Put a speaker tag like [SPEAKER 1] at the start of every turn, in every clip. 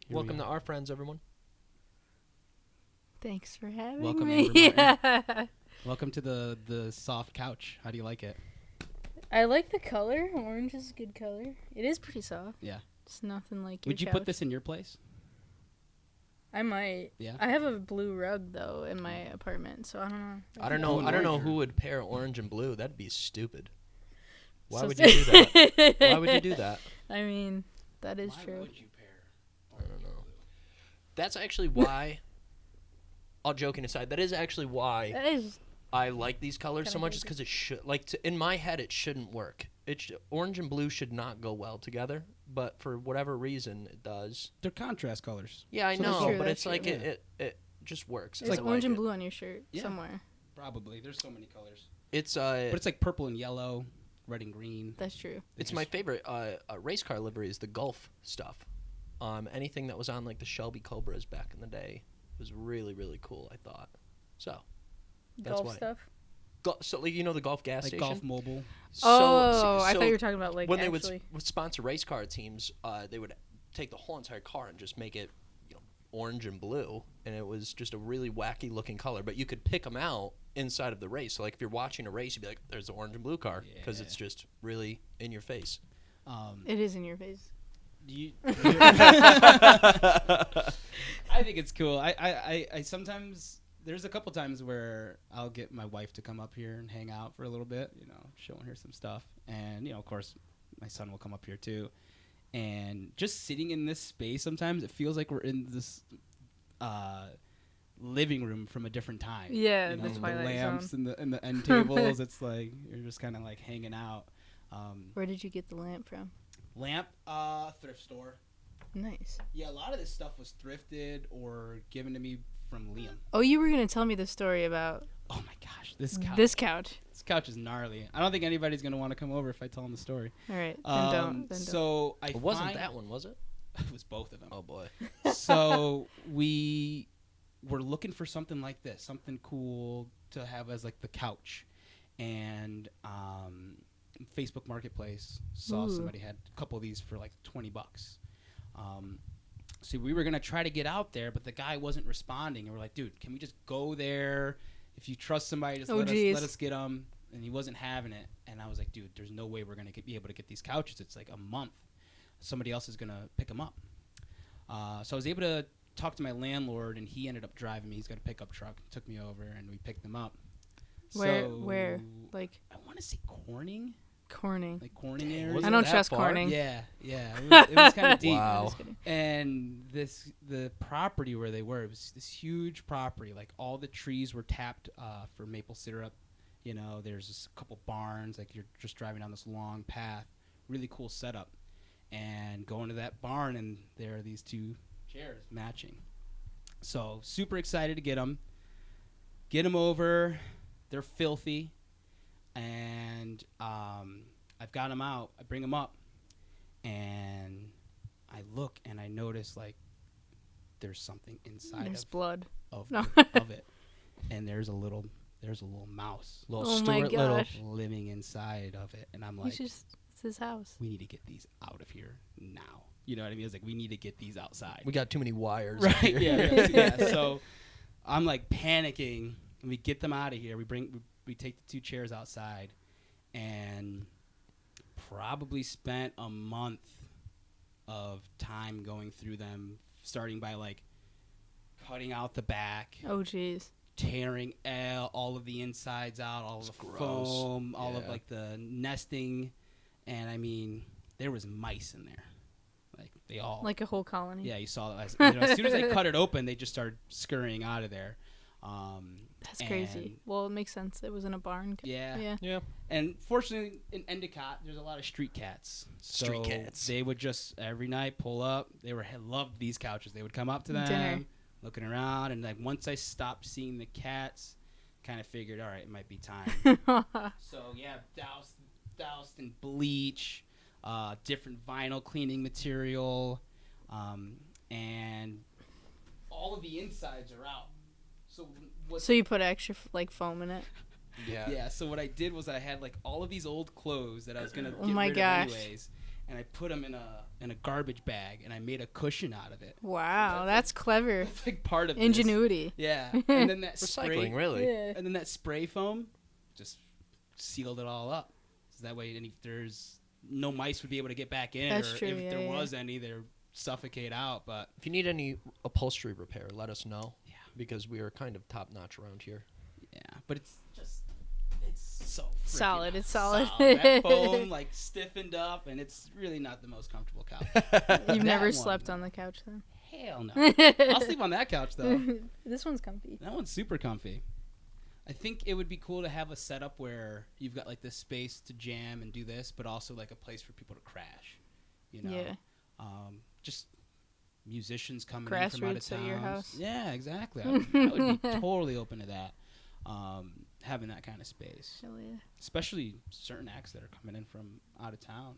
[SPEAKER 1] Welcome to Our Friends, everyone.
[SPEAKER 2] Thanks for having
[SPEAKER 3] Welcome,
[SPEAKER 2] me.
[SPEAKER 3] Amber Martin. Welcome to the soft couch. How do you like it?
[SPEAKER 2] I like the color. Orange is a good color. It is pretty soft.
[SPEAKER 3] Yeah.
[SPEAKER 2] It's nothing like
[SPEAKER 3] Would you
[SPEAKER 2] your
[SPEAKER 3] put
[SPEAKER 2] couch.
[SPEAKER 3] this in your place?
[SPEAKER 2] I might.
[SPEAKER 3] Yeah.
[SPEAKER 2] I have a blue rug though in my apartment, so I don't know.
[SPEAKER 1] I don't know.
[SPEAKER 3] Oh,
[SPEAKER 1] I don't know
[SPEAKER 3] orange.
[SPEAKER 1] who would pair orange and blue. That'd be stupid. Why
[SPEAKER 2] So
[SPEAKER 1] would you do that? Why would you do that?
[SPEAKER 2] I mean, that is
[SPEAKER 3] Why
[SPEAKER 2] true.
[SPEAKER 3] would you pair?
[SPEAKER 1] I don't know. That's actually why. All joking aside, that is actually why
[SPEAKER 2] That is
[SPEAKER 1] I like these colors so
[SPEAKER 2] Kinda
[SPEAKER 1] much. Is
[SPEAKER 2] crazy.
[SPEAKER 1] because it should, like, in my head, it shouldn't work. Orange and blue should not go well together, but for whatever reason, it does.
[SPEAKER 3] They're contrast colors.
[SPEAKER 1] Yeah, I
[SPEAKER 3] So that's
[SPEAKER 1] know,
[SPEAKER 2] true,
[SPEAKER 1] but
[SPEAKER 2] that's
[SPEAKER 1] it's like
[SPEAKER 3] true.
[SPEAKER 1] it just works.
[SPEAKER 2] it's
[SPEAKER 1] I
[SPEAKER 2] orange
[SPEAKER 1] like
[SPEAKER 2] and
[SPEAKER 1] it.
[SPEAKER 2] blue on your shirt
[SPEAKER 3] Yeah.
[SPEAKER 2] somewhere.
[SPEAKER 3] Probably. There's so many colors.
[SPEAKER 1] It's
[SPEAKER 3] But it's like purple and yellow, red and green.
[SPEAKER 2] That's true.
[SPEAKER 1] It's my favorite race car livery is the Gulf stuff. Anything that was on like the Shelby Cobras back in the day was really, really cool, I thought. So, That's
[SPEAKER 2] Golf
[SPEAKER 1] why.
[SPEAKER 2] stuff.
[SPEAKER 1] so like, the Gulf gas
[SPEAKER 3] Like
[SPEAKER 1] station?
[SPEAKER 3] Golf Mobile.
[SPEAKER 2] I thought you were talking about like
[SPEAKER 1] when
[SPEAKER 2] actually.
[SPEAKER 1] they would sponsor race car teams, they would take the whole entire car and just make it orange and blue, and it was just a really wacky looking color. But you could pick them out inside of the race. So like if you're watching a race, you'd be like, "There's the orange and blue car," because it's just really in your face.
[SPEAKER 2] It is in your face.
[SPEAKER 3] I think it's cool. I sometimes there's a couple times where I'll get my wife to come up here and hang out for a little bit, showing her some stuff, and of course my son will come up here too, and just sitting in this space sometimes it feels like we're in this living room from a different time.
[SPEAKER 2] Yeah, the
[SPEAKER 3] the
[SPEAKER 2] Twilight
[SPEAKER 3] lamps
[SPEAKER 2] Zone.
[SPEAKER 3] and the end tables. It's like you're just kind of like hanging out.
[SPEAKER 2] Where did you get the lamp from?
[SPEAKER 3] Lamp, thrift store.
[SPEAKER 2] Nice.
[SPEAKER 3] Yeah, a lot of this stuff was thrifted or given to me from Liam.
[SPEAKER 2] Oh, you were gonna tell me the story about
[SPEAKER 3] Oh my gosh, this couch.
[SPEAKER 2] this couch.
[SPEAKER 3] This couch is gnarly. I don't think anybody's gonna want to come over if I tell them the story.
[SPEAKER 2] All right, then don't. Then
[SPEAKER 3] So I
[SPEAKER 1] It wasn't
[SPEAKER 3] find-
[SPEAKER 1] that one, was it?
[SPEAKER 3] It was both of them.
[SPEAKER 1] Oh boy.
[SPEAKER 3] So we were looking for something like this, something cool to have as like the couch, and Facebook Marketplace saw
[SPEAKER 2] Ooh.
[SPEAKER 3] somebody had a couple of these for like $20. So we were gonna try to get out there, but the guy wasn't responding, and we're like, dude, can we just go there? If you trust somebody, just
[SPEAKER 2] Oh,
[SPEAKER 3] let
[SPEAKER 2] geez.
[SPEAKER 3] us get them. And he wasn't having it, and I was like, dude, there's no way we're gonna be able to get these couches. It's like a month. Somebody else is gonna pick them up. So I was able to talk to my landlord, and he ended up driving me. He's got a pickup truck. Took me over, and we picked them up.
[SPEAKER 2] Where? Like
[SPEAKER 3] I want to say Corning,
[SPEAKER 2] Corning.
[SPEAKER 3] like Corning
[SPEAKER 1] Dang,
[SPEAKER 3] area.
[SPEAKER 1] was
[SPEAKER 2] I
[SPEAKER 1] it
[SPEAKER 2] don't
[SPEAKER 1] that
[SPEAKER 2] trust
[SPEAKER 1] far?
[SPEAKER 2] Corning.
[SPEAKER 3] Yeah. It was kind of deep.
[SPEAKER 1] Wow.
[SPEAKER 2] Just kidding.
[SPEAKER 3] And the property where they were, it was this huge property. Like all the trees were tapped for maple syrup. There's just a couple barns. Like you're just driving down this long path. Really cool setup. And going to that barn, and there are these two chairs matching. So super excited to get them. Get them over. They're filthy. And I've got them out. I bring them up. And I look and I notice like there's something inside
[SPEAKER 2] There's blood.
[SPEAKER 3] of
[SPEAKER 2] No.
[SPEAKER 3] of it, and there's a little mouse
[SPEAKER 1] Little
[SPEAKER 2] Oh my
[SPEAKER 1] Stuart Little.
[SPEAKER 2] gosh.
[SPEAKER 3] living inside of it, and I'm
[SPEAKER 2] He's
[SPEAKER 3] like,
[SPEAKER 2] it's his house.
[SPEAKER 3] we need to get these out of here now. You know what I mean? It's like we need to get these outside.
[SPEAKER 1] We got too many wires.
[SPEAKER 3] Right?
[SPEAKER 1] here.
[SPEAKER 3] Yeah. So I'm like panicking, and we get them out of here. We take the two chairs outside, and probably spent a month of time going through them, starting by like cutting out the back,
[SPEAKER 2] Oh, jeez.
[SPEAKER 3] tearing all of the insides out, all of
[SPEAKER 1] It's
[SPEAKER 3] the
[SPEAKER 1] gross.
[SPEAKER 3] foam, all of
[SPEAKER 1] Yeah.
[SPEAKER 3] like the nesting, and I mean there was mice in there, like they all
[SPEAKER 2] Like a whole colony.
[SPEAKER 3] yeah, you saw that as soon as I cut it open, they just started scurrying out of there.
[SPEAKER 2] That's crazy.
[SPEAKER 3] and-
[SPEAKER 2] Well, it makes sense. It was in a barn.
[SPEAKER 3] Yeah.
[SPEAKER 2] Yeah.
[SPEAKER 1] Yeah.
[SPEAKER 3] And fortunately, in Endicott, there's a lot of street cats.
[SPEAKER 1] Street
[SPEAKER 3] So
[SPEAKER 1] cats.
[SPEAKER 3] They would just every night pull up. They loved these couches. They would come up to them,
[SPEAKER 2] Dinner.
[SPEAKER 3] looking around, and like once I stopped seeing the cats, kind of figured, all right, it might be time. So yeah, doused in bleach, different vinyl cleaning material, and all of the insides are out. So what?
[SPEAKER 2] So you put extra foam in it.
[SPEAKER 1] Yeah.
[SPEAKER 3] Yeah. So what I did was I had like all of these old clothes that I was gonna
[SPEAKER 2] Oh
[SPEAKER 3] get
[SPEAKER 2] my
[SPEAKER 3] rid
[SPEAKER 2] gosh.
[SPEAKER 3] of anyways, and I put them in a garbage bag, and I made a cushion out of it.
[SPEAKER 2] Wow, that's clever.
[SPEAKER 3] It's like part of this.
[SPEAKER 2] Ingenuity.
[SPEAKER 3] Yeah, and then that
[SPEAKER 1] Recycling,
[SPEAKER 3] spray,
[SPEAKER 1] really.
[SPEAKER 2] Yeah.
[SPEAKER 3] and then that spray foam just sealed it all up. So that way, if there's no mice would be able to get back in,
[SPEAKER 2] That's
[SPEAKER 3] or
[SPEAKER 2] true,
[SPEAKER 3] if
[SPEAKER 2] yeah,
[SPEAKER 3] there
[SPEAKER 2] yeah.
[SPEAKER 3] was any, they're suffocate out. But
[SPEAKER 1] If you need any upholstery repair, let us know.
[SPEAKER 3] Yeah.
[SPEAKER 1] Because we are kind of top notch around here.
[SPEAKER 3] yeah, but it's so freaking
[SPEAKER 2] Solid, it's solid.
[SPEAKER 3] That foam like stiffened up, and it's really not the most comfortable couch.
[SPEAKER 2] You've never
[SPEAKER 3] one.
[SPEAKER 2] slept on the couch then?
[SPEAKER 3] Hell no. I'll sleep on that couch though.
[SPEAKER 2] This one's comfy.
[SPEAKER 3] That one's super comfy. I think it would be cool to have a setup where you've got like this space to jam and do this, but also like a place for people to crash. You know,
[SPEAKER 2] Yeah.
[SPEAKER 3] Just musicians coming in from out of
[SPEAKER 2] Grassroots
[SPEAKER 3] town.
[SPEAKER 2] at your house.
[SPEAKER 3] Yeah, exactly. I would be totally open to that. Having that kind of space,
[SPEAKER 2] Hell yeah.
[SPEAKER 3] especially certain acts that are coming in from out of town.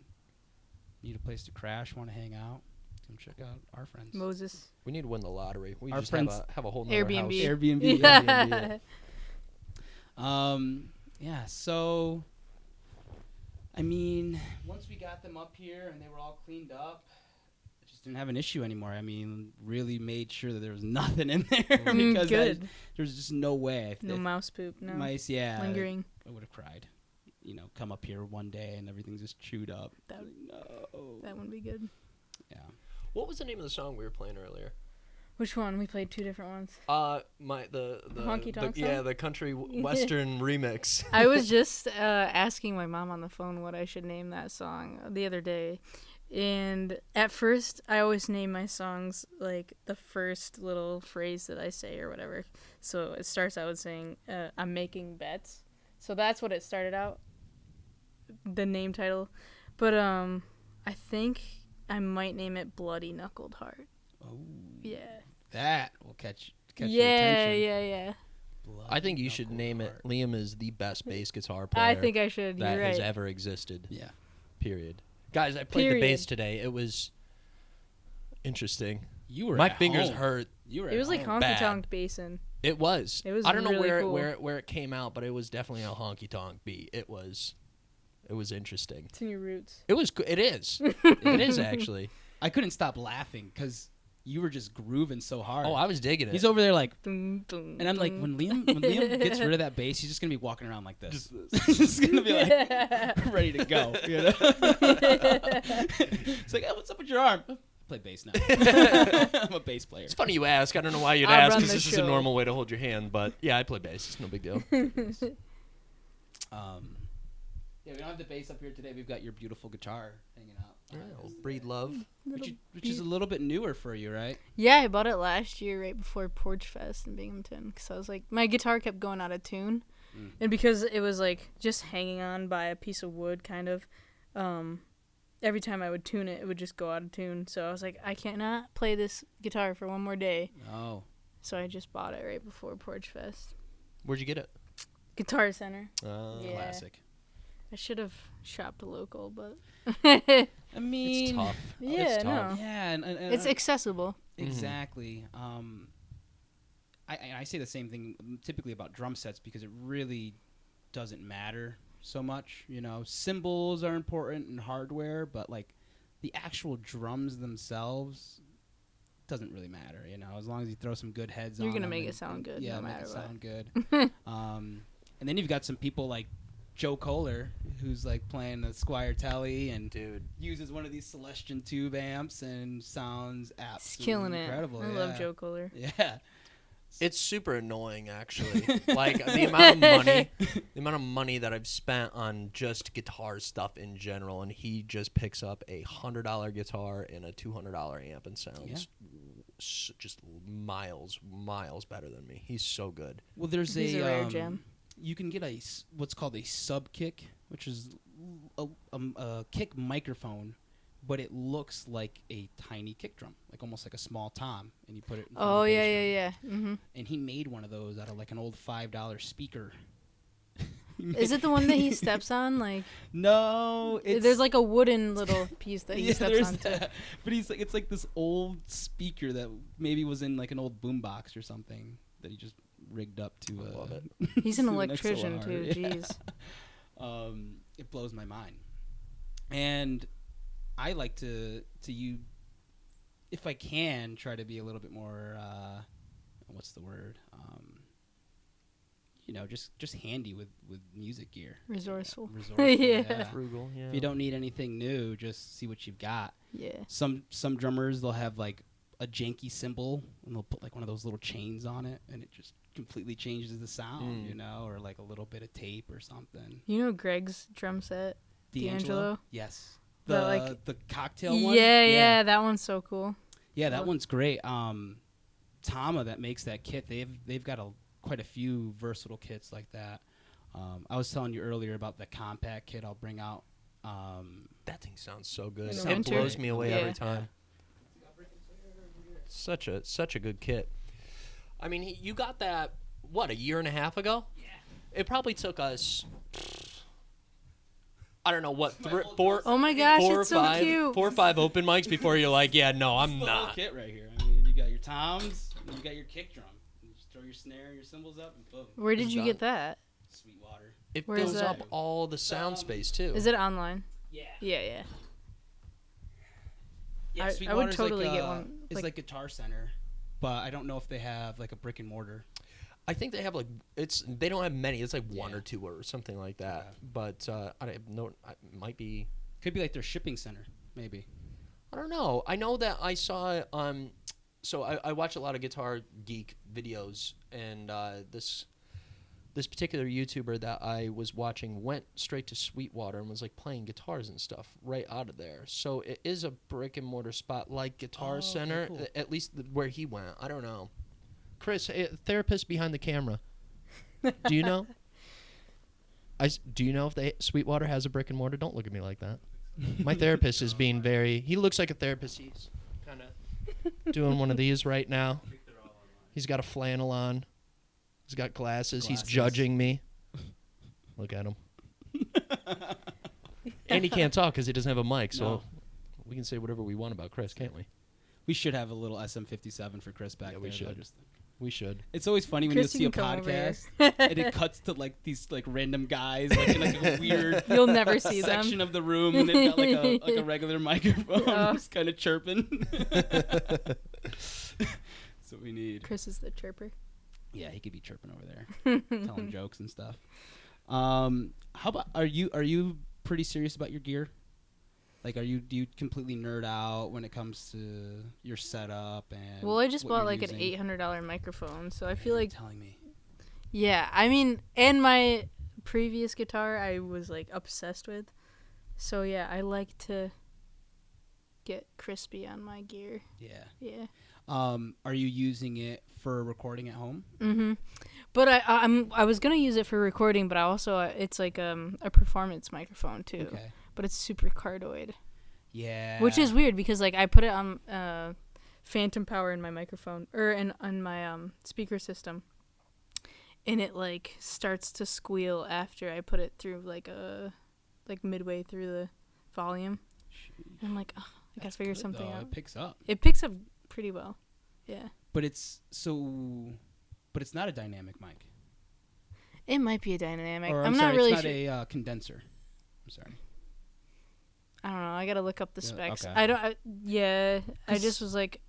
[SPEAKER 3] Need a place to crash, want to hang out. Come check out our friends.
[SPEAKER 2] Moses.
[SPEAKER 1] We need to win the lottery. We
[SPEAKER 3] Our
[SPEAKER 1] just
[SPEAKER 3] friends-
[SPEAKER 1] have a whole nother
[SPEAKER 2] Airbnb.
[SPEAKER 1] house.
[SPEAKER 3] Airbnb.
[SPEAKER 2] Yeah.
[SPEAKER 3] Yeah, so I mean, once we got them up here and they were all cleaned up, I just didn't have an issue anymore. I mean, really made sure that there was nothing in there because
[SPEAKER 2] Good.
[SPEAKER 3] there's just no way. If,
[SPEAKER 2] No
[SPEAKER 3] if
[SPEAKER 2] mouse poop. No.
[SPEAKER 3] mice, yeah,
[SPEAKER 2] Lingering.
[SPEAKER 3] I would have cried. You know, come up here one day and everything's just chewed up.
[SPEAKER 2] That-
[SPEAKER 3] Like, no.
[SPEAKER 2] That wouldn't be good.
[SPEAKER 3] Yeah.
[SPEAKER 1] What was the name of the song we were playing earlier?
[SPEAKER 2] Which one? We played two different ones.
[SPEAKER 1] The
[SPEAKER 2] Honky Tonk
[SPEAKER 1] yeah,
[SPEAKER 2] song?
[SPEAKER 1] the country western remix.
[SPEAKER 2] I was just asking my mom on the phone what I should name that song the other day. And at first, I always name my songs like the first little phrase that I say or whatever. So it starts out with saying, I'm making bets. So that's what it started out, the name title. But I think I might name it Bloody Knuckled Heart.
[SPEAKER 3] Oh,
[SPEAKER 2] Yeah.
[SPEAKER 3] that will catch your
[SPEAKER 2] Yeah,
[SPEAKER 3] attention.
[SPEAKER 2] yeah.
[SPEAKER 1] I think you should
[SPEAKER 3] Bloody
[SPEAKER 1] name it.
[SPEAKER 3] knuckle
[SPEAKER 1] Liam is the best bass guitar player
[SPEAKER 2] I think I should.
[SPEAKER 1] that
[SPEAKER 2] You're
[SPEAKER 1] has
[SPEAKER 2] right.
[SPEAKER 1] ever existed.
[SPEAKER 3] Yeah.
[SPEAKER 1] Period. Guys, I played the
[SPEAKER 2] Period.
[SPEAKER 1] bass today. It was interesting.
[SPEAKER 3] You were
[SPEAKER 1] My
[SPEAKER 3] at
[SPEAKER 1] fingers
[SPEAKER 3] home.
[SPEAKER 1] hurt.
[SPEAKER 3] You were
[SPEAKER 2] It was like
[SPEAKER 3] home.
[SPEAKER 2] Honky
[SPEAKER 1] Bad.
[SPEAKER 2] Tonk Basin.
[SPEAKER 1] It was.
[SPEAKER 2] It was
[SPEAKER 1] I don't know
[SPEAKER 2] really
[SPEAKER 1] where
[SPEAKER 2] cool.
[SPEAKER 1] where it came out, but it was definitely a honky tonk beat. It was interesting.
[SPEAKER 2] It's in your roots.
[SPEAKER 1] It was. It is. It is actually.
[SPEAKER 3] I couldn't stop laughing because you were just grooving so hard.
[SPEAKER 1] Oh, I was digging it.
[SPEAKER 3] He's over there like,
[SPEAKER 2] Dun, dun,
[SPEAKER 3] and I'm like,
[SPEAKER 2] dun.
[SPEAKER 3] when Liam gets rid of that bass, he's just gonna be walking around like this. Just gonna be like ready to go. You know? It's like, oh, what's up with your arm? I play bass now. I'm a bass player.
[SPEAKER 1] It's funny you ask. I don't know why you'd
[SPEAKER 2] I'll
[SPEAKER 1] ask
[SPEAKER 2] run
[SPEAKER 1] because
[SPEAKER 2] the
[SPEAKER 1] this is a
[SPEAKER 2] show.
[SPEAKER 1] normal way to hold your hand. But yeah, I play bass. It's no big deal.
[SPEAKER 3] Yeah, we don't have the bass up here today. We've got your beautiful guitar hanging out.
[SPEAKER 1] Breed love.
[SPEAKER 3] Which is a little bit newer for you, right?
[SPEAKER 2] Yeah, I bought it last year right before Porch Fest in Binghamton because I was like, my guitar kept going out of tune.
[SPEAKER 3] Mm.
[SPEAKER 2] And because it was like just hanging on by a piece of wood kind of, every time I would tune it, it would just go out of tune. So I was like, I cannot play this guitar for one more day.
[SPEAKER 3] Oh.
[SPEAKER 2] So I just bought it right before Porch Fest.
[SPEAKER 1] Where'd you get it?
[SPEAKER 2] Guitar Center.
[SPEAKER 1] Yeah.
[SPEAKER 3] Classic.
[SPEAKER 2] I should have shopped local, but
[SPEAKER 3] I mean,
[SPEAKER 1] It's tough.
[SPEAKER 2] yeah,
[SPEAKER 1] It's tough.
[SPEAKER 2] no.
[SPEAKER 3] Yeah, and
[SPEAKER 2] It's accessible.
[SPEAKER 3] exactly. I say the same thing typically about drum sets because it really doesn't matter so much. You know, cymbals are important and hardware, but like the actual drums themselves doesn't really matter. You know, as long as you throw some good heads on.
[SPEAKER 2] You're gonna
[SPEAKER 3] them
[SPEAKER 2] make it
[SPEAKER 3] and-
[SPEAKER 2] sound good
[SPEAKER 3] Yeah,
[SPEAKER 2] no
[SPEAKER 3] make
[SPEAKER 2] matter
[SPEAKER 3] it
[SPEAKER 2] what.
[SPEAKER 3] sound good. And then you've got some people like Joe Kohler, who's like playing the Squire Telly and
[SPEAKER 1] Dude.
[SPEAKER 3] uses one of these Celestion tube amps and sounds
[SPEAKER 2] He's
[SPEAKER 3] absolutely
[SPEAKER 2] killing it.
[SPEAKER 3] incredible.
[SPEAKER 2] I love Joe Kohler.
[SPEAKER 3] Yeah.
[SPEAKER 1] It's super annoying, actually. Like the amount of money that I've spent on just guitar stuff in general, and he just picks up a $100 guitar and a $200 amp and sounds just miles better than me. He's so good.
[SPEAKER 3] Well, there's
[SPEAKER 2] He's a rare gem.
[SPEAKER 3] You can get what's called a sub kick, which is a kick microphone, but it looks like a tiny kick drum, like almost like a small tom, and you put it. In front of
[SPEAKER 2] Oh
[SPEAKER 3] the
[SPEAKER 2] yeah,
[SPEAKER 3] bass
[SPEAKER 2] yeah,
[SPEAKER 3] drum.
[SPEAKER 2] yeah.
[SPEAKER 3] And he made one of those out of like an old $5 speaker.
[SPEAKER 2] Is it the one that he steps on? Like
[SPEAKER 3] No, it's
[SPEAKER 2] there's like a wooden little piece that he steps
[SPEAKER 3] there's
[SPEAKER 2] on.
[SPEAKER 3] that. But it's like this old speaker that maybe was in like an old boombox or something that he just rigged up to.
[SPEAKER 1] I love it.
[SPEAKER 2] He's an
[SPEAKER 3] to
[SPEAKER 2] electrician
[SPEAKER 3] XLR.
[SPEAKER 2] too.
[SPEAKER 3] Yeah.
[SPEAKER 2] Jeez.
[SPEAKER 3] It blows my mind. And I like to you, if I can, try to be a little bit more. What's the word? Just handy with music gear.
[SPEAKER 2] Resourceful.
[SPEAKER 3] Yeah.
[SPEAKER 1] Frugal. Yeah.
[SPEAKER 3] If you don't need anything new, just see what you've got.
[SPEAKER 2] Yeah.
[SPEAKER 3] Some drummers, they'll have like a janky cymbal and they'll put like one of those little chains on it, and it just completely changes the sound, or like a little bit of tape or something.
[SPEAKER 2] You know Greg's drum set? D'Angelo?
[SPEAKER 3] Yes.
[SPEAKER 2] The
[SPEAKER 3] The cocktail one?
[SPEAKER 2] Yeah, that one's so cool.
[SPEAKER 3] Yeah, that one's great. Tama that makes that kit, they've got quite a few versatile kits like that. I was telling you earlier about the compact kit I'll bring out.
[SPEAKER 1] That thing sounds so good.
[SPEAKER 2] In the
[SPEAKER 1] It
[SPEAKER 2] winter.
[SPEAKER 1] blows me away
[SPEAKER 2] Yeah.
[SPEAKER 1] every time. Such a good kit. I mean, you got that a year and a half ago? Yeah. It probably took us, I don't know what, four.
[SPEAKER 2] Oh my gosh,
[SPEAKER 1] four or
[SPEAKER 2] it's so
[SPEAKER 1] five,
[SPEAKER 2] cute.
[SPEAKER 1] 4 or 5 open mics before you're like, yeah, no, I'm
[SPEAKER 3] It's the whole
[SPEAKER 1] not.
[SPEAKER 3] kit right here. I mean, you got your toms, and you got your kick drum. You just throw your snare, your cymbals up, and boom.
[SPEAKER 2] Where did
[SPEAKER 1] It's
[SPEAKER 2] you
[SPEAKER 1] done.
[SPEAKER 2] get that?
[SPEAKER 3] Sweetwater.
[SPEAKER 1] It
[SPEAKER 2] Where is
[SPEAKER 1] fills
[SPEAKER 2] that?
[SPEAKER 1] up all the sound space too.
[SPEAKER 2] Is it online?
[SPEAKER 3] Yeah.
[SPEAKER 2] Yeah.
[SPEAKER 3] Yeah,
[SPEAKER 2] I would
[SPEAKER 3] Sweetwater's
[SPEAKER 2] totally
[SPEAKER 3] like,
[SPEAKER 2] get one,
[SPEAKER 3] It's like Guitar Center, but I don't know if they have like a brick and mortar.
[SPEAKER 1] I think they have they don't have many. It's like one
[SPEAKER 3] Yeah.
[SPEAKER 1] or two or something like that.
[SPEAKER 3] Yeah.
[SPEAKER 1] But I don't know. It might be.
[SPEAKER 3] Could be like their shipping center, maybe.
[SPEAKER 1] I don't know. I know that I saw. So I watch a lot of Guitar Geek videos, and this particular YouTuber that I was watching went straight to Sweetwater and was like playing guitars and stuff right out of there. So it is a brick and mortar spot like Guitar Center,
[SPEAKER 3] cool.
[SPEAKER 1] at least where he went. I don't know. Chris, therapist behind the camera. Do you know? Do you know if Sweetwater has a brick and mortar? Don't look at me like that. My therapist is being very. He looks like a therapist. He's kind of doing one of these right now. He's got a flannel on. He's got glasses. He's judging me. Look at him. And he can't talk because he doesn't have a mic. So
[SPEAKER 3] No.
[SPEAKER 1] we can say whatever we want about Chris, can't we?
[SPEAKER 3] We should have a little SM57 for Chris back
[SPEAKER 1] Yeah,
[SPEAKER 3] there.
[SPEAKER 1] we
[SPEAKER 3] though,
[SPEAKER 1] should.
[SPEAKER 3] just-
[SPEAKER 1] We should.
[SPEAKER 3] It's always funny when
[SPEAKER 2] Chris,
[SPEAKER 3] you see
[SPEAKER 2] you
[SPEAKER 3] a
[SPEAKER 2] can come over here.
[SPEAKER 3] podcast and it cuts to like these like random guys like in like a weird
[SPEAKER 2] You'll never see them.
[SPEAKER 3] section of the room, and they've got like a regular microphone
[SPEAKER 2] Oh.
[SPEAKER 3] just kind of chirping. That's what we need.
[SPEAKER 2] Chris is the chirper.
[SPEAKER 3] Yeah, he could be chirping over there, telling jokes and stuff. How about are you pretty serious about your gear? Like, do you completely nerd out when it comes to your setup and?
[SPEAKER 2] Well, I just
[SPEAKER 3] what
[SPEAKER 2] bought
[SPEAKER 3] you're
[SPEAKER 2] like
[SPEAKER 3] using?
[SPEAKER 2] an $800 microphone, so I feel
[SPEAKER 3] You're
[SPEAKER 2] like
[SPEAKER 3] telling me.
[SPEAKER 2] yeah. I mean, and my previous guitar I was like obsessed with, so yeah, I like to get crispy on my gear.
[SPEAKER 3] Yeah.
[SPEAKER 2] Yeah.
[SPEAKER 3] Are you using it for recording at home?
[SPEAKER 2] Mm-hmm. But I was gonna use it for recording, but I also it's like a performance microphone too.
[SPEAKER 3] Okay.
[SPEAKER 2] But it's super cardioid,
[SPEAKER 3] Yeah.
[SPEAKER 2] which is weird because like I put it on phantom power in my microphone or on my speaker system, and it like starts to squeal after I put it through like midway through the volume. And I'm like, oh, I gotta figure
[SPEAKER 3] good,
[SPEAKER 2] something
[SPEAKER 3] though.
[SPEAKER 2] out.
[SPEAKER 3] It picks up.
[SPEAKER 2] It picks up pretty well. Yeah.
[SPEAKER 3] But it's not a dynamic mic.
[SPEAKER 2] It might be a dynamic.
[SPEAKER 3] Or,
[SPEAKER 2] I'm
[SPEAKER 3] sorry,
[SPEAKER 2] not really
[SPEAKER 3] it's
[SPEAKER 2] sure.
[SPEAKER 3] not a condenser. I'm sorry.
[SPEAKER 2] I don't know. I gotta look up the
[SPEAKER 3] Yeah,
[SPEAKER 2] specs.
[SPEAKER 3] okay.
[SPEAKER 2] I just was like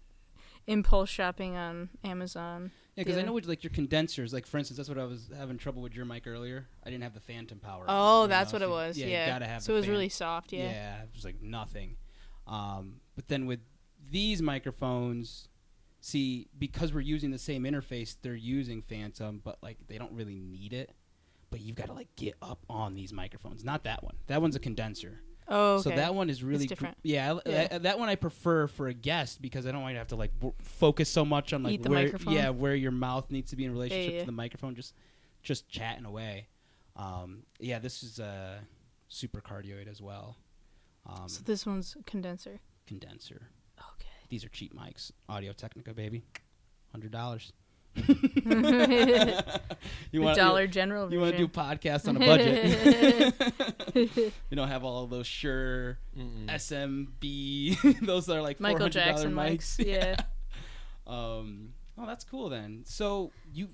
[SPEAKER 2] impulse shopping on Amazon.
[SPEAKER 3] Yeah, because I
[SPEAKER 2] Yeah.
[SPEAKER 3] know with like your condensers, like for instance, that's what I was having trouble with your mic earlier. I didn't have the phantom power.
[SPEAKER 2] Oh,
[SPEAKER 3] you
[SPEAKER 2] that's
[SPEAKER 3] know,
[SPEAKER 2] what it
[SPEAKER 3] so
[SPEAKER 2] was.
[SPEAKER 3] You
[SPEAKER 2] Yeah.
[SPEAKER 3] gotta have.
[SPEAKER 2] So
[SPEAKER 3] the
[SPEAKER 2] it was
[SPEAKER 3] fan-
[SPEAKER 2] really soft. Yeah.
[SPEAKER 3] Yeah, it was like nothing. But then with these microphones, see, because we're using the same interface, they're using phantom, but like they don't really need it. But you've got to like get up on these microphones. Not that one. That one's a condenser.
[SPEAKER 2] Oh, okay.
[SPEAKER 3] So that one is really
[SPEAKER 2] different.
[SPEAKER 3] Yeah,
[SPEAKER 2] Yeah.
[SPEAKER 3] that one I prefer for a guest because I don't want you to have to like focus so much on like
[SPEAKER 2] Eat the
[SPEAKER 3] where
[SPEAKER 2] microphone?
[SPEAKER 3] where your mouth needs to be in relationship
[SPEAKER 2] yeah.
[SPEAKER 3] to the microphone. Just chatting away. Yeah, this is super cardioid as well.
[SPEAKER 2] So this one's a condenser.
[SPEAKER 3] Condenser.
[SPEAKER 2] Okay.
[SPEAKER 3] These are cheap mics. Audio Technica, baby. $100.
[SPEAKER 2] The Dollar General
[SPEAKER 3] You want to do
[SPEAKER 2] version.
[SPEAKER 3] podcasts on a budget. You don't have all of those Shure, SMB. Those are like
[SPEAKER 2] Michael
[SPEAKER 3] $400
[SPEAKER 2] Jackson
[SPEAKER 3] mics.
[SPEAKER 2] mics. Yeah.
[SPEAKER 3] Oh, that's cool then. So you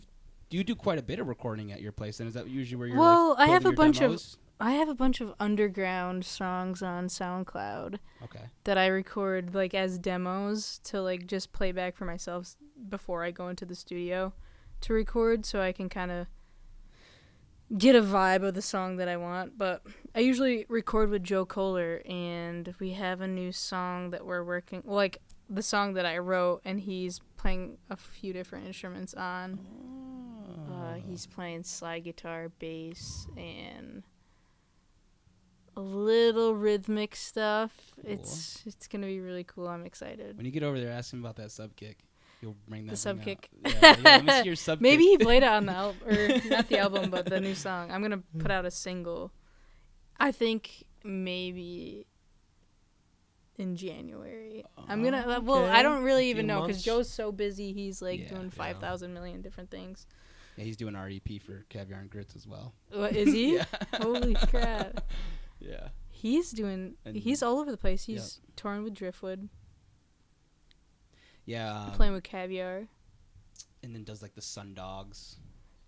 [SPEAKER 3] do quite a bit of recording at your place, and is that usually where you're?
[SPEAKER 2] Well,
[SPEAKER 3] like,
[SPEAKER 2] I have
[SPEAKER 3] building
[SPEAKER 2] a bunch
[SPEAKER 3] your
[SPEAKER 2] of
[SPEAKER 3] demos?
[SPEAKER 2] I have a bunch of underground songs on SoundCloud
[SPEAKER 3] Okay.
[SPEAKER 2] that I record like as demos to like just play back for myself before I go into the studio to record, so I can kind of get a vibe of the song that I want. But I usually record with Joe Kohler, and we have a new song that we're working, like the song that I wrote, and he's playing a few different instruments on. He's playing slide guitar, bass, and a little rhythmic stuff.
[SPEAKER 3] Cool.
[SPEAKER 2] It's gonna be really cool. I'm excited.
[SPEAKER 3] When you get over there, ask him about that sub kick. You'll bring that
[SPEAKER 2] The
[SPEAKER 3] thing
[SPEAKER 2] sub
[SPEAKER 3] out.
[SPEAKER 2] kick.
[SPEAKER 3] Yeah, let me see your sub
[SPEAKER 2] Maybe
[SPEAKER 3] kick.
[SPEAKER 2] he played it on the album, or not the album, but the new song. I'm gonna put out a single. I think maybe in January. I'm gonna. Well, I don't really even know because
[SPEAKER 1] months.
[SPEAKER 2] Joe's so busy. He's like
[SPEAKER 3] Yeah,
[SPEAKER 2] doing
[SPEAKER 3] yeah.
[SPEAKER 2] 5,000 million different things.
[SPEAKER 3] Yeah, he's doing REP for Caviar and Grits as well.
[SPEAKER 2] What is he?
[SPEAKER 3] Yeah.
[SPEAKER 2] Holy crap!
[SPEAKER 3] Yeah.
[SPEAKER 2] He's doing.
[SPEAKER 3] And-
[SPEAKER 2] He's all over the place. He's touring with Driftwood,
[SPEAKER 3] Yeah.
[SPEAKER 2] playing with Caviar.
[SPEAKER 3] And then does like the Sun Dogs.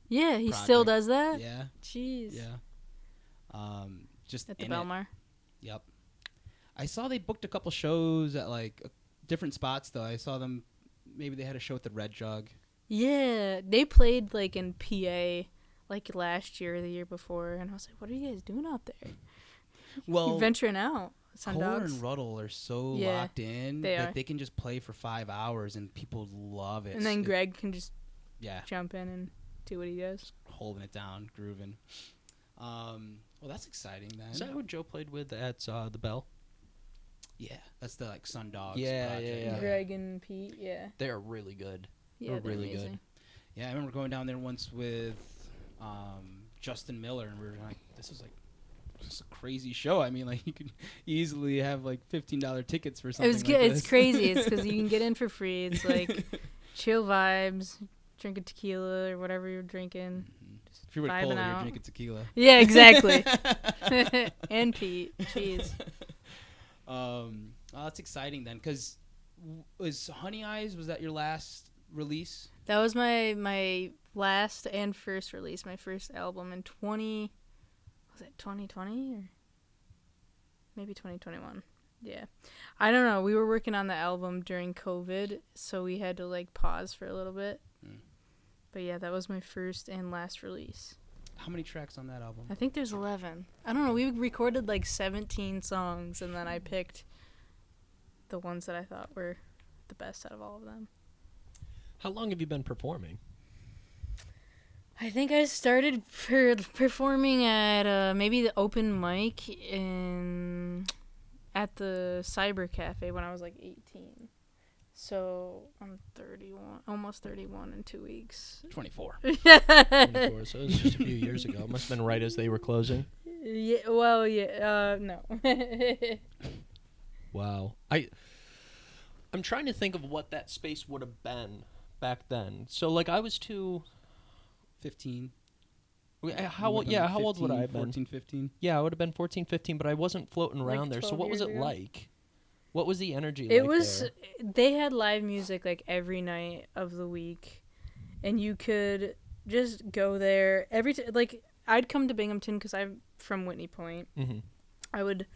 [SPEAKER 2] Yeah, he still
[SPEAKER 3] project.
[SPEAKER 2] does that.
[SPEAKER 3] Yeah.
[SPEAKER 2] Jeez.
[SPEAKER 3] Yeah. Just
[SPEAKER 2] At the
[SPEAKER 3] in it.
[SPEAKER 2] Belmar.
[SPEAKER 3] Yep. I saw they booked a couple shows at like different spots though. I saw them. Maybe they had a show at the Red Jug.
[SPEAKER 2] Yeah, they played like in PA like last year or the year before, and I was like, "What are you guys doing out there?
[SPEAKER 3] Well,
[SPEAKER 2] You're venturing out, Sun
[SPEAKER 3] Kohler
[SPEAKER 2] Dogs."
[SPEAKER 3] and Ruddle are so
[SPEAKER 2] Yeah,
[SPEAKER 3] locked in
[SPEAKER 2] they
[SPEAKER 3] that
[SPEAKER 2] are.
[SPEAKER 3] they can just play for 5 hours and people love it.
[SPEAKER 2] And then Greg can just
[SPEAKER 3] yeah,
[SPEAKER 2] jump in and do what he does.
[SPEAKER 3] holding it down, grooving. Well, that's exciting then.
[SPEAKER 1] Is that who Joe played with at the Bell?
[SPEAKER 3] Yeah, that's the like Sun Dogs.
[SPEAKER 1] Yeah,
[SPEAKER 3] project.
[SPEAKER 1] yeah.
[SPEAKER 2] Greg and Pete, yeah,
[SPEAKER 1] They are really good.
[SPEAKER 2] yeah,
[SPEAKER 1] They're
[SPEAKER 2] they're
[SPEAKER 1] really good.
[SPEAKER 2] amazing.
[SPEAKER 3] Yeah, I remember going down there once with Justin Miller, and we were like, "This is a crazy show." I mean, like you could easily have like $15 tickets for something.
[SPEAKER 2] It was
[SPEAKER 3] like
[SPEAKER 2] good.
[SPEAKER 3] this.
[SPEAKER 2] It's crazy. It's because you can get in for free. It's like chill vibes, drinking tequila or whatever you're drinking.
[SPEAKER 3] If you were
[SPEAKER 2] vibing
[SPEAKER 3] Kohler, you're
[SPEAKER 2] out.
[SPEAKER 3] drinking tequila.
[SPEAKER 2] Yeah, exactly. And Pete, jeez.
[SPEAKER 3] Oh, that's exciting then, because was Honey Eyes, was that your last release?
[SPEAKER 2] That was my last and first release, my first album in 2020 or maybe 2021. Yeah. I don't know. We were working on the album during COVID, so we had to like pause for a little bit.
[SPEAKER 3] Mm.
[SPEAKER 2] But yeah, that was my first and last release.
[SPEAKER 3] How many tracks on that album?
[SPEAKER 2] I think there's 11. I don't know. We recorded like 17 songs, and then I picked the ones that I thought were the best out of all of them.
[SPEAKER 1] How long have you been performing?
[SPEAKER 2] I think I started performing at maybe the open mic at the Cyber Cafe when I was like 18. So I'm 31, almost 31 in 2 weeks.
[SPEAKER 3] 24.
[SPEAKER 1] 24, so it was just a few years ago. It must have been right as they were closing.
[SPEAKER 2] Yeah, well, yeah, no.
[SPEAKER 1] Wow. I'm trying to think of what that space would have been back then. So like I was
[SPEAKER 3] 15.
[SPEAKER 1] how old? Yeah, how old would I have been?
[SPEAKER 3] 14, 15.
[SPEAKER 1] Yeah, I would have been 14, 15, but I wasn't floating
[SPEAKER 2] Like
[SPEAKER 1] around there. So
[SPEAKER 2] 12
[SPEAKER 1] what was
[SPEAKER 2] years
[SPEAKER 1] it
[SPEAKER 2] ago?
[SPEAKER 1] like? What was the energy
[SPEAKER 2] It
[SPEAKER 1] like
[SPEAKER 2] was,
[SPEAKER 1] there?
[SPEAKER 2] they had live music like every night of the week, and you could just go there like I'd come to Binghamton because I'm from Whitney Point.
[SPEAKER 1] Mm-hmm.
[SPEAKER 2] I would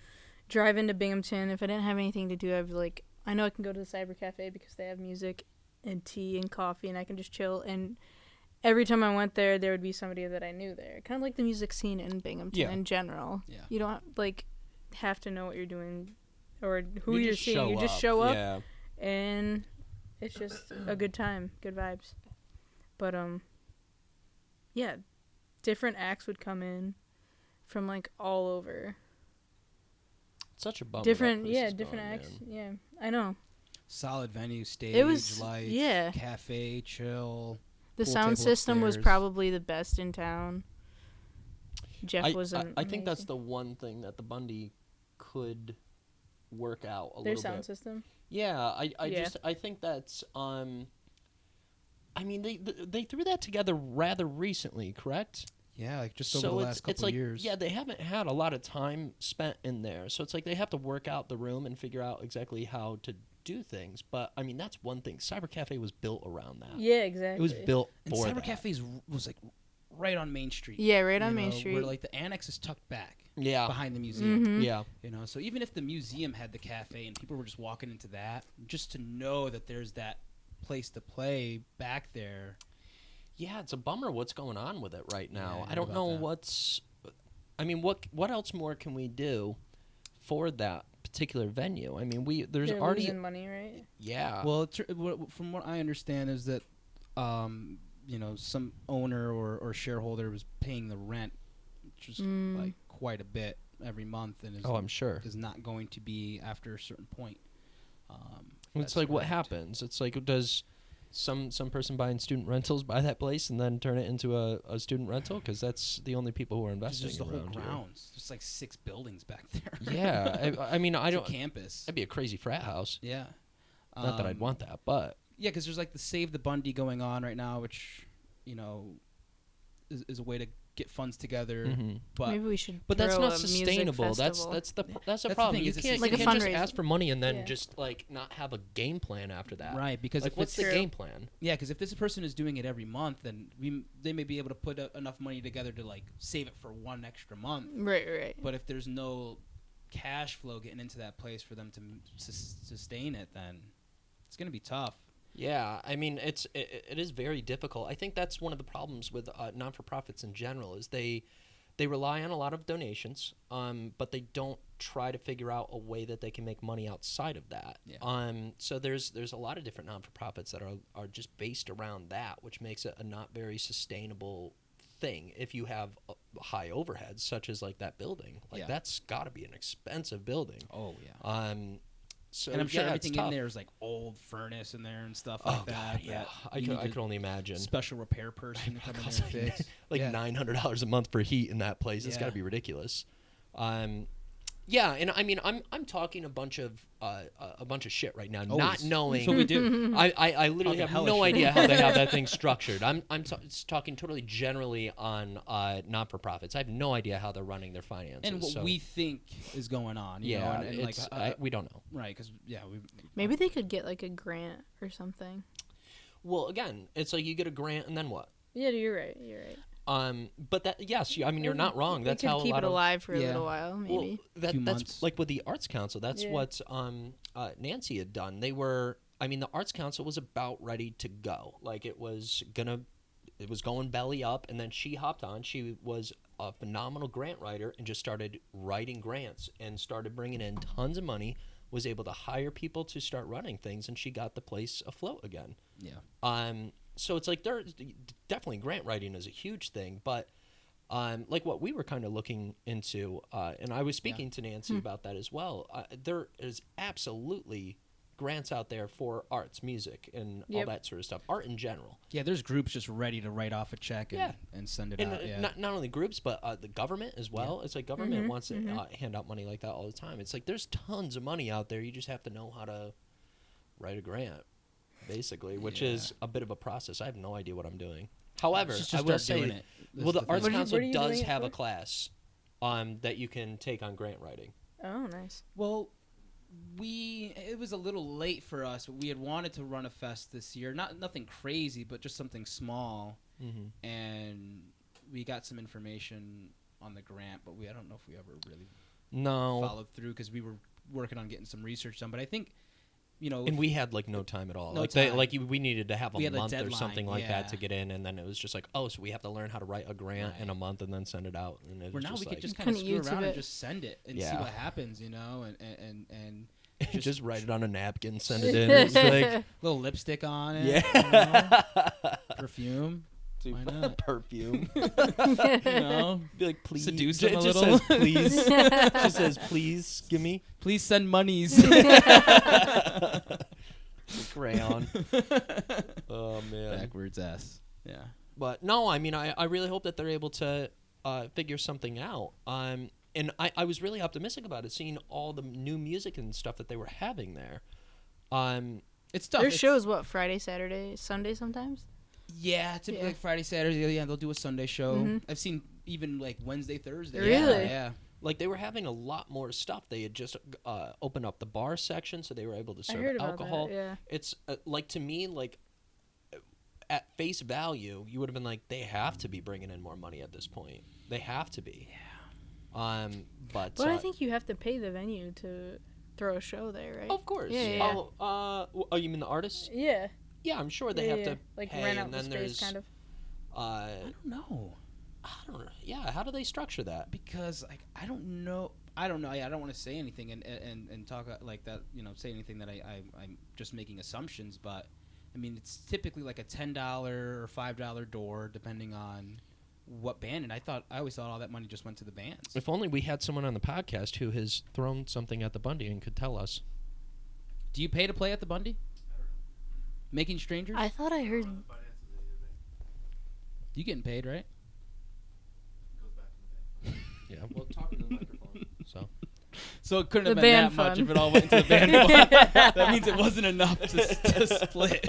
[SPEAKER 2] drive into Binghamton. If I didn't have anything to do, I'd be like, I know I can go to the Cyber Cafe because they have music and tea and coffee, and I can just chill. And every time I went there, there would be somebody that I knew there. Kind of like the music scene in Binghamton
[SPEAKER 1] Yeah.
[SPEAKER 2] in general.
[SPEAKER 3] Yeah.
[SPEAKER 2] You don't like have to know what you're doing or who
[SPEAKER 1] You
[SPEAKER 2] you're
[SPEAKER 1] just
[SPEAKER 2] seeing.
[SPEAKER 1] show
[SPEAKER 2] You just
[SPEAKER 1] up.
[SPEAKER 2] show up,
[SPEAKER 1] Yeah.
[SPEAKER 2] and it's just a good time, good vibes. But yeah, different acts would come in from like all over.
[SPEAKER 1] Such a bummer.
[SPEAKER 2] Different,
[SPEAKER 1] that place
[SPEAKER 2] yeah,
[SPEAKER 1] is
[SPEAKER 2] different
[SPEAKER 1] gone,
[SPEAKER 2] acts.
[SPEAKER 1] man.
[SPEAKER 2] Yeah, I know.
[SPEAKER 3] Solid venue, stage,
[SPEAKER 2] was-
[SPEAKER 3] lights,
[SPEAKER 2] yeah.
[SPEAKER 3] cafe, chill.
[SPEAKER 2] The
[SPEAKER 3] Pool
[SPEAKER 2] sound
[SPEAKER 3] table
[SPEAKER 2] system was
[SPEAKER 3] upstairs.
[SPEAKER 2] probably the best in town. Jeff was
[SPEAKER 1] I think that's
[SPEAKER 2] amazing.
[SPEAKER 1] the one thing that the Bundy could work out a
[SPEAKER 2] Their
[SPEAKER 1] little
[SPEAKER 2] sound
[SPEAKER 1] bit.
[SPEAKER 2] system.
[SPEAKER 1] Yeah, I
[SPEAKER 2] Yeah.
[SPEAKER 1] think that's I mean they threw that together rather recently, correct?
[SPEAKER 3] Yeah, like just over the last couple
[SPEAKER 1] like,
[SPEAKER 3] years.
[SPEAKER 1] yeah, they haven't had a lot of time spent in there, so it's like they have to work out the room and figure out exactly how to do things. But I mean, that's one thing. Cyber Cafe was built around that.
[SPEAKER 2] Yeah, exactly.
[SPEAKER 1] It was built
[SPEAKER 3] And
[SPEAKER 1] for
[SPEAKER 3] Cyber
[SPEAKER 1] that.
[SPEAKER 3] Cafes was like right on Main Street.
[SPEAKER 2] Yeah, right on
[SPEAKER 3] you
[SPEAKER 2] Main
[SPEAKER 3] know,
[SPEAKER 2] Street.
[SPEAKER 3] where like the annex is tucked back
[SPEAKER 1] Yeah.
[SPEAKER 3] behind the museum.
[SPEAKER 1] Yeah.
[SPEAKER 3] You know, so even if the museum had the cafe and people were just walking into that, just to know that there's that place to play back there.
[SPEAKER 1] Yeah, it's a bummer what's going on with it right now.
[SPEAKER 3] Yeah, I
[SPEAKER 1] I don't
[SPEAKER 3] know
[SPEAKER 1] know
[SPEAKER 3] about
[SPEAKER 1] what's. I mean, what else more can we do for that particular venue? I mean, there's
[SPEAKER 2] They're
[SPEAKER 1] already
[SPEAKER 2] losing money, right?
[SPEAKER 1] yeah.
[SPEAKER 3] Well, from what I understand is that, you know, some owner or shareholder was paying the rent, which was like quite a bit every month, and
[SPEAKER 1] I'm sure.
[SPEAKER 3] is not going to be after a certain point.
[SPEAKER 1] It's
[SPEAKER 3] that's
[SPEAKER 1] like what
[SPEAKER 3] correct.
[SPEAKER 1] happens. It's like does some person buying student rentals buy that place and then turn it into a student rental because that's the only people who are
[SPEAKER 3] It's
[SPEAKER 1] investing
[SPEAKER 3] just the whole
[SPEAKER 1] around here.
[SPEAKER 3] grounds, just like 6 buildings back there.
[SPEAKER 1] Yeah, I mean, I
[SPEAKER 3] It's a
[SPEAKER 1] don't.
[SPEAKER 3] campus.
[SPEAKER 1] That'd be a crazy frat house.
[SPEAKER 3] Yeah.
[SPEAKER 1] Not that I'd want that, but
[SPEAKER 3] Yeah, because there's like the Save the Bundy going on right now, which, you know, is a way to get funds together. But
[SPEAKER 2] Maybe we should.
[SPEAKER 1] But that's
[SPEAKER 2] throw
[SPEAKER 1] not
[SPEAKER 2] a music
[SPEAKER 1] sustainable. That's
[SPEAKER 2] festival.
[SPEAKER 1] that's a
[SPEAKER 3] the
[SPEAKER 1] problem.
[SPEAKER 3] thing,
[SPEAKER 1] You
[SPEAKER 3] is it's
[SPEAKER 1] can't,
[SPEAKER 2] like
[SPEAKER 1] you
[SPEAKER 2] a
[SPEAKER 1] can't just
[SPEAKER 2] fundraiser.
[SPEAKER 1] ask for money and then
[SPEAKER 2] Yeah.
[SPEAKER 1] just like not have a game plan after that.
[SPEAKER 3] right, because
[SPEAKER 1] Like,
[SPEAKER 3] if
[SPEAKER 1] what's
[SPEAKER 3] it's,
[SPEAKER 1] the
[SPEAKER 2] True.
[SPEAKER 1] game plan?
[SPEAKER 3] yeah, because if this person is doing it every month, then they may be able to put enough money together to like save it for one extra month.
[SPEAKER 2] Right.
[SPEAKER 3] But if there's no cash flow getting into that place for them to sustain it, then it's gonna be tough.
[SPEAKER 1] Yeah, I mean, it is very difficult. I think that's one of the problems with non-for-profits in general is they rely on a lot of donations, but they don't try to figure out a way that they can make money outside of that.
[SPEAKER 3] Yeah.
[SPEAKER 1] So there's a lot of different non-for-profits that are just based around that, which makes it a not very sustainable thing if you have high overheads, such as like that building. Like
[SPEAKER 3] Yeah.
[SPEAKER 1] that's got to be an expensive building.
[SPEAKER 3] Oh yeah.
[SPEAKER 1] So
[SPEAKER 3] And I'm sure
[SPEAKER 1] yeah, it's
[SPEAKER 3] everything
[SPEAKER 1] tough.
[SPEAKER 3] in there is like old furnace in there and stuff
[SPEAKER 1] Oh
[SPEAKER 3] like that.
[SPEAKER 1] God, yeah.
[SPEAKER 3] that
[SPEAKER 1] I
[SPEAKER 3] you
[SPEAKER 1] could
[SPEAKER 3] need
[SPEAKER 1] only imagine.
[SPEAKER 3] a special repair person to come in
[SPEAKER 1] costs
[SPEAKER 3] there and fix.
[SPEAKER 1] Like
[SPEAKER 3] Yeah.
[SPEAKER 1] $900 a month for heat in that place. It's got to
[SPEAKER 3] Yeah.
[SPEAKER 1] be ridiculous. Yeah, and I mean, I'm talking a bunch of shit right now, not
[SPEAKER 3] Always.
[SPEAKER 1] knowing.
[SPEAKER 3] That's what we do.
[SPEAKER 1] I literally
[SPEAKER 3] Talking
[SPEAKER 1] have
[SPEAKER 3] hellish
[SPEAKER 1] no
[SPEAKER 3] shit.
[SPEAKER 1] idea how they have that thing structured. I'm talking totally generally on non-for-profits. I have no idea how they're running their finances.
[SPEAKER 3] And what
[SPEAKER 1] so,
[SPEAKER 3] we think is going on. You
[SPEAKER 1] yeah,
[SPEAKER 3] know, and like
[SPEAKER 1] it's, we don't know.
[SPEAKER 3] right, because we
[SPEAKER 2] Maybe they could get like a grant or something.
[SPEAKER 1] Well, again, it's like you get a grant and then what?
[SPEAKER 2] Yeah, you're right.
[SPEAKER 1] But that yes, I mean you're not wrong. That's
[SPEAKER 2] we could
[SPEAKER 1] how
[SPEAKER 2] keep
[SPEAKER 1] a lot
[SPEAKER 2] it
[SPEAKER 1] of
[SPEAKER 2] alive for a
[SPEAKER 3] Yeah.
[SPEAKER 2] little while, maybe.
[SPEAKER 1] Well,
[SPEAKER 3] Few
[SPEAKER 1] that's
[SPEAKER 3] months.
[SPEAKER 1] like with the Arts Council. That's
[SPEAKER 2] Yeah.
[SPEAKER 1] what Nancy had done. They were, I mean, the Arts Council was about ready to go. Like it was going belly up, and then she hopped on. She was a phenomenal grant writer and just started writing grants and started bringing in tons of money. Was able to hire people to start running things, and she got the place afloat again.
[SPEAKER 3] yeah.
[SPEAKER 1] So it's like there's definitely grant writing is a huge thing, but like what we were kind of looking into, and I was speaking to Nancy about that as well. There is absolutely grants out there for arts, music, and all
[SPEAKER 2] Yep.
[SPEAKER 1] that sort of stuff. Art in general,
[SPEAKER 3] Yeah, there's groups just ready to write off a check and,
[SPEAKER 1] Yeah.
[SPEAKER 3] and send it
[SPEAKER 1] and
[SPEAKER 3] out. Yeah.
[SPEAKER 1] not only groups, but the government as well. It's like government wants to hand out money like that all the time. It's like there's tons of money out there. You just have to know how to write a grant, basically, which
[SPEAKER 3] Yeah.
[SPEAKER 1] is a bit of a process. I have no idea what I'm doing. However,
[SPEAKER 3] Just
[SPEAKER 1] I will
[SPEAKER 3] start doing
[SPEAKER 1] say,
[SPEAKER 3] it.
[SPEAKER 1] well, the
[SPEAKER 3] That's
[SPEAKER 1] Arts
[SPEAKER 2] What are you-
[SPEAKER 1] Council
[SPEAKER 2] what are you
[SPEAKER 1] does
[SPEAKER 2] doing it
[SPEAKER 1] have a
[SPEAKER 2] for?
[SPEAKER 1] class that you can take on grant writing.
[SPEAKER 2] Oh, nice.
[SPEAKER 3] Well, it was a little late for us, but we had wanted to run a fest this year. Nothing crazy, but just something small.
[SPEAKER 1] Mm-hmm.
[SPEAKER 3] And we got some information on the grant, but I don't know if we ever really
[SPEAKER 1] No,
[SPEAKER 3] followed through because we were working on getting some research done. But I think,
[SPEAKER 1] and we had like no time at all.
[SPEAKER 3] No
[SPEAKER 1] like
[SPEAKER 3] time.
[SPEAKER 1] we needed to have
[SPEAKER 3] We
[SPEAKER 1] a
[SPEAKER 3] had a
[SPEAKER 1] month or
[SPEAKER 3] deadline,
[SPEAKER 1] something like that to
[SPEAKER 3] yeah.
[SPEAKER 1] get in, and then it was just like, oh, so we have to learn how to write a grant in a month and then send it out. And it
[SPEAKER 3] where
[SPEAKER 1] was
[SPEAKER 3] now
[SPEAKER 1] just
[SPEAKER 3] we
[SPEAKER 1] like,
[SPEAKER 3] could just
[SPEAKER 2] You
[SPEAKER 3] kind of
[SPEAKER 2] couldn't
[SPEAKER 3] screw around
[SPEAKER 2] YouTube
[SPEAKER 3] and
[SPEAKER 2] it.
[SPEAKER 3] just send it and see
[SPEAKER 1] Yeah.
[SPEAKER 3] what happens, and
[SPEAKER 1] just write it on a napkin, send it in. It's like,
[SPEAKER 3] little lipstick on it.
[SPEAKER 1] yeah,
[SPEAKER 3] Perfume.
[SPEAKER 1] Dude,
[SPEAKER 3] Why not?
[SPEAKER 1] perfume.
[SPEAKER 3] You know,
[SPEAKER 1] Be like, please.
[SPEAKER 3] Seduce
[SPEAKER 1] It
[SPEAKER 3] them a
[SPEAKER 1] just
[SPEAKER 3] little.
[SPEAKER 1] says please. It just says please. Give me
[SPEAKER 3] please send monies.
[SPEAKER 1] a crayon. Oh man.
[SPEAKER 3] Backwards S. Yeah.
[SPEAKER 1] But no, I mean, I really hope that they're able to figure something out. And I was really optimistic about it, seeing all the new music and stuff that they were having there.
[SPEAKER 3] It's tough.
[SPEAKER 2] Their
[SPEAKER 3] It's-
[SPEAKER 2] shows what, Friday, Saturday, Sunday sometimes?
[SPEAKER 3] Yeah, typically
[SPEAKER 2] Yeah.
[SPEAKER 3] like Friday, Saturday. Yeah, they'll do a Sunday show.
[SPEAKER 2] Mhm.
[SPEAKER 3] I've seen even like Wednesday, Thursday.
[SPEAKER 2] Really?
[SPEAKER 3] Yeah.
[SPEAKER 1] Like they were having a lot more stuff. They had just opened up the bar section, so they were able to
[SPEAKER 2] I
[SPEAKER 1] serve
[SPEAKER 2] heard about
[SPEAKER 1] alcohol.
[SPEAKER 2] that, yeah.
[SPEAKER 1] It's like to me, like at face value, you would have been like, they have to be bringing in more money at this point. They have to be. Yeah. But
[SPEAKER 2] I think you have to pay the venue to throw a show there, right?
[SPEAKER 1] of course.
[SPEAKER 2] Yeah.
[SPEAKER 1] Oh, you mean the artists?
[SPEAKER 2] Yeah.
[SPEAKER 1] Yeah, I'm sure they have to
[SPEAKER 2] like
[SPEAKER 1] pay,
[SPEAKER 2] rent out
[SPEAKER 1] and
[SPEAKER 2] the
[SPEAKER 1] then
[SPEAKER 2] space,
[SPEAKER 1] there's.
[SPEAKER 2] kind of.
[SPEAKER 3] I don't know.
[SPEAKER 1] I don't know. Yeah, how do they structure that?
[SPEAKER 3] Because like I don't know. Yeah, I don't want to say anything and talk like that. Say anything that I'm just making assumptions. But I mean, it's typically like a $10 or $5 door, depending on what band. And I always thought all that money just went to the bands.
[SPEAKER 1] If only we had someone on the podcast who has thrown something at the Bundy and could tell us.
[SPEAKER 3] Do you pay to play at the Bundy? Making Strangers?
[SPEAKER 2] I thought I heard.
[SPEAKER 3] You getting paid, right?
[SPEAKER 1] Yeah, well, talking to the microphone.
[SPEAKER 3] So it couldn't have
[SPEAKER 2] The
[SPEAKER 3] been that
[SPEAKER 2] band
[SPEAKER 3] much
[SPEAKER 2] fund.
[SPEAKER 3] if it all went into the band fund. That means it wasn't enough to split.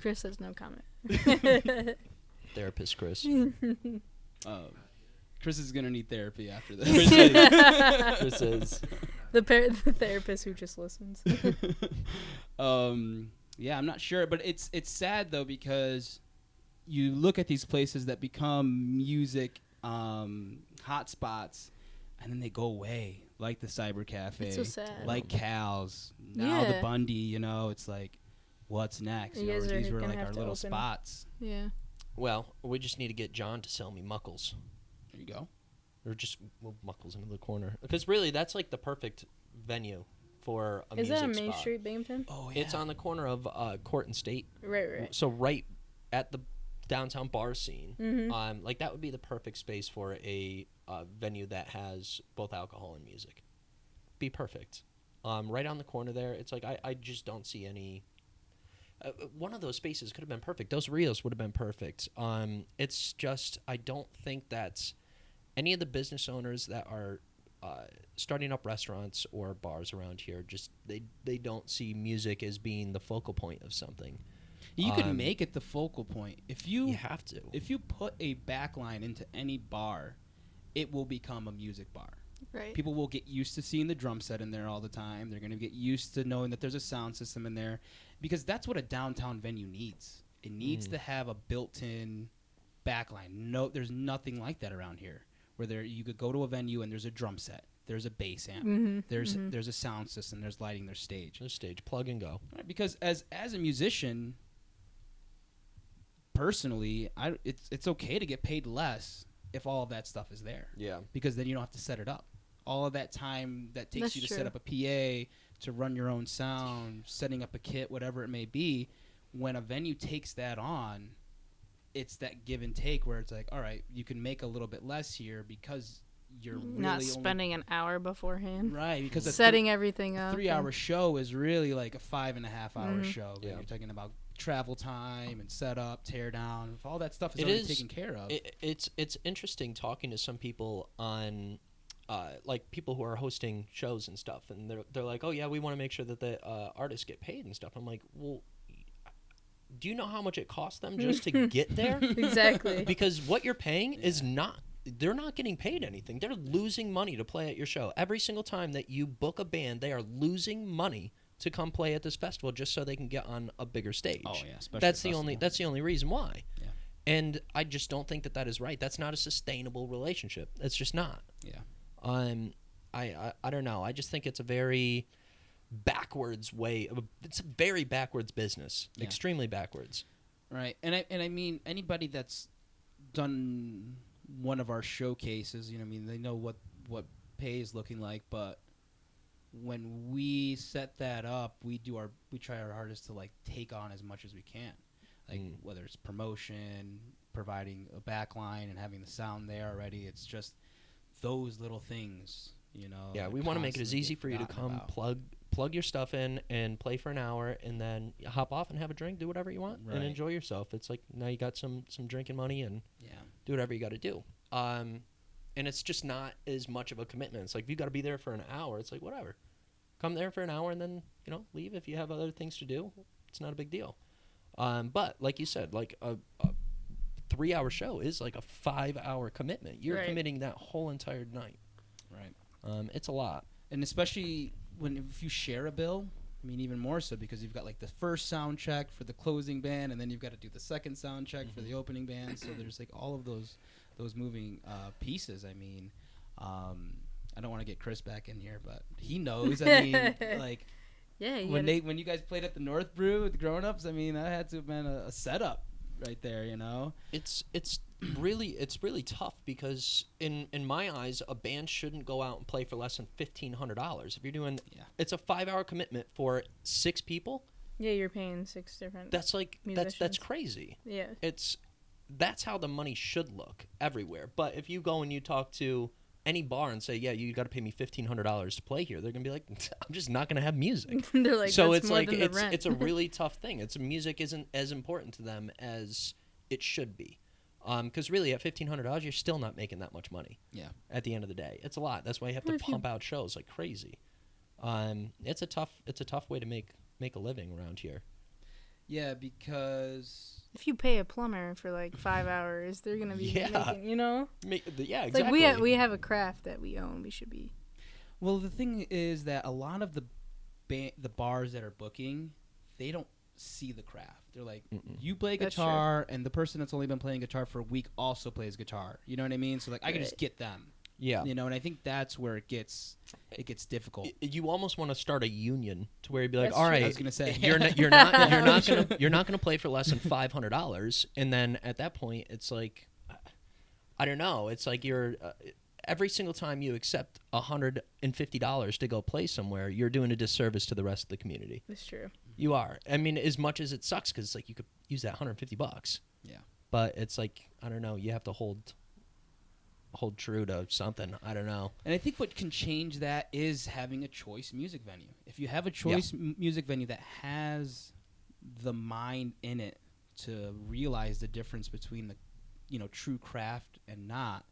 [SPEAKER 2] Chris has no comment.
[SPEAKER 1] Therapist Chris.
[SPEAKER 3] Chris is gonna need therapy after this.
[SPEAKER 1] Chris is.
[SPEAKER 2] The therapist who just listens.
[SPEAKER 3] Yeah, I'm not sure, but it's sad though because you look at these places that become music hotspots, and then they go away, like the Cyber Cafe,
[SPEAKER 2] It's so sad.
[SPEAKER 3] like Cal's, now the
[SPEAKER 2] Yeah.
[SPEAKER 3] Bundy. It's like, what's next?
[SPEAKER 2] You guys are
[SPEAKER 3] These were
[SPEAKER 2] gonna
[SPEAKER 3] like
[SPEAKER 2] have
[SPEAKER 3] our
[SPEAKER 2] to
[SPEAKER 3] little
[SPEAKER 2] open.
[SPEAKER 3] spots.
[SPEAKER 2] Yeah.
[SPEAKER 1] Well, we just need to get John to sell me Muckles.
[SPEAKER 3] There you go.
[SPEAKER 1] Or just move Muckles into the corner. Because really, that's like the perfect venue for a
[SPEAKER 2] Is
[SPEAKER 1] music
[SPEAKER 2] that on Main
[SPEAKER 1] spot.
[SPEAKER 2] Street, Binghamton?
[SPEAKER 3] Oh yeah.
[SPEAKER 1] It's on the corner of Court and State.
[SPEAKER 2] Right.
[SPEAKER 1] So right at the downtown bar scene.
[SPEAKER 2] Mm-hmm.
[SPEAKER 1] Like that would be the perfect space for a venue that has both alcohol and music. Be perfect. Right on the corner there. It's like I just don't see any. One of those spaces could have been perfect. Those Rios would have been perfect. It's just I don't think that's any of the business owners that are starting up restaurants or bars around here. Just they don't see music as being the focal point of something.
[SPEAKER 3] You could make it the focal point if
[SPEAKER 1] You have to.
[SPEAKER 3] If you put a backline into any bar, it will become a music bar.
[SPEAKER 2] Right.
[SPEAKER 3] People will get used to seeing the drum set in there all the time. They're going to get used to knowing that there's a sound system in there, because that's what a downtown venue needs. It needs to have a built-in backline. No, there's nothing like that around here, where you could go to a venue and there's a drum set, there's a bass amp, there's a sound system, there's lighting, there's stage.
[SPEAKER 1] There's stage, plug and go.
[SPEAKER 3] Right, because as a musician, personally, it's okay to get paid less if all of that stuff is there.
[SPEAKER 1] Yeah.
[SPEAKER 3] Because then you don't have to set it up. All of that time that takes
[SPEAKER 2] That's
[SPEAKER 3] you to
[SPEAKER 2] true.
[SPEAKER 3] set up a PA, to run your own sound, setting up a kit, whatever it may be, when a venue takes that on, it's that give and take where it's like, all right, you can make a little bit less here because you're
[SPEAKER 2] Not
[SPEAKER 3] really
[SPEAKER 2] spending an hour beforehand.
[SPEAKER 3] right, because
[SPEAKER 2] Setting everything
[SPEAKER 3] a
[SPEAKER 2] up.
[SPEAKER 3] 3-hour show is really like a 5.5-hour show.
[SPEAKER 1] Yeah.
[SPEAKER 3] You're talking about travel time and setup, tear down, if all that stuff is
[SPEAKER 1] It
[SPEAKER 3] already
[SPEAKER 1] is-
[SPEAKER 3] taken care of.
[SPEAKER 1] It's interesting talking to some people on, like people who are hosting shows and stuff, and they're like, oh yeah, we want to make sure that the artists get paid and stuff. I'm like, well, do you know how much it costs them just to get there?
[SPEAKER 2] Exactly.
[SPEAKER 1] Because what you're paying is not. They're not getting paid anything. They're losing money to play at your show. Every single time that you book a band, they are losing money to come play at this festival just so they can get on a bigger stage.
[SPEAKER 3] Oh, yeah, especially
[SPEAKER 1] that's
[SPEAKER 3] a
[SPEAKER 1] the only.
[SPEAKER 3] festival.
[SPEAKER 1] That's the only reason why.
[SPEAKER 3] Yeah.
[SPEAKER 1] And I just don't think that is right. That's not a sustainable relationship. It's just not.
[SPEAKER 3] Yeah.
[SPEAKER 1] I don't know. I just think it's a very backwards way. It's a very backwards business.
[SPEAKER 3] Yeah.
[SPEAKER 1] Extremely backwards.
[SPEAKER 3] Right, and I mean anybody that's done one of our showcases, they know what pay is looking like. But when we set that up, we try our hardest to like take on as much as we can, like whether it's promotion, providing a backline, and having the sound there already. It's just those little things,
[SPEAKER 1] Yeah,
[SPEAKER 3] that
[SPEAKER 1] we want to make it as
[SPEAKER 3] constantly
[SPEAKER 1] easy
[SPEAKER 3] get
[SPEAKER 1] for you to
[SPEAKER 3] forgotten
[SPEAKER 1] come
[SPEAKER 3] about.
[SPEAKER 1] plug your stuff in and play for an hour, and then hop off and have a drink, do whatever you want,
[SPEAKER 3] Right.
[SPEAKER 1] and enjoy yourself. It's like now you got some drinking money and
[SPEAKER 3] Yeah.
[SPEAKER 1] do whatever you got to do. And it's just not as much of a commitment. It's like if you got to be there for an hour, it's like whatever. Come there for an hour and then leave if you have other things to do. It's not a big deal. But like you said, like a 3-hour show is like a 5-hour commitment. You're
[SPEAKER 2] Right.
[SPEAKER 1] committing that whole entire night.
[SPEAKER 3] Right.
[SPEAKER 1] It's a lot.
[SPEAKER 3] And especially if you share a bill, I mean, even more so because you've got like the first sound check for the closing band, and then you've got to do the second sound check for the opening band. So there's like all of those moving pieces. I mean, I don't want to get Chris back in here, but he knows. I mean, like
[SPEAKER 2] Yeah.
[SPEAKER 3] when you guys played at the North Brew with the Grown Ups, I mean, that had to have been a setup right there, you know.
[SPEAKER 1] It's really tough because in my eyes, a band shouldn't go out and play for less than $1,500. If you're doing, it's a 5-hour commitment for 6 people.
[SPEAKER 2] Yeah, you're paying 6 different.
[SPEAKER 1] That's like that's
[SPEAKER 2] musicians.
[SPEAKER 1] crazy.
[SPEAKER 2] Yeah.
[SPEAKER 1] That's how the money should look everywhere. But if you go and you talk to any bar and say, yeah, you got to pay me $1,500 to play here, they're gonna be like, I'm just not gonna have music.
[SPEAKER 2] They're like,
[SPEAKER 1] So
[SPEAKER 2] that's
[SPEAKER 1] it's
[SPEAKER 2] more
[SPEAKER 1] like
[SPEAKER 2] than the rent.
[SPEAKER 1] it's a really tough thing. Music isn't as important to them as it should be, because really at $1,500 you're still not making that much money.
[SPEAKER 3] Yeah.
[SPEAKER 1] At the end of the day, it's a lot. That's why you have
[SPEAKER 2] Or
[SPEAKER 1] to
[SPEAKER 2] if you-
[SPEAKER 1] pump out shows like crazy. It's a tough way to make a living around here.
[SPEAKER 3] Yeah, because
[SPEAKER 2] If you pay a plumber for like 5 hours, they're gonna be
[SPEAKER 1] Yeah.
[SPEAKER 2] making, you know.
[SPEAKER 1] Yeah,
[SPEAKER 2] It's
[SPEAKER 1] exactly.
[SPEAKER 2] like we have a craft that we own. We should be.
[SPEAKER 3] well, the thing is that a lot of the bars that are booking, they don't see the craft. They're like, you play
[SPEAKER 2] That's true.
[SPEAKER 3] guitar, and the person that's only been playing guitar for a week also plays guitar. You know what I mean? So like, I can just
[SPEAKER 2] Right.
[SPEAKER 3] get them.
[SPEAKER 1] Yeah.
[SPEAKER 3] You know, and I think that's where it gets difficult.
[SPEAKER 1] You almost want to start a union to where you'd be like,
[SPEAKER 2] That's
[SPEAKER 1] all
[SPEAKER 2] true.
[SPEAKER 1] right,
[SPEAKER 3] I was gonna say.
[SPEAKER 1] you're not gonna play for less than $500, and then at that point, it's like, I don't know, it's like you're every single time you accept $150 to go play somewhere, you're doing a disservice to the rest of the community.
[SPEAKER 2] That's true.
[SPEAKER 1] You are. I mean, as much as it sucks, because it's like you could use that $150.
[SPEAKER 3] Yeah.
[SPEAKER 1] But it's like, I don't know, you have to hold true to something. I don't know.
[SPEAKER 3] And I think what can change that is having a choice music venue. If you have a choice music venue that has the mind in it to realize the difference between the, true craft and not,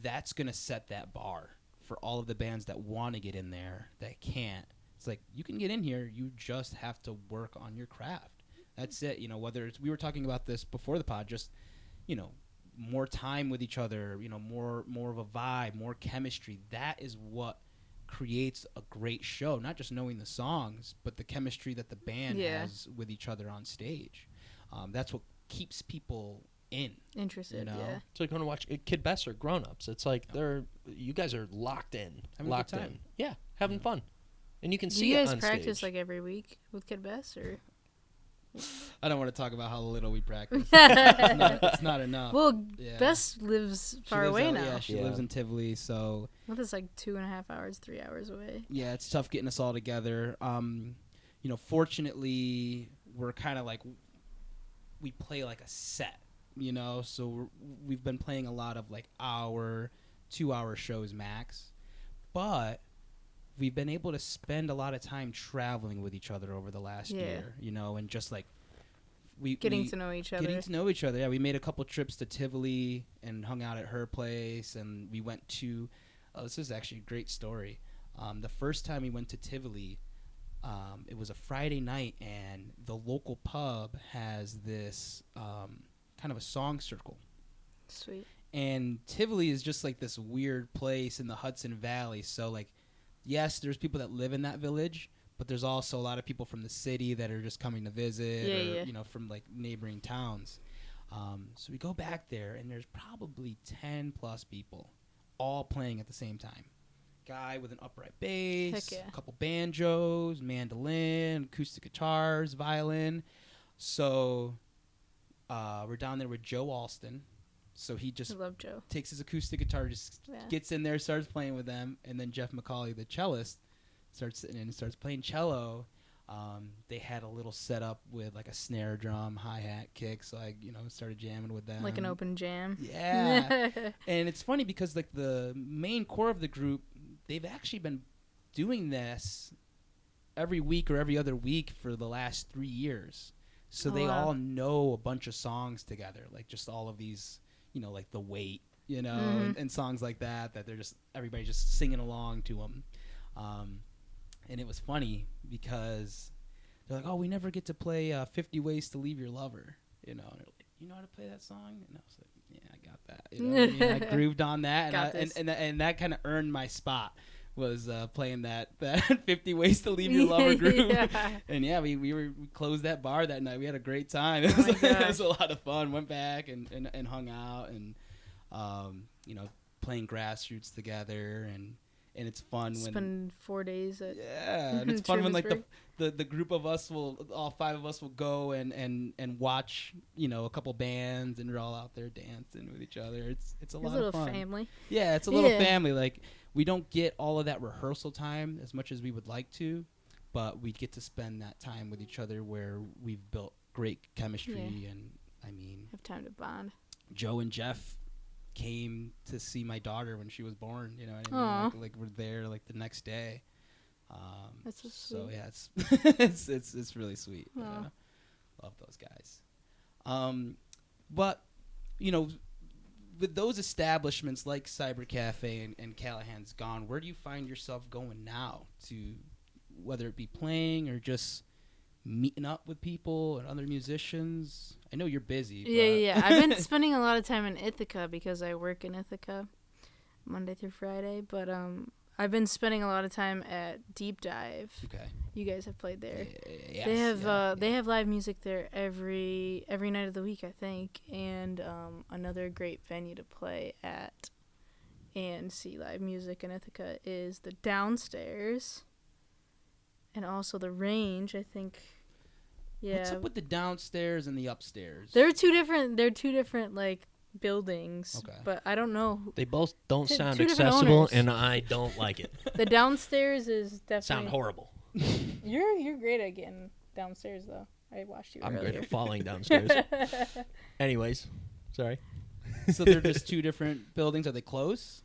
[SPEAKER 3] that's going to set that bar for all of the bands that want to get in there that can't. It's like, you can get in here, you just have to work on your craft. That's it. Whether it's, we were talking about this before the pod, just, more time with each other, more of a vibe, more chemistry. That is what creates a great show. Not just knowing the songs, but the chemistry that the band has with each other on stage. That's what keeps people in.
[SPEAKER 2] Interested. Yeah.
[SPEAKER 1] It's like going to watch Kid Bess or Grown Ups. It's like you guys are locked in,
[SPEAKER 3] Having a good
[SPEAKER 1] locked
[SPEAKER 3] time.
[SPEAKER 1] in. Yeah, having fun, and you can
[SPEAKER 2] Do
[SPEAKER 1] see
[SPEAKER 2] you
[SPEAKER 1] it
[SPEAKER 2] guys
[SPEAKER 1] on
[SPEAKER 2] practice
[SPEAKER 1] stage.
[SPEAKER 2] like every week with Kid Bess or?
[SPEAKER 3] I don't want to talk about how little we practice. It's not enough.
[SPEAKER 2] Well,
[SPEAKER 3] Yeah.
[SPEAKER 2] Bess lives
[SPEAKER 3] She
[SPEAKER 2] far
[SPEAKER 3] lives
[SPEAKER 2] away
[SPEAKER 3] out-
[SPEAKER 2] now.
[SPEAKER 3] Yeah, she
[SPEAKER 1] Yeah.
[SPEAKER 3] lives in Tivoli, so
[SPEAKER 2] Well, that's like 2.5 hours, 3 hours away.
[SPEAKER 3] yeah, it's tough getting us all together. Fortunately, we're kind of like, we play like a set, so we've been playing a lot of like 2-hour shows max, but we've been able to spend a lot of time traveling with each other over the last year, and just like
[SPEAKER 2] Getting to know each other.
[SPEAKER 3] Getting to know each other. Yeah, we made a couple trips to Tivoli and hung out at her place, and we went to. Oh, this is actually a great story. The first time we went to Tivoli, it was a Friday night, and the local pub has this kind of a song circle.
[SPEAKER 2] Sweet.
[SPEAKER 3] And Tivoli is just like this weird place in the Hudson Valley. So like, yes, there's people that live in that village, but there's also a lot of people from the city that are just coming to visit,
[SPEAKER 2] Yeah,
[SPEAKER 3] or from like neighboring towns. So we go back there, and there's probably 10 plus people, all playing at the same time. Guy with an upright bass,
[SPEAKER 2] Heck yeah.
[SPEAKER 3] a couple banjos, mandolin, acoustic guitars, violin. So we're down there with Joe Alston. So he
[SPEAKER 2] I
[SPEAKER 3] just
[SPEAKER 2] love Joe.
[SPEAKER 3] takes his acoustic guitar, just
[SPEAKER 2] Yeah.
[SPEAKER 3] gets in there, starts playing with them, and then Jeff McCauley, the cellist, starts sitting in and starts playing cello. They had a little setup with like a snare drum, hi-hat, kick, so I, started jamming with them.
[SPEAKER 2] Like an open jam.
[SPEAKER 3] Yeah. And it's funny because like the main core of the group, they've actually been doing this every week or every other week for the last 3 years. So
[SPEAKER 2] Oh,
[SPEAKER 3] they
[SPEAKER 2] wow.
[SPEAKER 3] all know a bunch of songs together, like just all of these, like The Wait,
[SPEAKER 2] Mhm.
[SPEAKER 3] and songs like that they're just, everybody just singing along to them. And it was funny because they're like, oh, we never get to play 50 Ways to Leave Your Lover, and they're like, you know how to play that song? And I was like, yeah, I got that. I grooved on that,
[SPEAKER 2] Got
[SPEAKER 3] and
[SPEAKER 2] this.
[SPEAKER 3] that kind of earned my spot was playing that 50 Ways to Leave Your Lover group.
[SPEAKER 2] Yeah.
[SPEAKER 3] And yeah, we closed that bar that night. We had a great time.
[SPEAKER 2] Oh my
[SPEAKER 3] It
[SPEAKER 2] gosh.
[SPEAKER 3] was a lot of fun. Went back and hung out and playing grassroots together and it's fun when
[SPEAKER 2] Spend 4 days at
[SPEAKER 3] yeah, and it's fun when like
[SPEAKER 2] Trumansburg.
[SPEAKER 3] the group of us all 5 of us will go and watch a couple bands and we're all out there dancing with each other. It's a
[SPEAKER 2] his
[SPEAKER 3] lot
[SPEAKER 2] little
[SPEAKER 3] of fun.
[SPEAKER 2] family.
[SPEAKER 3] Yeah, it's a little
[SPEAKER 2] Yeah.
[SPEAKER 3] family. Like we don't get all of that rehearsal time as much as we would like to, but we get to spend that time with each other where we've built great chemistry. And I mean,
[SPEAKER 2] Have time to bond.
[SPEAKER 3] Joe and Jeff came to see my daughter when she was born. You know what I
[SPEAKER 2] Aw.
[SPEAKER 3] mean? Like we're there like the next day.
[SPEAKER 2] That's so
[SPEAKER 3] So
[SPEAKER 2] sweet.
[SPEAKER 3] yeah, it's really sweet.
[SPEAKER 2] Aw.
[SPEAKER 3] Love those guys. But with those establishments like Cyber Cafe and Callahan's Gone, where do you find yourself going now to whether it be playing or just meeting up with people and other musicians? I know you're busy.
[SPEAKER 2] Yeah.
[SPEAKER 3] but-
[SPEAKER 2] I've been spending a lot of time in Ithaca because I work in Ithaca Monday through Friday. But I've been spending a lot of time at Deep Dive.
[SPEAKER 3] Okay.
[SPEAKER 2] You guys have played there.
[SPEAKER 3] Yes,
[SPEAKER 2] They have
[SPEAKER 3] yeah,
[SPEAKER 2] they have live music there every night of the week, I think, and another great venue to play at and see live music in Ithaca is the Downstairs, and also the Range. I think. Yeah,
[SPEAKER 3] What's up with the downstairs and the upstairs?
[SPEAKER 2] they're two different like buildings.
[SPEAKER 3] Okay.
[SPEAKER 2] But I don't know.
[SPEAKER 1] They both don't
[SPEAKER 2] Two
[SPEAKER 1] sound
[SPEAKER 2] different
[SPEAKER 1] accessible,
[SPEAKER 2] owners.
[SPEAKER 1] and I don't like it.
[SPEAKER 2] The Downstairs is definitely
[SPEAKER 1] Sound horrible.
[SPEAKER 2] You're great at getting downstairs though. I watched you
[SPEAKER 1] I'm
[SPEAKER 2] earlier.
[SPEAKER 1] great at falling downstairs. Anyways, sorry.
[SPEAKER 3] So they're just two different buildings. Are they close?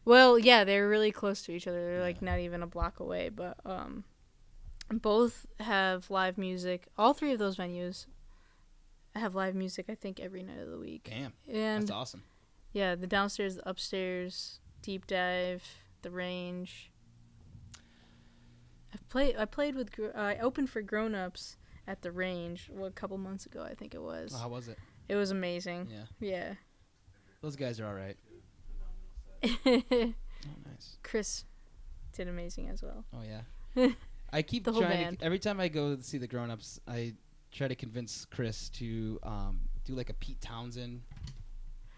[SPEAKER 2] Well, yeah, they're really close to each other. They're like not even a block away, but both have live music. All 3 of those venues have live music, I think, every night of the week.
[SPEAKER 3] Damn,
[SPEAKER 2] And
[SPEAKER 3] that's awesome.
[SPEAKER 2] yeah, the Downstairs, the Upstairs, Deep Dive, the Range. I opened for Grown Ups at the Range a couple months ago, I think it was.
[SPEAKER 3] How was it?
[SPEAKER 2] It was amazing.
[SPEAKER 3] Yeah, those guys are all right.
[SPEAKER 2] Yeah.
[SPEAKER 3] Oh, nice.
[SPEAKER 2] Chris did amazing as well.
[SPEAKER 3] Oh yeah. I keep
[SPEAKER 2] The whole
[SPEAKER 3] trying
[SPEAKER 2] band.
[SPEAKER 3] to, every time I go to see the Grown Ups, I try to convince Chris to do like a Pete Townsend.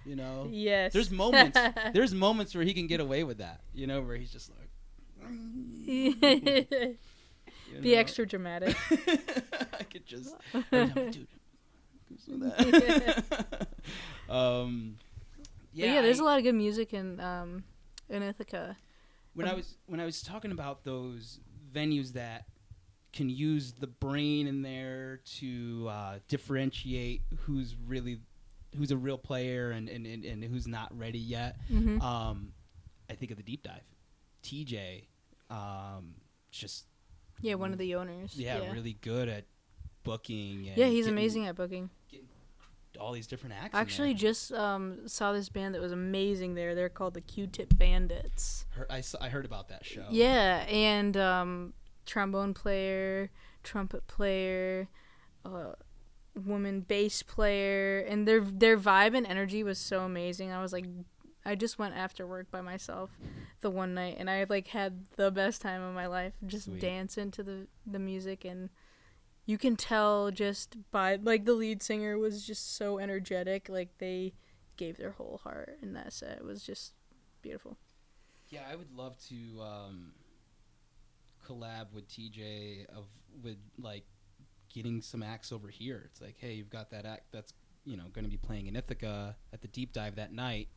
[SPEAKER 2] Yes.
[SPEAKER 3] There's moments. There's moments where he can get away with that. Where he's just like.
[SPEAKER 2] Be
[SPEAKER 3] you know?
[SPEAKER 2] extra dramatic.
[SPEAKER 3] I could just. Every time, dude. do that.
[SPEAKER 2] Yeah, there's a lot of good music in Ithaca.
[SPEAKER 3] When I was talking about those venues that can use the brain in there to differentiate who's a real player and who's not ready yet.
[SPEAKER 2] Mhm.
[SPEAKER 3] I think of the Deep Dive. TJ, just
[SPEAKER 2] Yeah, one of the owners.
[SPEAKER 3] really good at booking. And
[SPEAKER 2] Yeah, he's
[SPEAKER 3] getting
[SPEAKER 2] amazing at booking.
[SPEAKER 3] all these different acts.
[SPEAKER 2] I actually just saw this band that was amazing there. They're called the Q-Tip Bandits.
[SPEAKER 3] I heard about that show.
[SPEAKER 2] Yeah, and trombone player, trumpet player, woman bass player, and their vibe and energy was so amazing. I was like, I just went after work by myself the one night, and I like had the best time of my life just
[SPEAKER 3] Sweet.
[SPEAKER 2] dancing to the music. And you can tell just by like the lead singer was just so energetic, like they gave their whole heart in that set. It was just beautiful.
[SPEAKER 3] Yeah, I would love to collab with TJ with like getting some acts over here. It's like, hey, you've got that act that's going to be playing in Ithaca at the Deep Dive that night.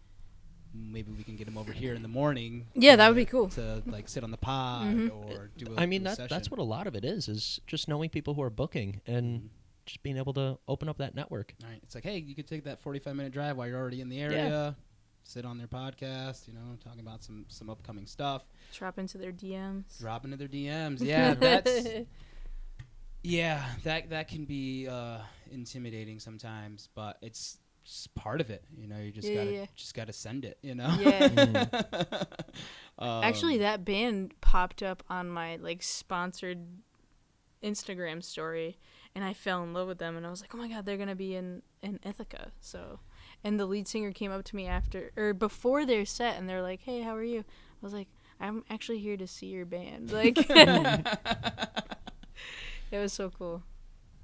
[SPEAKER 3] Maybe we can get him over here in the morning.
[SPEAKER 2] Yeah, that would be cool.
[SPEAKER 3] To like sit on the pod
[SPEAKER 2] Mhm.
[SPEAKER 3] or do a
[SPEAKER 1] I mean,
[SPEAKER 3] do a
[SPEAKER 1] that's
[SPEAKER 3] session.
[SPEAKER 1] what a lot of it is just knowing people who are booking and just being able to open up that network.
[SPEAKER 3] All right. It's like, hey, you could take that 45-minute drive while you're already in the area, sit on their podcast, talking about some upcoming stuff,
[SPEAKER 2] Drop into their DMs.
[SPEAKER 3] drop into their DMs. Yeah, that's that can be intimidating sometimes, but it's just part of it. You just gotta send it.
[SPEAKER 2] Yeah.
[SPEAKER 3] Um,
[SPEAKER 2] Actually, that band popped up on my like sponsored Instagram story, and I fell in love with them. And I was like, oh my god, they're gonna be in Ithaca. So, and the lead singer came up to me before their set, and they're like, hey, how are you? I was like, I'm actually here to see your band. Like, it was so cool.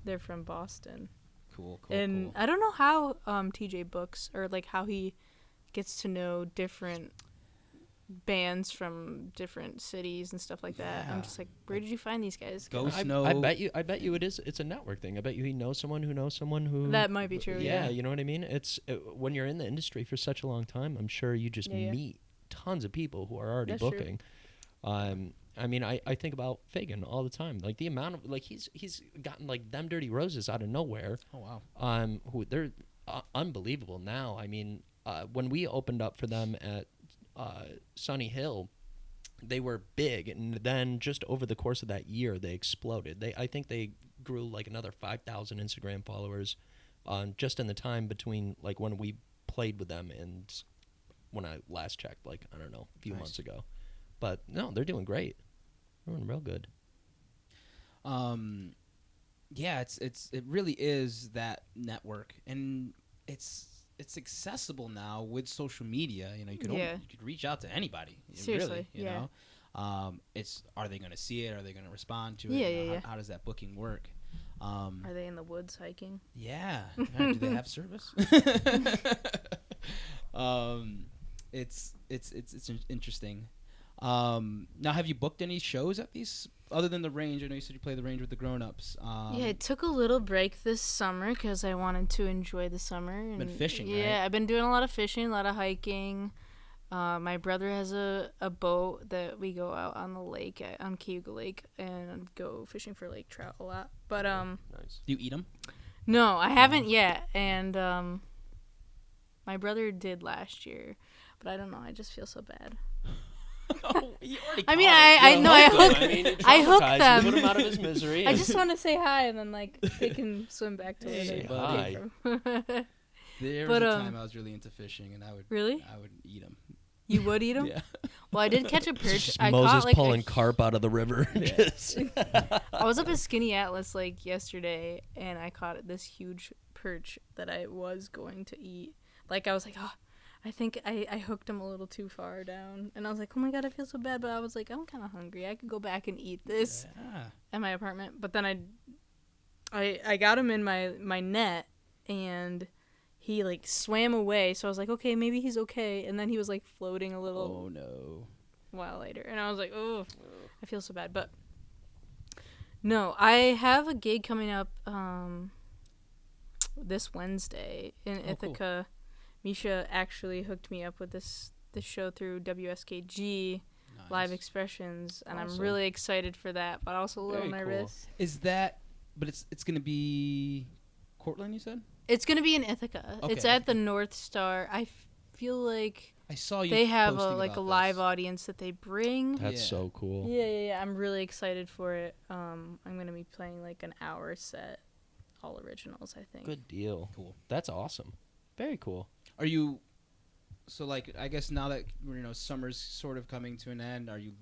[SPEAKER 2] They're from Boston.
[SPEAKER 3] Cool.
[SPEAKER 2] And I don't know how TJ books, or like how he gets to know different bands from different cities and stuff like that. I'm
[SPEAKER 3] Yeah.
[SPEAKER 2] just like, where did you find these guys?
[SPEAKER 3] Ghost
[SPEAKER 1] I
[SPEAKER 3] know.
[SPEAKER 1] bet you it's a network thing. I bet you he knows someone who knows someone who.
[SPEAKER 2] That might be true.
[SPEAKER 1] Yeah,
[SPEAKER 2] Yeah.
[SPEAKER 1] you know what I mean. When you're in the industry for such a long time, I'm sure you just
[SPEAKER 2] Yeah.
[SPEAKER 1] meet tons of people who are already
[SPEAKER 2] That's true.
[SPEAKER 1] booking. I mean, I think about Fagan all the time. Like the amount of like he's gotten like Them Dirty Roses out of nowhere.
[SPEAKER 3] Oh wow.
[SPEAKER 1] Who they're unbelievable now. I mean, when we opened up for them at Sunny Hill, they were big, and then just over the course of that year, they exploded. I think they grew like another 5,000 Instagram followers, just in the time between like when we played with them and when I last checked, like I don't know, a few
[SPEAKER 3] Nice.
[SPEAKER 1] months ago. But no, they're doing great. They're doing real good.
[SPEAKER 3] Yeah, it really is that network, and it's accessible now with social media. You know, you could
[SPEAKER 2] Yeah.
[SPEAKER 3] you could reach out to anybody.
[SPEAKER 2] Seriously,
[SPEAKER 3] really, you
[SPEAKER 2] yeah.
[SPEAKER 3] know. It's are they going to see it? Are they going to respond to it?
[SPEAKER 2] Yeah,
[SPEAKER 3] You know,
[SPEAKER 2] yeah, yeah.
[SPEAKER 3] How does that booking work?
[SPEAKER 2] Are they in the woods hiking?
[SPEAKER 3] Yeah. Do they have service? It's interesting. Now, have you booked any shows at these other than the Range? I know you said you play the Range with the grown-ups.
[SPEAKER 2] Yeah, I took a little break this summer because I wanted to enjoy the summer. And
[SPEAKER 3] Been fishing,
[SPEAKER 2] Yeah,
[SPEAKER 3] right?
[SPEAKER 2] I've been doing a lot of fishing, a lot of hiking. My brother has a boat that we go out on the lake, on Cayuga Lake, and go fishing for lake trout a lot. But
[SPEAKER 1] Nice.
[SPEAKER 3] Do you eat them?
[SPEAKER 2] no, I haven't yet. And my brother did last year, but I don't know. I just feel so bad. I mean, I know I hook I hook them.
[SPEAKER 1] Put him out of his misery.
[SPEAKER 2] I just want to say hi, and then like they can swim back to where
[SPEAKER 3] Hey,
[SPEAKER 2] they
[SPEAKER 1] buddy.
[SPEAKER 2] came from.
[SPEAKER 3] There
[SPEAKER 2] But,
[SPEAKER 3] was a time I was really into fishing, and I would
[SPEAKER 2] Really?
[SPEAKER 3] eat them.
[SPEAKER 2] You would eat them?
[SPEAKER 3] Yeah.
[SPEAKER 2] Well, I did catch a perch.
[SPEAKER 1] Just
[SPEAKER 2] I
[SPEAKER 1] Moses
[SPEAKER 2] caught like
[SPEAKER 1] pulling carp out of the river. Just-
[SPEAKER 2] I was up at Skinny Atlas like yesterday, and I caught this huge perch that I was going to eat. Like I was like, oh, I think I hooked him a little too far down, and I was like, oh my god, I feel so bad. But I was like, I'm kind of hungry. I could go back and eat this
[SPEAKER 3] Yeah.
[SPEAKER 2] at my apartment. But then I got him in my net, and he like swam away. So I was like, okay, maybe he's okay. And then he was like floating a little
[SPEAKER 3] Oh no.
[SPEAKER 2] while later, and I was like, oh, I feel so bad. But no, I have a gig coming up this Wednesday in
[SPEAKER 3] Oh, cool.
[SPEAKER 2] Ithaca. Misha actually hooked me up with this show through WSKG Live
[SPEAKER 3] Nice.
[SPEAKER 2] Expressions, and I'm
[SPEAKER 1] Awesome.
[SPEAKER 2] really excited for that, but also a little
[SPEAKER 1] Very cool.
[SPEAKER 2] nervous.
[SPEAKER 3] Is that? But it's gonna be Cortland. You said.
[SPEAKER 2] It's gonna be in Ithaca. It's
[SPEAKER 3] Okay.
[SPEAKER 2] at the North Star. I feel like
[SPEAKER 3] I saw you.
[SPEAKER 2] they have a
[SPEAKER 3] posting
[SPEAKER 2] like a
[SPEAKER 3] about
[SPEAKER 2] live
[SPEAKER 3] this.
[SPEAKER 2] audience that they bring.
[SPEAKER 1] That's
[SPEAKER 3] Yeah.
[SPEAKER 1] so cool.
[SPEAKER 2] Yeah. I'm really excited for it. I'm gonna be playing like an hour set, all originals, I think.
[SPEAKER 1] Good deal.
[SPEAKER 3] Cool.
[SPEAKER 1] That's awesome. Very cool.
[SPEAKER 3] Are you? So like, I guess now that summer's sort of coming to an end, are you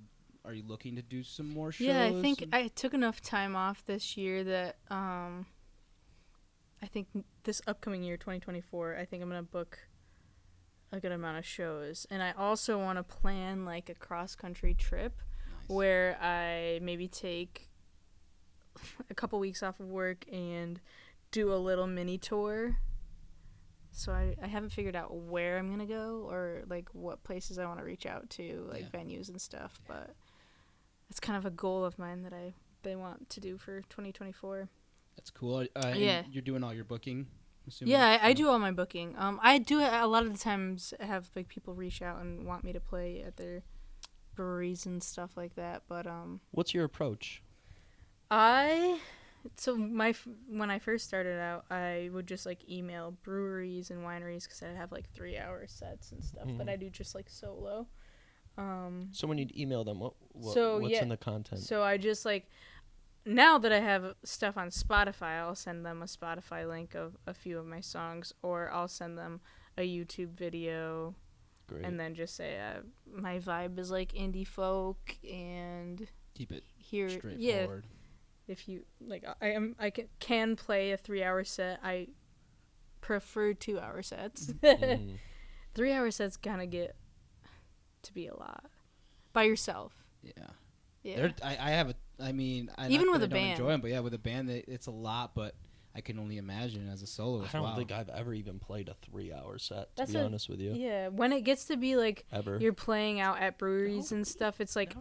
[SPEAKER 3] looking to do some more shows?
[SPEAKER 2] Yeah, I think I took enough time off this year that I think this upcoming year, 2024, I think I'm gonna book a good amount of shows, and I also want to plan like a cross country trip
[SPEAKER 3] Nice.
[SPEAKER 2] where I maybe take a couple weeks off of work and do a little mini tour. So I haven't figured out where I'm gonna go or like what places I want to reach out to, like
[SPEAKER 3] Yeah.
[SPEAKER 2] venues and stuff. But it's kind of a goal of mine that they want to do for 2024.
[SPEAKER 3] That's cool. And
[SPEAKER 2] Yeah.
[SPEAKER 3] You're doing all your booking. I'm assuming?
[SPEAKER 2] Yeah, I do all my booking. I do a lot of the times have like people reach out and want me to play at their breweries and stuff like that. But
[SPEAKER 1] What's your approach?
[SPEAKER 2] when I first started out, I would just like email breweries and wineries because I'd have like 3-hour sets and stuff that
[SPEAKER 1] Mhm.
[SPEAKER 2] I do just like solo.
[SPEAKER 1] So when you email them,
[SPEAKER 2] So,
[SPEAKER 1] what's
[SPEAKER 2] yeah,
[SPEAKER 1] in the content?
[SPEAKER 2] So I just like, now that I have stuff on Spotify, I'll send them a Spotify link of a few of my songs, or I'll send them a YouTube video,
[SPEAKER 1] Great.
[SPEAKER 2] and then just say my vibe is like indie folk, and
[SPEAKER 3] Keep it
[SPEAKER 2] here, yeah,
[SPEAKER 3] straightforward.
[SPEAKER 2] if you like, I can play a 3-hour set. I prefer 2-hour sets.
[SPEAKER 1] Mhm.
[SPEAKER 2] 3-hour sets kind of get to be a lot. by yourself.
[SPEAKER 3] Yeah.
[SPEAKER 2] Yeah.
[SPEAKER 3] I have a. I mean,
[SPEAKER 2] Even
[SPEAKER 3] not
[SPEAKER 2] with
[SPEAKER 3] that
[SPEAKER 2] a
[SPEAKER 3] I don't
[SPEAKER 2] band.
[SPEAKER 3] enjoy them, but yeah, with a band, it's a lot. But I can only imagine as a soloist.
[SPEAKER 1] I don't
[SPEAKER 3] wow.
[SPEAKER 1] think I've ever even played a 3-hour set. To
[SPEAKER 2] That's
[SPEAKER 1] be
[SPEAKER 2] a-
[SPEAKER 1] honest with you,
[SPEAKER 2] Yeah, when it gets to be like
[SPEAKER 1] ever.
[SPEAKER 2] you're playing out at breweries and stuff, it's like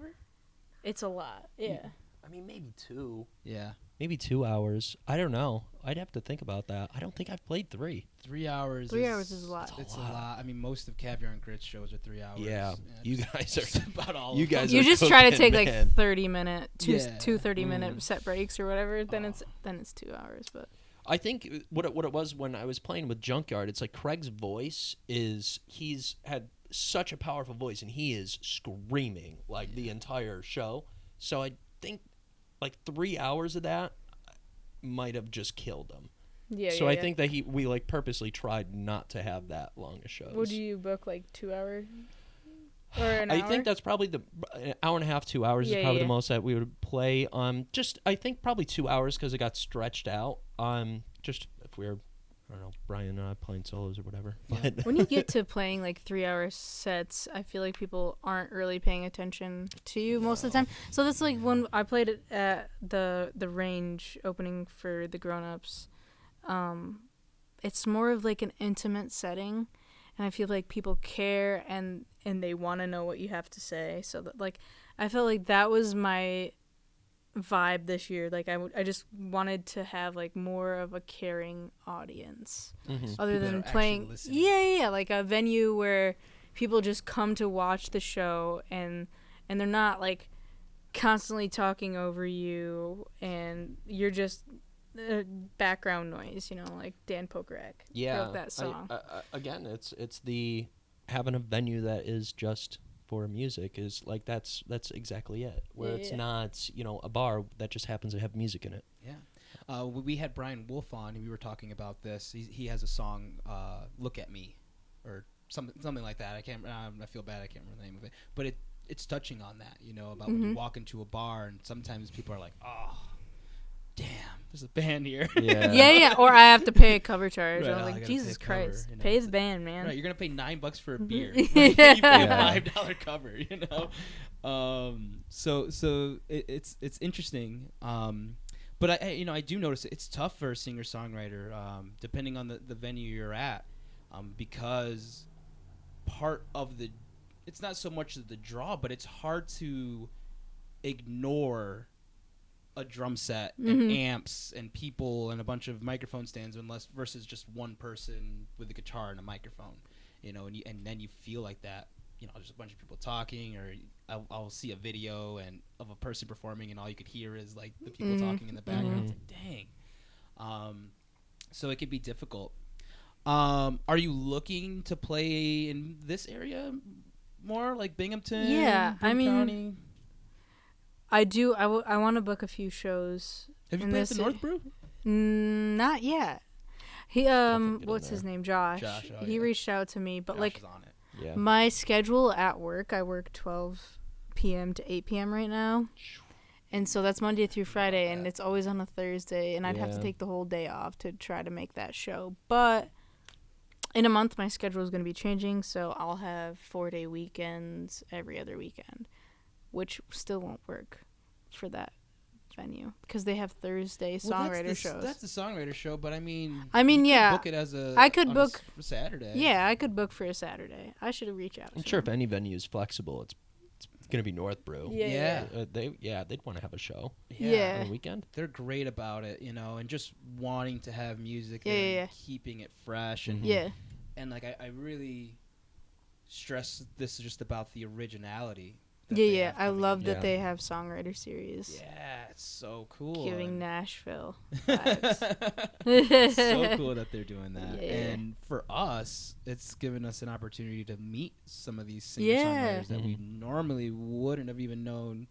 [SPEAKER 2] it's a lot. Yeah.
[SPEAKER 1] I mean, maybe 2.
[SPEAKER 3] Yeah.
[SPEAKER 1] Maybe 2 hours. I don't know. I'd have to think about that. I don't think I've played 3.
[SPEAKER 3] 3 hours.
[SPEAKER 2] 3 hours is a lot.
[SPEAKER 3] It's a lot. I mean, most of Caviar and Grits shows are 3 hours.
[SPEAKER 1] Yeah, you
[SPEAKER 3] just-
[SPEAKER 1] guys
[SPEAKER 3] just
[SPEAKER 1] are.
[SPEAKER 3] about all.
[SPEAKER 1] You
[SPEAKER 3] of them.
[SPEAKER 1] guys
[SPEAKER 2] You
[SPEAKER 1] are
[SPEAKER 2] just try to
[SPEAKER 1] cooking,
[SPEAKER 2] take
[SPEAKER 1] man.
[SPEAKER 2] like 30-minute, two
[SPEAKER 3] Yeah.
[SPEAKER 2] 30-minute set breaks or whatever. Then it's 2 hours. But
[SPEAKER 1] I think what it was when I was playing with Junkyard, it's like Craig's voice he's had such a powerful voice, and he is screaming like the entire show. So I think like 3 hours of that might have just killed him.
[SPEAKER 2] yeah.
[SPEAKER 1] So I think that we like purposely tried not to have that long a shows.
[SPEAKER 2] Would you book like 2 hours or an hour?
[SPEAKER 1] I think that's probably an hour and a half, 2 hours
[SPEAKER 2] Yeah,
[SPEAKER 1] is probably
[SPEAKER 2] yeah.
[SPEAKER 1] the most that we would play. Just I think probably 2 hours because it got stretched out. Just if we're, I don't know, Brian and I playing solos or whatever.
[SPEAKER 3] Yeah.
[SPEAKER 1] But
[SPEAKER 2] when you get to playing like 3-hour sets, I feel like people aren't really paying attention to you most of the time. So that's like when I played it at the Range opening for the Grown Ups. It's more of like an intimate setting, and I feel like people care and they want to know what you have to say. So that like I felt like that was my vibe this year. Like I just wanted to have like more of a caring audience
[SPEAKER 1] Mhm.
[SPEAKER 2] other
[SPEAKER 3] People that
[SPEAKER 2] than
[SPEAKER 3] are actually
[SPEAKER 2] playing
[SPEAKER 3] listening.
[SPEAKER 2] yeah like a venue where people just come to watch the show and they're not like constantly talking over you and you're just background noise, like Dan Pokorak wrote that song.
[SPEAKER 1] Again, it's the having a venue that is just for music is like that's exactly it. Where it's
[SPEAKER 2] Yeah.
[SPEAKER 1] not a bar that just happens to have music in it.
[SPEAKER 3] Yeah. We had Brian Wolf on, and we were talking about this. He has a song, "Look at Me," or something like that. I can't. I feel bad. I can't remember the name of it. But it's touching on that. About when you walk into a bar, and sometimes people are like, "Oh, damn, there's a band here."
[SPEAKER 2] yeah, or I have to pay a cover charge.
[SPEAKER 3] Right,
[SPEAKER 2] I'm
[SPEAKER 3] I
[SPEAKER 2] like,
[SPEAKER 3] gotta
[SPEAKER 2] Jesus
[SPEAKER 3] pay a cover,
[SPEAKER 2] Christ,
[SPEAKER 3] you know,
[SPEAKER 2] pay
[SPEAKER 3] it's
[SPEAKER 2] the band, man.
[SPEAKER 3] Right, you're gonna pay $9 for a beer.
[SPEAKER 2] Yeah.
[SPEAKER 3] You pay
[SPEAKER 1] Yeah.
[SPEAKER 3] a $5 cover. So it's interesting. But I do notice it's tough for a singer songwriter, depending on the venue you're at, because part of it's not so much the draw, but it's hard to ignore a drum set and amps and people and a bunch of microphone stands versus just one person with a guitar and a microphone, and then you feel like that, there's a bunch of people talking, or I'll see a video of a person performing and all you could hear is like the people talking in the background. It's like, dang. So it could be difficult. Are you looking to play in this area more, like Binghamton?
[SPEAKER 2] Yeah, I
[SPEAKER 3] Boone
[SPEAKER 2] mean,
[SPEAKER 3] County?
[SPEAKER 2] I do. I want to book a few shows.
[SPEAKER 3] Have you
[SPEAKER 2] in
[SPEAKER 3] played
[SPEAKER 2] this
[SPEAKER 3] at the North Brew?
[SPEAKER 2] Not yet. He
[SPEAKER 1] Definitely get
[SPEAKER 2] what's
[SPEAKER 1] in
[SPEAKER 2] his
[SPEAKER 1] there.
[SPEAKER 2] name? Josh.
[SPEAKER 3] Josh, oh,
[SPEAKER 2] He
[SPEAKER 3] yeah.
[SPEAKER 2] reached out to me, but
[SPEAKER 3] Josh
[SPEAKER 2] like
[SPEAKER 3] is on it.
[SPEAKER 1] Yeah.
[SPEAKER 2] my schedule at work, I work 12 p.m. to 8 p.m. right now. And so that's Monday through Friday, and
[SPEAKER 3] that.
[SPEAKER 2] it's always on a Thursday, and I'd have to
[SPEAKER 1] Yeah.
[SPEAKER 2] take the whole day off to try to make that show. But in a month, my schedule is going to be changing, so I'll have 4-day weekends every other weekend, which still won't work for that venue because they have Thursday songwriter shows.
[SPEAKER 3] That's the songwriter show, but I mean,
[SPEAKER 2] yeah.
[SPEAKER 3] book it as a.
[SPEAKER 2] I could
[SPEAKER 3] on a
[SPEAKER 2] book-
[SPEAKER 3] Saturday.
[SPEAKER 2] Yeah, I could book for a Saturday. I should reach out.
[SPEAKER 1] I'm
[SPEAKER 2] to
[SPEAKER 1] sure if
[SPEAKER 2] them.
[SPEAKER 1] any venue is flexible, it's gonna be North Brew.
[SPEAKER 2] Yeah.
[SPEAKER 1] They'd want to have a show
[SPEAKER 2] Yeah.
[SPEAKER 1] on the weekend.
[SPEAKER 3] They're great about it, and just wanting to have music
[SPEAKER 2] Yeah,
[SPEAKER 3] there
[SPEAKER 2] yeah,
[SPEAKER 3] and keeping it fresh and
[SPEAKER 2] Yeah.
[SPEAKER 3] and like I really stress this just about the originality. that
[SPEAKER 2] Yeah,
[SPEAKER 3] they
[SPEAKER 2] yeah.
[SPEAKER 3] have
[SPEAKER 2] I
[SPEAKER 3] coming
[SPEAKER 2] love
[SPEAKER 3] in.
[SPEAKER 2] that
[SPEAKER 1] Yeah.
[SPEAKER 2] they have songwriter series.
[SPEAKER 3] Yeah, it's so cool.
[SPEAKER 2] Giving
[SPEAKER 3] and-
[SPEAKER 2] Nashville
[SPEAKER 3] so
[SPEAKER 2] vibes.
[SPEAKER 3] cool that they're doing that.
[SPEAKER 2] Yeah.
[SPEAKER 3] And for us, it's given us an opportunity to meet some of these
[SPEAKER 2] Yeah.
[SPEAKER 3] singer-songwriters that we normally wouldn't have even known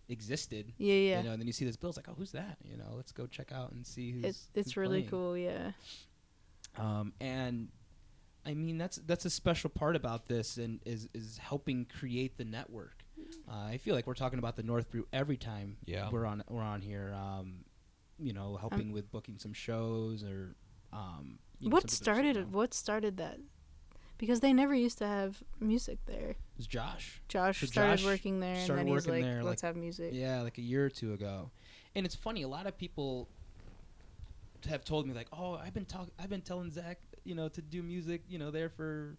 [SPEAKER 3] existed.
[SPEAKER 2] Yeah.
[SPEAKER 3] And then you see this bill, it's like, oh, who's that? Let's go check out and see who's
[SPEAKER 2] It's
[SPEAKER 3] who's
[SPEAKER 2] really
[SPEAKER 3] playing.
[SPEAKER 2] cool. Yeah.
[SPEAKER 3] And I mean that's a special part about this, and is helping create the network. I feel like we're talking about the North Brew every time
[SPEAKER 1] Yeah.
[SPEAKER 3] we're on here. Helping with booking some shows or.
[SPEAKER 2] What started that? because they never used to have music there.
[SPEAKER 3] It was Josh.
[SPEAKER 2] Josh
[SPEAKER 3] So
[SPEAKER 2] started
[SPEAKER 3] Josh
[SPEAKER 2] working there, and
[SPEAKER 3] started
[SPEAKER 2] then he's
[SPEAKER 3] working
[SPEAKER 2] like,
[SPEAKER 3] there,
[SPEAKER 2] let's have music.
[SPEAKER 3] Yeah, like a year or two ago. And it's funny, a lot of people have told me like, "Oh, I've been telling Zach, to do music, there for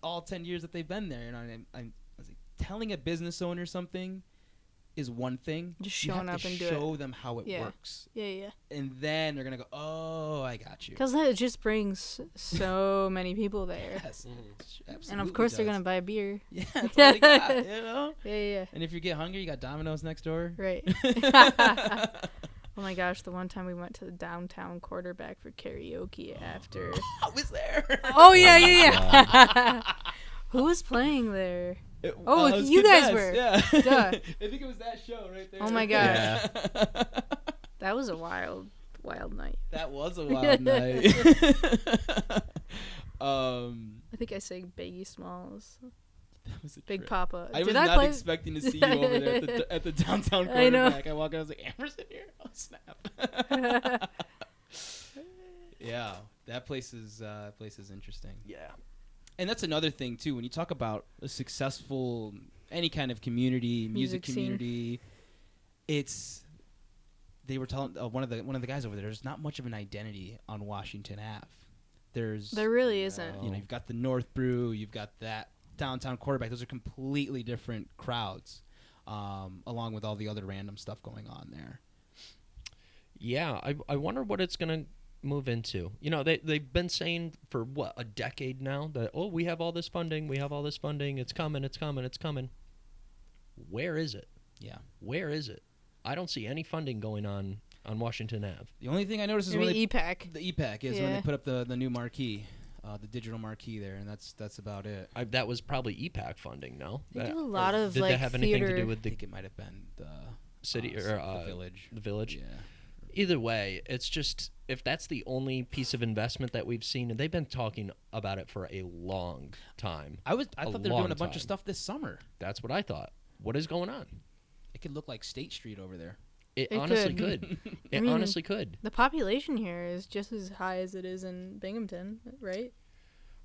[SPEAKER 3] all 10 years that they've been there." And I was like, telling a business owner something is one thing.
[SPEAKER 2] Just
[SPEAKER 3] You
[SPEAKER 2] showing
[SPEAKER 3] have
[SPEAKER 2] up
[SPEAKER 3] to
[SPEAKER 2] and do it.
[SPEAKER 3] show them how it
[SPEAKER 2] Yeah.
[SPEAKER 3] works.
[SPEAKER 2] Yeah.
[SPEAKER 3] And then they're going to go, "Oh, I got you."
[SPEAKER 2] Because that just brings so many people there.
[SPEAKER 3] Yes. Absolutely
[SPEAKER 2] And of course they're
[SPEAKER 3] does.
[SPEAKER 2] going to buy a beer.
[SPEAKER 3] Yeah, that's all they got,
[SPEAKER 2] Yeah.
[SPEAKER 3] And if you get hungry, you got Domino's next door.
[SPEAKER 2] Right. Oh my gosh, the one time we went to the downtown quarterback for karaoke after.
[SPEAKER 3] I was there.
[SPEAKER 2] Oh, yeah. Who was playing there? Oh,
[SPEAKER 3] it was
[SPEAKER 2] you
[SPEAKER 3] Kid
[SPEAKER 2] guys
[SPEAKER 3] Best,
[SPEAKER 2] were.
[SPEAKER 3] Yeah.
[SPEAKER 2] Duh.
[SPEAKER 3] I think it was that show right there.
[SPEAKER 2] Oh my
[SPEAKER 1] gosh.
[SPEAKER 2] That was a wild night.
[SPEAKER 3] That was a wild night.
[SPEAKER 2] I think I sang Biggie Smalls.
[SPEAKER 3] That was a
[SPEAKER 2] Big
[SPEAKER 3] trip.
[SPEAKER 2] Papa.
[SPEAKER 3] I was
[SPEAKER 2] Did
[SPEAKER 3] not
[SPEAKER 2] I play?
[SPEAKER 3] expecting to see you over there at the downtown
[SPEAKER 2] I know.
[SPEAKER 3] quarterback. I walk in, I was like, "Emerson here? Oh snap!" Yeah, that place is interesting.
[SPEAKER 1] Yeah.
[SPEAKER 3] And that's another thing too. When you talk about a successful any kind of community, music
[SPEAKER 2] scene.
[SPEAKER 3] community, they were telling one of the guys over there. There's not much of an identity on Washington Ave.
[SPEAKER 2] There really isn't.
[SPEAKER 3] You've got the North Brew, you've got that downtown quarterback. Those are completely different crowds, along with all the other random stuff going on there.
[SPEAKER 1] Yeah, I wonder what it's going to move into. They've been saying for, a decade now that, we have all this funding, it's coming. Where is it?
[SPEAKER 3] Yeah.
[SPEAKER 1] Where is it? I don't see any funding going on Washington Ave.
[SPEAKER 3] The only thing I noticed is when
[SPEAKER 2] Maybe
[SPEAKER 3] they
[SPEAKER 2] EPAC.
[SPEAKER 3] the EPAC is when
[SPEAKER 2] Yeah.
[SPEAKER 3] they put up the new marquee, the digital marquee there, and that's about it.
[SPEAKER 1] That was probably EPAC funding, no?
[SPEAKER 2] They do a lot of
[SPEAKER 1] Did
[SPEAKER 2] like
[SPEAKER 1] that have anything
[SPEAKER 2] theater.
[SPEAKER 1] to do with
[SPEAKER 3] I
[SPEAKER 1] the
[SPEAKER 3] think it might have been the
[SPEAKER 1] city or
[SPEAKER 3] the village.
[SPEAKER 1] The village?
[SPEAKER 3] Yeah.
[SPEAKER 1] Either way, it's just, if that's the only piece of investment that we've seen, and they've been talking about it for a long time.
[SPEAKER 3] I thought they were
[SPEAKER 1] long
[SPEAKER 3] doing a bunch of
[SPEAKER 1] time.
[SPEAKER 3] stuff this summer.
[SPEAKER 1] That's what I thought. What is going on?
[SPEAKER 3] It could look like State Street over there.
[SPEAKER 1] It
[SPEAKER 2] It
[SPEAKER 1] honestly
[SPEAKER 2] could.
[SPEAKER 1] could.
[SPEAKER 2] I
[SPEAKER 1] It
[SPEAKER 2] mean,
[SPEAKER 1] honestly could.
[SPEAKER 2] The population here is just as high as it is in Binghamton, right?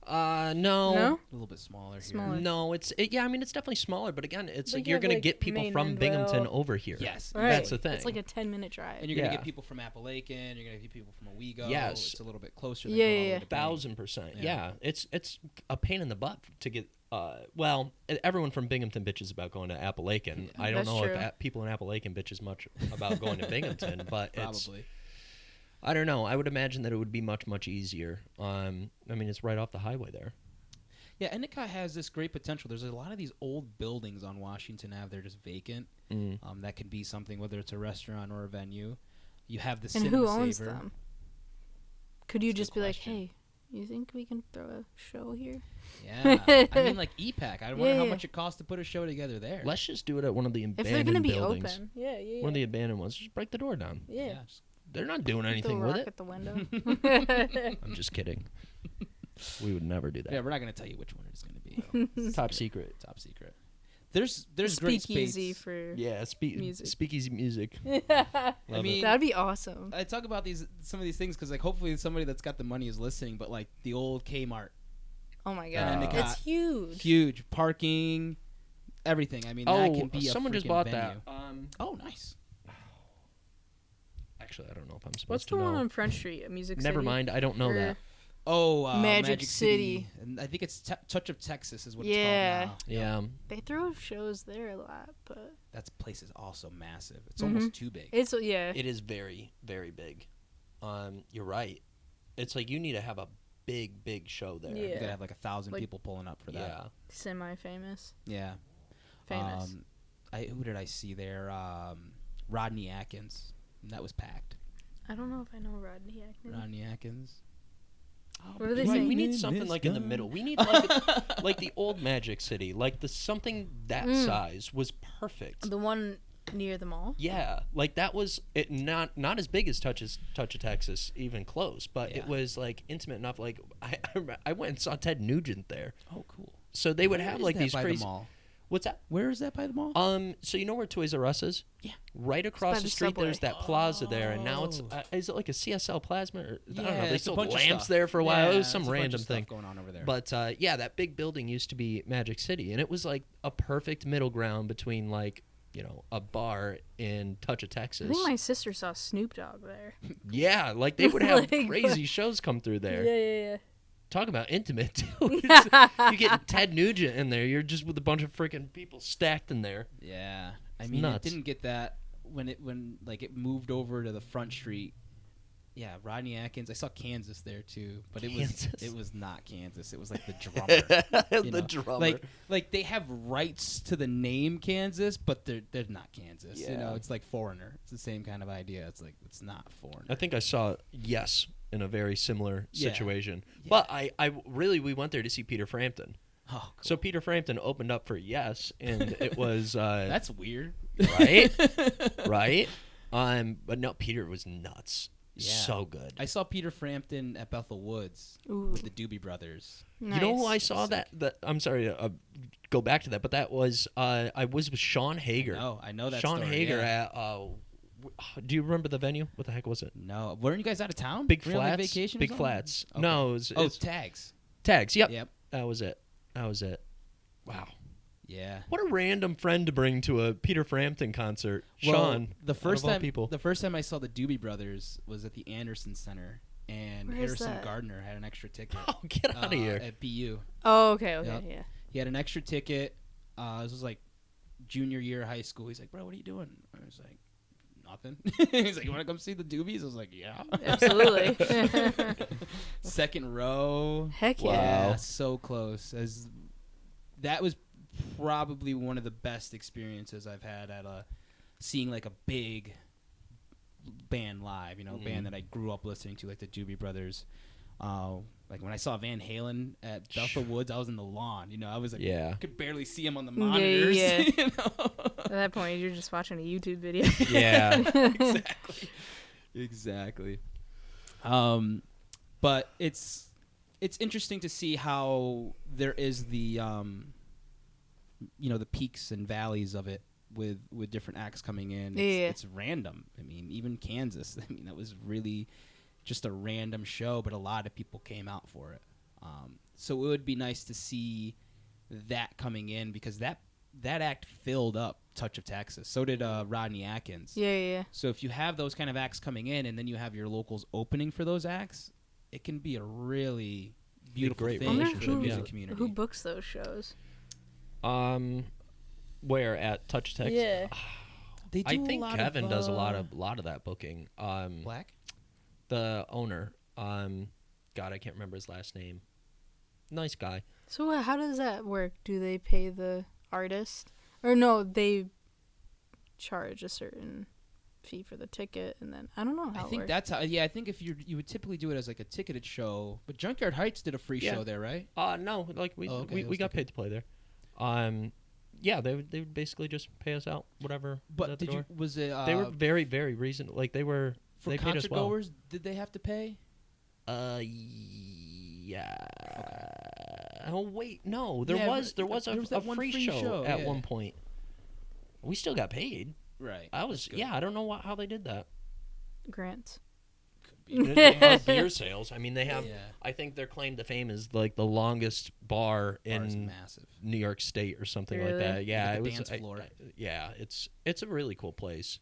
[SPEAKER 1] No.
[SPEAKER 2] No?
[SPEAKER 3] A little bit smaller here.
[SPEAKER 2] Smaller.
[SPEAKER 1] No, it's definitely smaller, but again, it's
[SPEAKER 2] Like
[SPEAKER 1] like
[SPEAKER 2] you
[SPEAKER 1] you're
[SPEAKER 2] have,
[SPEAKER 1] going to
[SPEAKER 2] like,
[SPEAKER 1] get people
[SPEAKER 2] Main
[SPEAKER 1] from Binghamton
[SPEAKER 2] Mendville.
[SPEAKER 1] over here.
[SPEAKER 3] Yes.
[SPEAKER 2] Right.
[SPEAKER 1] That's the thing.
[SPEAKER 2] It's like a 10-minute drive.
[SPEAKER 3] And you're going to
[SPEAKER 1] Yeah.
[SPEAKER 3] get people from Appalachian. You're going to get people from Owego.
[SPEAKER 1] Yes.
[SPEAKER 3] It's a little bit closer. Than
[SPEAKER 2] Yeah,
[SPEAKER 3] going all the
[SPEAKER 2] yeah,
[SPEAKER 3] way to Bing.
[SPEAKER 1] 1,000%.
[SPEAKER 3] Yeah.
[SPEAKER 1] Yeah. It's a pain in the butt to get. Everyone from Binghamton bitches about going to Appalachian. I don't
[SPEAKER 2] That's
[SPEAKER 1] know
[SPEAKER 2] true.
[SPEAKER 1] if people in Appalachian bitches much about going to Binghamton, but it's.
[SPEAKER 3] Probably.
[SPEAKER 1] I don't know. I would imagine that it would be much easier. I mean, it's right off the highway there.
[SPEAKER 3] Yeah, Endicott has this great potential. There's a lot of these old buildings on Washington Ave. They're just vacant.
[SPEAKER 1] Mm.
[SPEAKER 3] That could be something, whether it's a restaurant or a venue. You have the
[SPEAKER 2] And
[SPEAKER 3] Cinema
[SPEAKER 2] who owns
[SPEAKER 3] Saver.
[SPEAKER 2] them? Could you
[SPEAKER 3] That's a
[SPEAKER 2] just
[SPEAKER 3] good
[SPEAKER 2] be like,
[SPEAKER 3] question.
[SPEAKER 2] hey, you think we can throw a show here?
[SPEAKER 3] Yeah, I mean, like EPAC. I wonder how
[SPEAKER 2] Yeah.
[SPEAKER 3] much it costs to put a show together there.
[SPEAKER 1] Let's just do it at one of the
[SPEAKER 2] If
[SPEAKER 1] abandoned
[SPEAKER 2] they're gonna be
[SPEAKER 1] buildings.
[SPEAKER 2] open, yeah.
[SPEAKER 1] One of the abandoned ones. Just break the door down.
[SPEAKER 2] yeah.
[SPEAKER 3] just-
[SPEAKER 1] They're not doing
[SPEAKER 2] Throw a
[SPEAKER 1] anything
[SPEAKER 2] rock
[SPEAKER 1] with it.
[SPEAKER 2] at the window.
[SPEAKER 1] I'm just kidding. We would never do that.
[SPEAKER 3] yeah, we're not going to tell you which one it's going to be.
[SPEAKER 1] Top secret.
[SPEAKER 3] Top secret. There's great
[SPEAKER 2] Speakeasy
[SPEAKER 3] space.
[SPEAKER 2] for.
[SPEAKER 1] Yeah,
[SPEAKER 2] Music.
[SPEAKER 1] speakeasy music.
[SPEAKER 3] I
[SPEAKER 1] Love
[SPEAKER 3] mean,
[SPEAKER 2] That'd be awesome.
[SPEAKER 3] I talk about some of these things because like hopefully somebody that's got the money is listening. But like the old Kmart,
[SPEAKER 2] Oh my
[SPEAKER 3] and
[SPEAKER 2] god,
[SPEAKER 3] Endicott.
[SPEAKER 2] it's huge.
[SPEAKER 3] huge parking, everything. I mean, that can be
[SPEAKER 1] someone
[SPEAKER 3] a
[SPEAKER 1] just
[SPEAKER 3] freaking
[SPEAKER 1] bought
[SPEAKER 3] venue.
[SPEAKER 1] that.
[SPEAKER 3] Oh, nice.
[SPEAKER 1] Actually, I don't know if I'm supposed
[SPEAKER 2] What's
[SPEAKER 1] to
[SPEAKER 2] the one
[SPEAKER 1] know.
[SPEAKER 2] on Front Street? A Music City.
[SPEAKER 1] Never mind. I don't know
[SPEAKER 2] Or-
[SPEAKER 1] that.
[SPEAKER 3] Oh,
[SPEAKER 2] Magic City.
[SPEAKER 3] And I think it's Touch of Texas is what
[SPEAKER 2] Yeah.
[SPEAKER 3] it's called now.
[SPEAKER 1] Yeah.
[SPEAKER 2] They throw shows there a lot, but
[SPEAKER 3] That place is also massive. It's
[SPEAKER 2] Mhm.
[SPEAKER 3] almost too big.
[SPEAKER 2] it's yeah.
[SPEAKER 1] It is very, very big. You're right. It's like you need to have a big show there.
[SPEAKER 3] You
[SPEAKER 2] Yeah.
[SPEAKER 3] gotta have like 1,000
[SPEAKER 2] Like-
[SPEAKER 3] people pulling up for that.
[SPEAKER 1] Yeah.
[SPEAKER 2] Semi-famous.
[SPEAKER 3] Yeah.
[SPEAKER 2] Famous.
[SPEAKER 3] Who did I see there? Rodney Atkins. And that was packed.
[SPEAKER 2] I don't know if I know Rodney Atkins.
[SPEAKER 3] Rodney Atkins.
[SPEAKER 2] What are they
[SPEAKER 1] Right,
[SPEAKER 2] saying?
[SPEAKER 1] we need something like in the middle. We need like like the old Magic City, like something that size was perfect.
[SPEAKER 2] The one near the mall.
[SPEAKER 1] Yeah, like that was it. Not as big as Touch of Texas, even close, but
[SPEAKER 3] Yeah.
[SPEAKER 1] it was like intimate enough. Like I went and saw Ted Nugent there,
[SPEAKER 3] Oh, cool.
[SPEAKER 1] so they would
[SPEAKER 3] Where
[SPEAKER 1] have
[SPEAKER 3] is
[SPEAKER 1] like
[SPEAKER 3] that
[SPEAKER 1] these
[SPEAKER 3] by
[SPEAKER 1] crazy.
[SPEAKER 3] the mall?
[SPEAKER 1] What's that?
[SPEAKER 3] Where is that by the mall?
[SPEAKER 1] So you know where Toys R Us is?
[SPEAKER 3] Yeah.
[SPEAKER 1] Right
[SPEAKER 2] by
[SPEAKER 1] across the
[SPEAKER 2] the
[SPEAKER 1] street,
[SPEAKER 2] subway.
[SPEAKER 1] there's that plaza there, and now it's
[SPEAKER 3] Oh.
[SPEAKER 1] is it like a CSL Plasma? Or, I don't know.
[SPEAKER 3] Yeah,
[SPEAKER 1] They
[SPEAKER 3] it's a
[SPEAKER 1] sold
[SPEAKER 3] bunch of
[SPEAKER 1] lamps
[SPEAKER 3] stuff.
[SPEAKER 1] there for a while.
[SPEAKER 3] Yeah,
[SPEAKER 1] It was
[SPEAKER 3] it's
[SPEAKER 1] some
[SPEAKER 3] a bunch of
[SPEAKER 1] random
[SPEAKER 3] stuff
[SPEAKER 1] thing.
[SPEAKER 3] going on over there.
[SPEAKER 1] But yeah, that big building used to be Magic City, and it was like a perfect middle ground between like a bar in Touch of
[SPEAKER 2] I
[SPEAKER 1] Texas.
[SPEAKER 2] think my sister saw Snoop Dogg there.
[SPEAKER 1] Yeah, like they would have
[SPEAKER 2] Like,
[SPEAKER 1] crazy shows come through there.
[SPEAKER 2] Yeah.
[SPEAKER 1] Talk about intimate, dude. You get Ted Nugent in there. You're just with a bunch of freaking people stacked in there.
[SPEAKER 3] yeah, I
[SPEAKER 1] It's
[SPEAKER 3] mean,
[SPEAKER 1] nuts.
[SPEAKER 3] it didn't get that when it moved over to the front street. Yeah, Rodney Atkins. I saw Kansas there too, but
[SPEAKER 1] Kansas.
[SPEAKER 3] it was not Kansas. It was like the drummer.
[SPEAKER 1] The drummer.
[SPEAKER 3] Like they have rights to the name Kansas, but they're not Kansas.
[SPEAKER 1] Yeah.
[SPEAKER 3] It's like Foreigner. It's the same kind of idea. It's like it's not Foreigner.
[SPEAKER 1] I think I saw Yes in a very similar
[SPEAKER 3] Yeah.
[SPEAKER 1] situation.
[SPEAKER 3] Yeah.
[SPEAKER 1] But I really, we went there to see Peter Frampton.
[SPEAKER 3] Oh, cool.
[SPEAKER 1] So Peter Frampton opened up for Yes, and it was
[SPEAKER 3] That's weird.
[SPEAKER 1] right, right. But no, Peter was nuts.
[SPEAKER 3] Yeah.
[SPEAKER 1] So good.
[SPEAKER 3] I saw Peter Frampton at Bethel Woods
[SPEAKER 2] Ooh.
[SPEAKER 3] with the Doobie Brothers.
[SPEAKER 2] Nice.
[SPEAKER 1] You know who I saw
[SPEAKER 3] Sick.
[SPEAKER 1] that I'm sorry to go back to that, but that was I was with Sean Hager.
[SPEAKER 3] No, I know that.
[SPEAKER 1] Sean
[SPEAKER 3] story,
[SPEAKER 1] Hager
[SPEAKER 3] yeah.
[SPEAKER 1] at do you remember the venue? What the heck was it?
[SPEAKER 3] No, weren't you guys out of town?
[SPEAKER 1] Big
[SPEAKER 3] Were you on
[SPEAKER 1] Flats.
[SPEAKER 3] vacation or
[SPEAKER 1] Big
[SPEAKER 3] something?
[SPEAKER 1] Flats.
[SPEAKER 3] Okay.
[SPEAKER 1] No, it was, it's
[SPEAKER 3] Tags.
[SPEAKER 1] Tags. Yep.
[SPEAKER 3] Yep.
[SPEAKER 1] That was it. Wow.
[SPEAKER 3] Yeah.
[SPEAKER 1] What a random friend to bring to a Peter Frampton concert.
[SPEAKER 3] Well,
[SPEAKER 1] Sean,
[SPEAKER 3] the first
[SPEAKER 1] out of all
[SPEAKER 3] time
[SPEAKER 1] people.
[SPEAKER 3] the first time I saw the Doobie Brothers was at the Anderson Center, and
[SPEAKER 2] Where is
[SPEAKER 3] Harrison
[SPEAKER 2] that?
[SPEAKER 3] Gardner had an extra ticket.
[SPEAKER 1] Oh, get out of here.
[SPEAKER 3] At BU.
[SPEAKER 2] Oh, okay,
[SPEAKER 3] Yep.
[SPEAKER 2] yeah.
[SPEAKER 3] He had an extra ticket. This was like junior year of high school. He's like, bro, what are you doing? I was like, nothing. He's like, you want to come see the Doobies? I was like, yeah.
[SPEAKER 2] Absolutely.
[SPEAKER 3] Second row.
[SPEAKER 2] Heck yeah.
[SPEAKER 1] Wow.
[SPEAKER 3] Yeah, so close. That was probably one of the best experiences I've had at seeing like a big band live. You know, a band that I grew up listening to, like the Doobie Brothers. Like when I saw Van Halen at Bethel Woods, I was in the lawn. You know, I was like,
[SPEAKER 1] Yeah.
[SPEAKER 3] could barely see him on the
[SPEAKER 2] Yeah,
[SPEAKER 3] monitors.
[SPEAKER 2] yeah.
[SPEAKER 3] You know?
[SPEAKER 2] At that point, you're just watching a YouTube video.
[SPEAKER 1] Yeah.
[SPEAKER 3] Exactly. But it's interesting to see how there is the the peaks and valleys of it with different acts coming in.
[SPEAKER 2] Yeah.
[SPEAKER 3] It's random. I mean, even Kansas. I mean, that was really just a random show, but a lot of people came out for it. So it would be nice to see that coming in because that act filled up Touch of Texas. So did Rodney Atkins.
[SPEAKER 2] Yeah.
[SPEAKER 3] So if you have those kind of acts coming in and then you have your locals opening for those acts, it can be a really beautiful
[SPEAKER 1] great
[SPEAKER 2] I
[SPEAKER 3] thing
[SPEAKER 2] wonder
[SPEAKER 3] for the music
[SPEAKER 2] who
[SPEAKER 3] community.
[SPEAKER 2] books those shows.
[SPEAKER 1] Where at Touch Texas?
[SPEAKER 2] Yeah.
[SPEAKER 3] They
[SPEAKER 1] I
[SPEAKER 3] do a
[SPEAKER 1] think
[SPEAKER 3] lot
[SPEAKER 1] Kevin
[SPEAKER 3] of,
[SPEAKER 1] does a lot of that booking.
[SPEAKER 3] Black.
[SPEAKER 1] The owner. God, I can't remember his last name. Nice guy.
[SPEAKER 2] So how does that work? Do they pay the artist? Or no, they charge a certain fee for the ticket, and then I don't know how
[SPEAKER 3] I think
[SPEAKER 2] it works.
[SPEAKER 3] that's how. Yeah, I think if you would typically do it as like a ticketed show, but Junkyard Heights did a free
[SPEAKER 1] Yeah.
[SPEAKER 3] show there, right?
[SPEAKER 1] No, like
[SPEAKER 3] Oh, okay, I
[SPEAKER 1] we
[SPEAKER 3] was
[SPEAKER 1] got
[SPEAKER 3] thinking-
[SPEAKER 1] paid to play there. Yeah, they would basically just pay us out whatever. was
[SPEAKER 3] But
[SPEAKER 1] at the
[SPEAKER 3] did you?
[SPEAKER 1] door.
[SPEAKER 3] Was it?
[SPEAKER 1] They were very very reasonable. Like they were.
[SPEAKER 3] for
[SPEAKER 1] they paid us
[SPEAKER 3] concert
[SPEAKER 1] well.
[SPEAKER 3] goers. Did they have to pay?
[SPEAKER 1] Yeah. Oh wait, no. There
[SPEAKER 3] Yeah,
[SPEAKER 1] was
[SPEAKER 3] there was
[SPEAKER 1] a
[SPEAKER 3] that one
[SPEAKER 1] free
[SPEAKER 3] free
[SPEAKER 1] show
[SPEAKER 3] show,
[SPEAKER 1] at
[SPEAKER 3] yeah.
[SPEAKER 1] one point. We still got paid.
[SPEAKER 3] Right.
[SPEAKER 1] I was
[SPEAKER 3] good.
[SPEAKER 1] I don't know how they did that.
[SPEAKER 2] Grants.
[SPEAKER 1] They have beer sales. I mean, they have.
[SPEAKER 3] Yeah.
[SPEAKER 1] I think their claim to fame is like the longest bar
[SPEAKER 3] Bar's
[SPEAKER 1] in
[SPEAKER 3] massive.
[SPEAKER 1] New York State or something like
[SPEAKER 2] Really?
[SPEAKER 1] that. Yeah,
[SPEAKER 3] Like
[SPEAKER 1] it
[SPEAKER 3] the
[SPEAKER 1] was.
[SPEAKER 3] dance floor.
[SPEAKER 1] Yeah, it's a really cool place.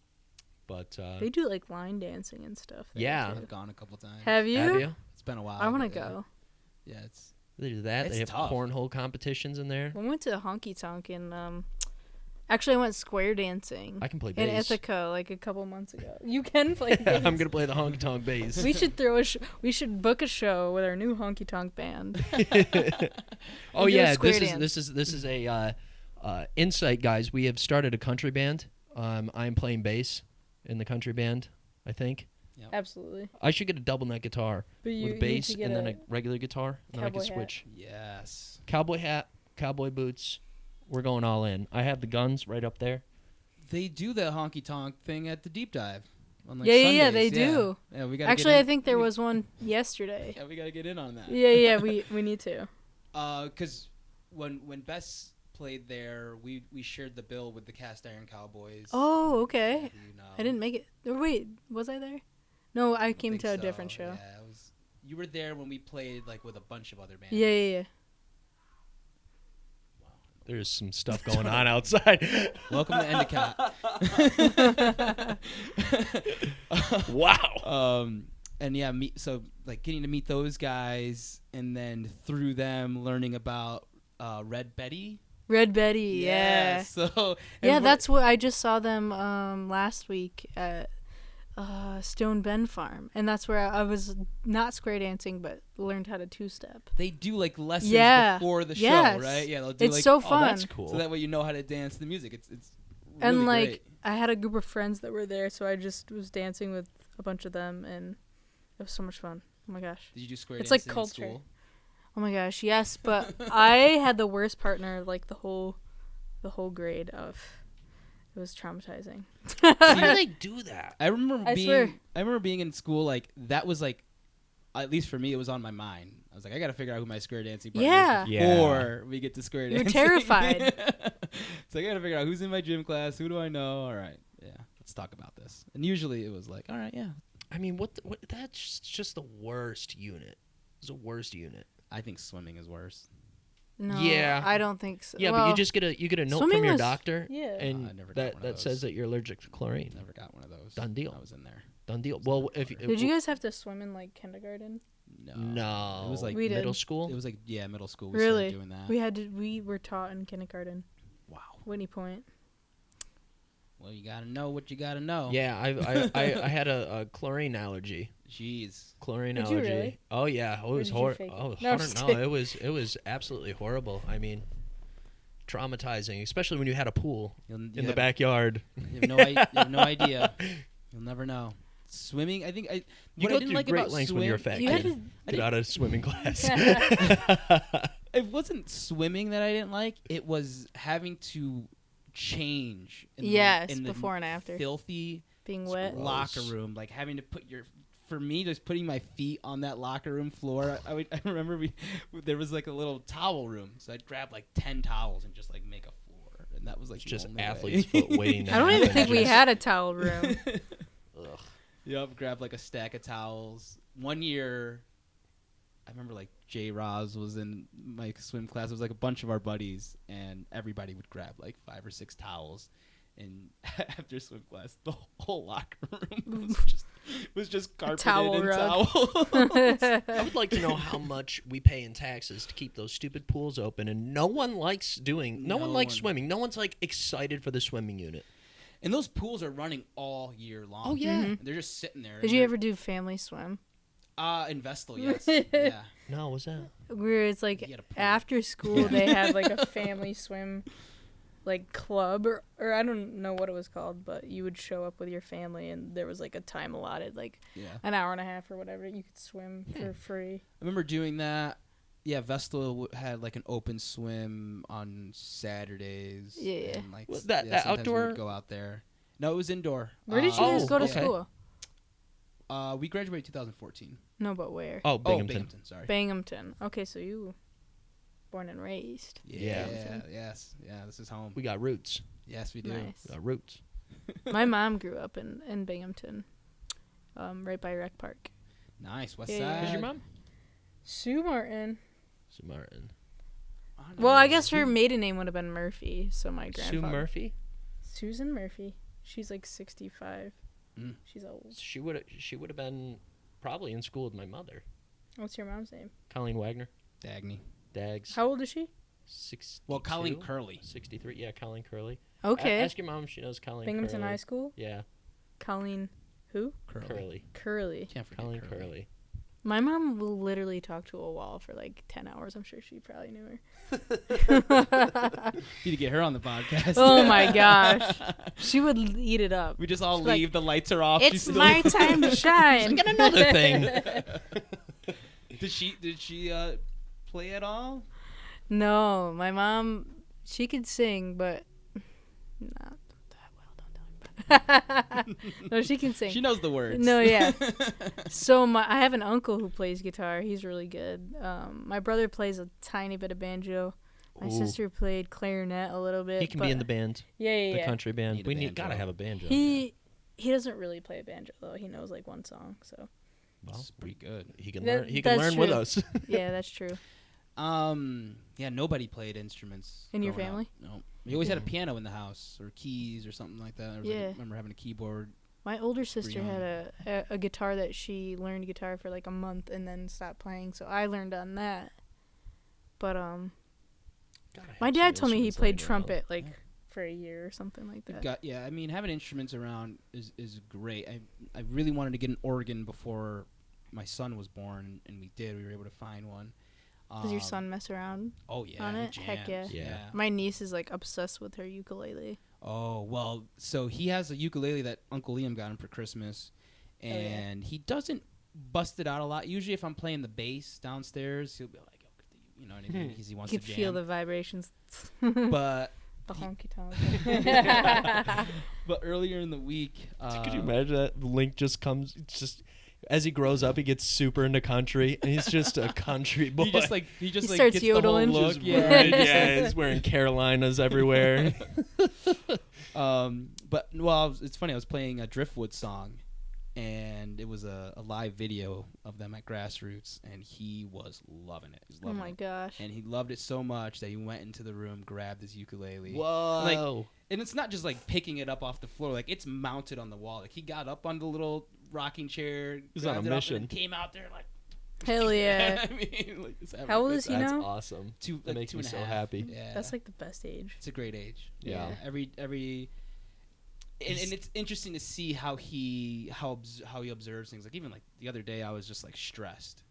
[SPEAKER 1] But
[SPEAKER 2] They do like line dancing and stuff. there,
[SPEAKER 1] Yeah.
[SPEAKER 2] too.
[SPEAKER 3] I've gone a couple times.
[SPEAKER 2] Have you?
[SPEAKER 1] have you?
[SPEAKER 3] It's been a while.
[SPEAKER 2] I want to
[SPEAKER 3] but,
[SPEAKER 2] go.
[SPEAKER 3] Yeah, it's
[SPEAKER 1] They do that.
[SPEAKER 3] It's
[SPEAKER 1] They have
[SPEAKER 3] tough.
[SPEAKER 1] cornhole competitions in there.
[SPEAKER 2] We went to Honky Tonk and actually I went square dancing
[SPEAKER 1] I can play
[SPEAKER 2] in
[SPEAKER 1] bass.
[SPEAKER 2] Ithaca like a couple months ago. You can play bass.
[SPEAKER 1] I'm gonna play the honky tonk bass.
[SPEAKER 2] We should throw we should book a show with our new Honky Tonk band.
[SPEAKER 1] Oh
[SPEAKER 2] do a
[SPEAKER 1] yeah,
[SPEAKER 2] square
[SPEAKER 1] this is a insight, guys. We have started a country band. I'm playing bass in the country band. I think
[SPEAKER 2] Absolutely.
[SPEAKER 1] I should get a double neck guitar
[SPEAKER 2] But you
[SPEAKER 1] with
[SPEAKER 2] need
[SPEAKER 1] bass
[SPEAKER 2] to get
[SPEAKER 1] and then a regular guitar, and then I can
[SPEAKER 2] cowboy hat.
[SPEAKER 1] switch.
[SPEAKER 3] yes.
[SPEAKER 1] Cowboy hat, cowboy boots. We're going all in. I have the guns right up there.
[SPEAKER 3] They do the honky tonk thing at the deep dive. On like
[SPEAKER 2] Yeah,
[SPEAKER 3] Sundays.
[SPEAKER 2] they do.
[SPEAKER 3] Yeah, we got.
[SPEAKER 2] Actually, I think there was one yesterday.
[SPEAKER 3] Yeah, we gotta get in on that.
[SPEAKER 2] Yeah, we need to.
[SPEAKER 3] Because when Bess played there. We shared the bill with the Cast Iron Cowboys.
[SPEAKER 2] Oh, okay.
[SPEAKER 3] You know.
[SPEAKER 2] I didn't make it. Or wait, was I there? No, I came
[SPEAKER 3] think
[SPEAKER 2] to a
[SPEAKER 3] so,
[SPEAKER 2] different show.
[SPEAKER 3] Yeah, it was. You were there when we played like with a bunch of other bands.
[SPEAKER 2] Yeah.
[SPEAKER 1] There's some stuff going on outside.
[SPEAKER 3] Welcome to Endicott.
[SPEAKER 1] Wow.
[SPEAKER 3] And yeah, so like getting to meet those guys, and then through them learning about Red Betty.
[SPEAKER 2] Red Betty, yeah.
[SPEAKER 3] So
[SPEAKER 2] Yeah, that's what I just saw them last week at Stone Bend Farm, and that's where I was not square dancing, but learned how to two-step.
[SPEAKER 3] they do like lessons
[SPEAKER 2] Yeah.
[SPEAKER 3] before the show,
[SPEAKER 2] Yes.
[SPEAKER 3] right? Yeah, they'll do
[SPEAKER 2] It's
[SPEAKER 3] like,
[SPEAKER 2] so
[SPEAKER 1] Oh,
[SPEAKER 2] fun.
[SPEAKER 1] that's cool.
[SPEAKER 3] so that way you know how to dance the music. It's really
[SPEAKER 2] And like
[SPEAKER 3] great.
[SPEAKER 2] I had a group of friends that were there, so I just was dancing with a bunch of them, and it was so much fun. Oh my gosh.
[SPEAKER 3] Did you do square
[SPEAKER 2] It's like
[SPEAKER 3] dancing in
[SPEAKER 2] culture.
[SPEAKER 3] school?
[SPEAKER 2] Oh my gosh, yes, but I had the worst partner like the whole grade of. It was traumatizing.
[SPEAKER 1] How do they do that?
[SPEAKER 3] I remember
[SPEAKER 2] I swear.
[SPEAKER 3] being in school, like that was like, at least for me, it was on my mind. I was like, I gotta figure out who my square dancing partner
[SPEAKER 2] Yeah.
[SPEAKER 3] is
[SPEAKER 1] Yeah.
[SPEAKER 3] before we get to square
[SPEAKER 2] You were
[SPEAKER 3] dancing.
[SPEAKER 2] terrified.
[SPEAKER 3] So I gotta figure out who's in my gym class, who do I know? All right, yeah, let's talk about this. And usually it was like, all right, yeah,
[SPEAKER 1] I mean, what that's just the worst unit. It's the worst unit.
[SPEAKER 3] I think swimming is worse.
[SPEAKER 2] No,
[SPEAKER 1] Yeah.
[SPEAKER 2] I don't think so.
[SPEAKER 1] Yeah,
[SPEAKER 2] well,
[SPEAKER 1] but you get a note
[SPEAKER 2] swimming
[SPEAKER 1] from your
[SPEAKER 2] was-
[SPEAKER 1] doctor,
[SPEAKER 2] yeah.
[SPEAKER 1] and
[SPEAKER 3] I never got
[SPEAKER 1] that
[SPEAKER 3] one of
[SPEAKER 1] says
[SPEAKER 3] those.
[SPEAKER 1] that you're allergic to chlorine.
[SPEAKER 3] Never got one of those.
[SPEAKER 1] Done deal.
[SPEAKER 3] I was in there.
[SPEAKER 1] Done deal. Well, if
[SPEAKER 2] Did you guys have to swim in like kindergarten?
[SPEAKER 3] No, it was like
[SPEAKER 2] We did.
[SPEAKER 1] middle school.
[SPEAKER 3] it was like middle school. We
[SPEAKER 2] Really?
[SPEAKER 3] started doing that.
[SPEAKER 2] We were taught in kindergarten.
[SPEAKER 3] Wow.
[SPEAKER 2] Whitney Point.
[SPEAKER 3] Well, you gotta know what you gotta know.
[SPEAKER 1] Yeah, I had a chlorine allergy.
[SPEAKER 3] Jeez.
[SPEAKER 1] Chlorine
[SPEAKER 2] Did you
[SPEAKER 1] allergy.
[SPEAKER 2] really?
[SPEAKER 1] Oh yeah, it was
[SPEAKER 2] did you
[SPEAKER 1] horrible.
[SPEAKER 2] fake it?
[SPEAKER 1] Oh,
[SPEAKER 2] No, I'm just
[SPEAKER 1] no,
[SPEAKER 2] kidding.
[SPEAKER 1] it was absolutely horrible. I mean, traumatizing, especially when you had a pool in the backyard.
[SPEAKER 3] You have no idea. You'll never know. Swimming, I think
[SPEAKER 1] You
[SPEAKER 3] what
[SPEAKER 1] go
[SPEAKER 3] I didn't
[SPEAKER 1] through
[SPEAKER 3] like
[SPEAKER 1] great
[SPEAKER 3] about
[SPEAKER 1] lengths when you're a fat
[SPEAKER 2] You had
[SPEAKER 1] kid.
[SPEAKER 2] to.
[SPEAKER 1] Get out of swimming class.
[SPEAKER 3] it wasn't swimming that I didn't like. It was having to change.
[SPEAKER 2] Yes,
[SPEAKER 3] in the
[SPEAKER 2] before and after.
[SPEAKER 3] filthy
[SPEAKER 2] Being wet.
[SPEAKER 1] Gross.
[SPEAKER 3] locker room, like having to put for me, just putting my feet on that locker room floor. I remember there was like a little towel room, so I'd grab like 10 towels and just like make a floor, and that was like
[SPEAKER 1] It's
[SPEAKER 3] the
[SPEAKER 1] just
[SPEAKER 3] only
[SPEAKER 1] athlete's
[SPEAKER 3] way.
[SPEAKER 1] foot waiting. to
[SPEAKER 2] I don't even
[SPEAKER 1] happen.
[SPEAKER 2] think we
[SPEAKER 1] Just-
[SPEAKER 2] had a towel room.
[SPEAKER 1] Ugh.
[SPEAKER 3] Yep, grab like a stack of towels. One year, I remember like Jay Roz was in my swim class. It was like a bunch of our buddies, and everybody would grab like 5 or 6 towels. And after swim class, the whole locker room was just carpeted
[SPEAKER 2] towel
[SPEAKER 3] in
[SPEAKER 2] rug.
[SPEAKER 3] towels.
[SPEAKER 1] I would like to know how much we pay in taxes to keep those stupid pools open, and no one likes doing. No one likes swimming. No one's like excited for the swimming unit.
[SPEAKER 3] And those pools are running all year long.
[SPEAKER 1] Oh, yeah.
[SPEAKER 2] Mhm.
[SPEAKER 3] They're just sitting there.
[SPEAKER 2] Did you ever do family swim?
[SPEAKER 3] In Vestal, yes. Yeah.
[SPEAKER 1] No, what's that?
[SPEAKER 2] Where it's like
[SPEAKER 3] You had a pool.
[SPEAKER 2] after school they had like a family swim like club or I don't know what it was called, but you would show up with your family and there was like a time allotted, like
[SPEAKER 3] Yeah.
[SPEAKER 2] an hour and a half or whatever. You could swim for free.
[SPEAKER 3] I remember doing that. Yeah, Vestal had like an open swim on Saturdays.
[SPEAKER 2] Yeah.
[SPEAKER 3] And like
[SPEAKER 1] Was that
[SPEAKER 3] sometimes we
[SPEAKER 1] outdoor?
[SPEAKER 3] would go out there. No, it was indoor.
[SPEAKER 2] Where did you guys
[SPEAKER 1] Oh,
[SPEAKER 2] go to
[SPEAKER 1] okay.
[SPEAKER 2] school?
[SPEAKER 3] We graduated 2014.
[SPEAKER 2] No, but where?
[SPEAKER 1] Oh,
[SPEAKER 3] Oh,
[SPEAKER 1] Binghamton.
[SPEAKER 3] Binghamton. Sorry.
[SPEAKER 2] Binghamton. Okay, so you born and raised.
[SPEAKER 1] Yeah.
[SPEAKER 3] Yes. Yeah. This is home.
[SPEAKER 1] We got roots.
[SPEAKER 3] Yes, we do.
[SPEAKER 2] Nice.
[SPEAKER 1] We got roots.
[SPEAKER 2] My mom grew up in Binghamton, right by Rec Park.
[SPEAKER 3] Nice. West
[SPEAKER 2] Yeah,
[SPEAKER 3] Side.
[SPEAKER 2] yeah.
[SPEAKER 1] Who's your mom?
[SPEAKER 2] Sue Martin.
[SPEAKER 1] Sue Martin.
[SPEAKER 3] Oh,
[SPEAKER 2] Well, I
[SPEAKER 3] nice.
[SPEAKER 2] guess her maiden name would have been Murphy. So my
[SPEAKER 1] Sue
[SPEAKER 2] grandfather.
[SPEAKER 1] Murphy.
[SPEAKER 2] Susan Murphy. She's like 65.
[SPEAKER 3] Mm.
[SPEAKER 2] She's old.
[SPEAKER 1] She would have been probably in school with my mother,
[SPEAKER 2] What's your mom's name?
[SPEAKER 1] Colleen Wagner.
[SPEAKER 3] Dagny.
[SPEAKER 1] Dags.
[SPEAKER 2] How old is she?
[SPEAKER 1] 62?
[SPEAKER 3] Well, Colleen Curley.
[SPEAKER 1] 63. Yeah, Colleen Curley.
[SPEAKER 2] Okay.
[SPEAKER 1] Ask your mom if she knows Colleen
[SPEAKER 2] Binghamton
[SPEAKER 1] Curley.
[SPEAKER 2] High School.
[SPEAKER 1] Yeah,
[SPEAKER 2] Colleen. Who?
[SPEAKER 1] Curley.
[SPEAKER 2] Curly.
[SPEAKER 3] Can't forget
[SPEAKER 1] Colleen
[SPEAKER 3] Curley.
[SPEAKER 1] Curley.
[SPEAKER 2] My mom will literally talk to a wall for like 10 hours. I'm sure she probably knew her.
[SPEAKER 3] Need to get her on the podcast.
[SPEAKER 2] Oh my gosh. She would eat it up.
[SPEAKER 3] We just all
[SPEAKER 2] She's like,
[SPEAKER 3] leave. The lights are off.
[SPEAKER 2] It's
[SPEAKER 3] She's still-
[SPEAKER 2] my time to shine.
[SPEAKER 1] Got another thing.
[SPEAKER 3] Did she play at all?
[SPEAKER 2] No, my mom, she could sing, but not that well. Don't tell me. No, she can sing.
[SPEAKER 3] She knows the words.
[SPEAKER 2] No, yeah. So I have an uncle who plays guitar. He's really good. My brother plays a tiny bit of banjo. My
[SPEAKER 1] Ooh.
[SPEAKER 2] sister played clarinet a little bit.
[SPEAKER 1] He can
[SPEAKER 2] but
[SPEAKER 1] be in the band,
[SPEAKER 2] yeah, yeah,
[SPEAKER 1] the
[SPEAKER 2] yeah.
[SPEAKER 1] country band.
[SPEAKER 3] Need a
[SPEAKER 1] We
[SPEAKER 3] banjo.
[SPEAKER 1] gotta have a banjo.
[SPEAKER 2] He doesn't really play a banjo though. He knows like one song, so
[SPEAKER 1] Well,
[SPEAKER 3] It's pretty good.
[SPEAKER 1] he can
[SPEAKER 2] That-
[SPEAKER 1] learn. He can
[SPEAKER 2] that's
[SPEAKER 1] learn with
[SPEAKER 2] true.
[SPEAKER 1] us.
[SPEAKER 2] yeah, that's true.
[SPEAKER 3] Yeah, nobody played instruments.
[SPEAKER 2] In your
[SPEAKER 3] growing up.
[SPEAKER 2] family?
[SPEAKER 3] No. We always had a
[SPEAKER 1] Yeah.
[SPEAKER 3] piano in the house or keys or something like that.
[SPEAKER 2] Yeah.
[SPEAKER 3] I remember having a keyboard.
[SPEAKER 2] My older sister
[SPEAKER 3] young.
[SPEAKER 2] had a guitar that she learned guitar for like a month and then stopped playing, so I learned on that. But
[SPEAKER 1] Gotta have
[SPEAKER 2] my
[SPEAKER 1] some
[SPEAKER 2] dad told me he
[SPEAKER 1] instruments
[SPEAKER 2] played
[SPEAKER 1] laying around.
[SPEAKER 2] trumpet like for a year or something like that.
[SPEAKER 3] I mean, having instruments around is great. I really wanted to get an organ before my son was born, and we did. We were able to find one.
[SPEAKER 2] Does your son mess around?
[SPEAKER 3] Oh yeah,
[SPEAKER 2] on
[SPEAKER 3] he
[SPEAKER 2] it? Heck yeah.
[SPEAKER 3] jams,
[SPEAKER 1] Yeah.
[SPEAKER 2] My niece is like obsessed with her ukulele.
[SPEAKER 3] Oh well, so he has a ukulele that Uncle Liam got him for Christmas,
[SPEAKER 2] Oh, yeah.
[SPEAKER 3] and he doesn't bust it out a lot. Usually, if I'm playing the bass downstairs, he'll be like, you know what I mean, because he wants
[SPEAKER 2] You
[SPEAKER 3] to
[SPEAKER 2] could
[SPEAKER 3] jam.
[SPEAKER 2] feel the vibrations,
[SPEAKER 3] But
[SPEAKER 2] the honky tonk.
[SPEAKER 3] but earlier in the week,
[SPEAKER 1] Could you imagine that? Link just comes. It's just as he grows up, he gets super into country, and he's just a country boy.
[SPEAKER 3] he just like
[SPEAKER 2] He
[SPEAKER 3] like
[SPEAKER 2] starts
[SPEAKER 3] gets
[SPEAKER 2] yodeling.
[SPEAKER 3] the whole look.
[SPEAKER 1] Just
[SPEAKER 3] Yeah,
[SPEAKER 1] red, yeah, he's wearing Carolinas everywhere.
[SPEAKER 3] But well, it's funny. I was playing a Driftwood song, and it was a live video of them at Grassroots, and he was loving it. He was
[SPEAKER 2] Oh
[SPEAKER 3] loving
[SPEAKER 2] my
[SPEAKER 3] it.
[SPEAKER 2] gosh.
[SPEAKER 3] And he loved it so much that he went into the room, grabbed his ukulele.
[SPEAKER 1] Whoa!
[SPEAKER 3] And it's not just like picking it up off the floor; like it's mounted on the wall. Like he got up on the little rocking chair,
[SPEAKER 1] He's on a
[SPEAKER 3] grabbed it up,
[SPEAKER 1] mission.
[SPEAKER 3] and then came out there like.
[SPEAKER 2] Hell yeah.
[SPEAKER 3] I mean, like, just having
[SPEAKER 2] How
[SPEAKER 3] a
[SPEAKER 2] old
[SPEAKER 3] good
[SPEAKER 2] is he
[SPEAKER 3] time.
[SPEAKER 1] That's
[SPEAKER 2] now?
[SPEAKER 1] awesome.
[SPEAKER 3] Two,
[SPEAKER 1] That
[SPEAKER 3] like
[SPEAKER 1] makes
[SPEAKER 3] two
[SPEAKER 1] me
[SPEAKER 3] and a
[SPEAKER 1] so
[SPEAKER 3] half.
[SPEAKER 1] happy.
[SPEAKER 3] Yeah,
[SPEAKER 2] That's like the best age.
[SPEAKER 3] it's a great age.
[SPEAKER 1] Yeah.
[SPEAKER 3] Every and it's interesting to see how he observes things. Like even like the other day, I was just like stressed,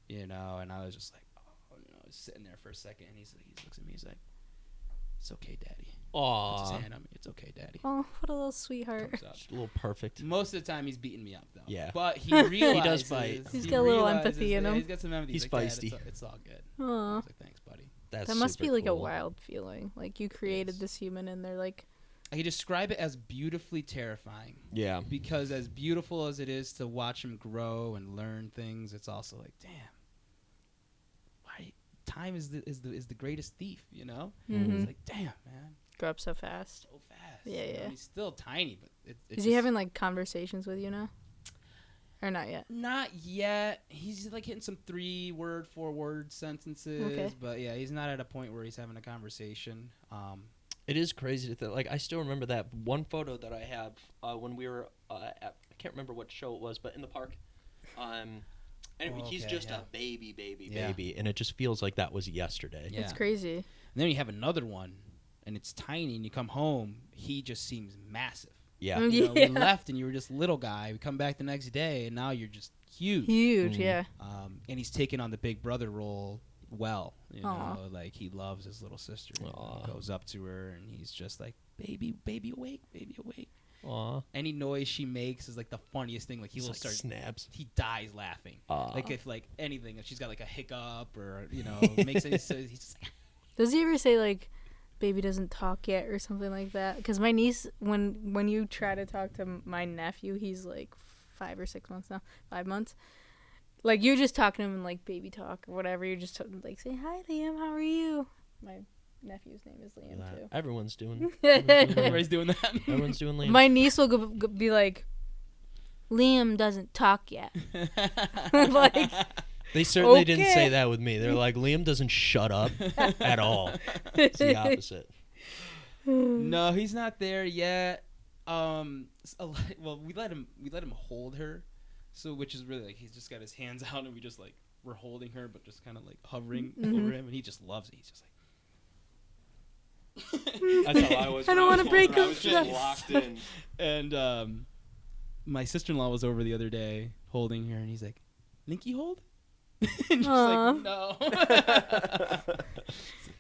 [SPEAKER 3] you know, and I was just like, oh, you know, I was sitting there for a second, and he looks at me, he's like, "It's okay, Daddy." Puts his
[SPEAKER 1] Aw,
[SPEAKER 3] hand on me. It's okay, Daddy.
[SPEAKER 2] Oh, what a little sweetheart.
[SPEAKER 3] Comes up.
[SPEAKER 1] just a little perfect.
[SPEAKER 3] Most of the time, he's beating me up though.
[SPEAKER 1] Yeah.
[SPEAKER 3] But he realizes
[SPEAKER 1] bite.
[SPEAKER 2] He's
[SPEAKER 3] he
[SPEAKER 2] got a little
[SPEAKER 3] realizes
[SPEAKER 2] empathy in
[SPEAKER 3] that
[SPEAKER 2] him.
[SPEAKER 3] He's got some empathy.
[SPEAKER 1] He's
[SPEAKER 3] like, "Dad,
[SPEAKER 1] feisty.
[SPEAKER 3] It's all good." I
[SPEAKER 2] Aw.
[SPEAKER 3] was like, "Thanks, buddy."
[SPEAKER 1] That's
[SPEAKER 2] That must be
[SPEAKER 1] super
[SPEAKER 2] like a
[SPEAKER 1] cool.
[SPEAKER 2] wild feeling. Like you created
[SPEAKER 3] is.
[SPEAKER 2] this human and they're like,
[SPEAKER 3] I can describe it as beautifully terrifying.
[SPEAKER 1] Yeah.
[SPEAKER 3] Because as beautiful as it is to watch him grow and learn things, it's also like, damn, why time is the greatest thief, you know?
[SPEAKER 2] Mhm.
[SPEAKER 3] It's like, damn, man,
[SPEAKER 2] grow up so fast.
[SPEAKER 3] so fast.
[SPEAKER 2] Yeah,
[SPEAKER 3] You know,
[SPEAKER 2] yeah.
[SPEAKER 3] he's still tiny, but
[SPEAKER 2] Is he having like conversations with you now? Or not yet?
[SPEAKER 3] Not yet. He's like hitting some 3-word, 4-word sentences,
[SPEAKER 2] Okay.
[SPEAKER 3] but yeah, he's not at a point where he's having a conversation.
[SPEAKER 1] It is crazy to think. Like I still remember that one photo that I have when we were at, I can't remember what show it was, but in the park. Anyway,
[SPEAKER 3] Oh,
[SPEAKER 1] he's
[SPEAKER 3] okay,
[SPEAKER 1] just
[SPEAKER 3] yeah.
[SPEAKER 1] a baby,
[SPEAKER 3] Yeah.
[SPEAKER 1] baby, and it just feels like that was yesterday.
[SPEAKER 3] Yeah.
[SPEAKER 2] It's crazy.
[SPEAKER 3] And then you have another one, and it's tiny, and you come home, he just seems massive.
[SPEAKER 1] Yeah.
[SPEAKER 2] Mm.
[SPEAKER 3] You know,
[SPEAKER 2] Yeah.
[SPEAKER 3] we left and you were just a little guy. We come back the next day and now you're just huge.
[SPEAKER 2] Huge,
[SPEAKER 1] Mm.
[SPEAKER 2] yeah.
[SPEAKER 3] And he's taken on the big brother role well. You
[SPEAKER 2] Aw.
[SPEAKER 3] know, like he loves his little sister. You know,
[SPEAKER 1] Aw.
[SPEAKER 3] goes up to her and he's just like, baby awake, baby awake.
[SPEAKER 1] Aw.
[SPEAKER 3] Any noise she makes is like the funniest thing. Like he
[SPEAKER 1] He's
[SPEAKER 3] will
[SPEAKER 1] like
[SPEAKER 3] start.
[SPEAKER 1] snaps.
[SPEAKER 3] He dies laughing.
[SPEAKER 1] Aw.
[SPEAKER 3] Like if like anything, if she's got like a hiccup or you know makes any so he's just like,
[SPEAKER 2] Does he ever say like, "Baby doesn't talk yet" or something like that? Because my niece, when you try to talk to my nephew, he's like 5 or 6 months now, 5 months. Like you're just talking to him in like baby talk or whatever. You're just like, "Say hi, Liam. How are you?" My nephew's name is Liam too.
[SPEAKER 1] Everyone's doing.
[SPEAKER 3] everybody's doing that.
[SPEAKER 1] Everyone's doing Liam.
[SPEAKER 2] My niece will be like, "Liam doesn't talk yet." Like,
[SPEAKER 1] They certainly didn't
[SPEAKER 2] Okay.
[SPEAKER 1] say that with me. They're like, Liam doesn't shut up at all. It's the opposite.
[SPEAKER 3] No, he's not there yet. Well, we let him hold her, so which is really like he's just got his hands out and we're holding her, but just kind of like hovering over him, and he just loves it. He's just like.
[SPEAKER 1] That's how I was.
[SPEAKER 2] I don't want to break him.
[SPEAKER 1] locked in.
[SPEAKER 3] And my sister-in-law was over the other day holding her, and he's like, "Linky hold," and she's
[SPEAKER 2] Aw.
[SPEAKER 3] like, "No."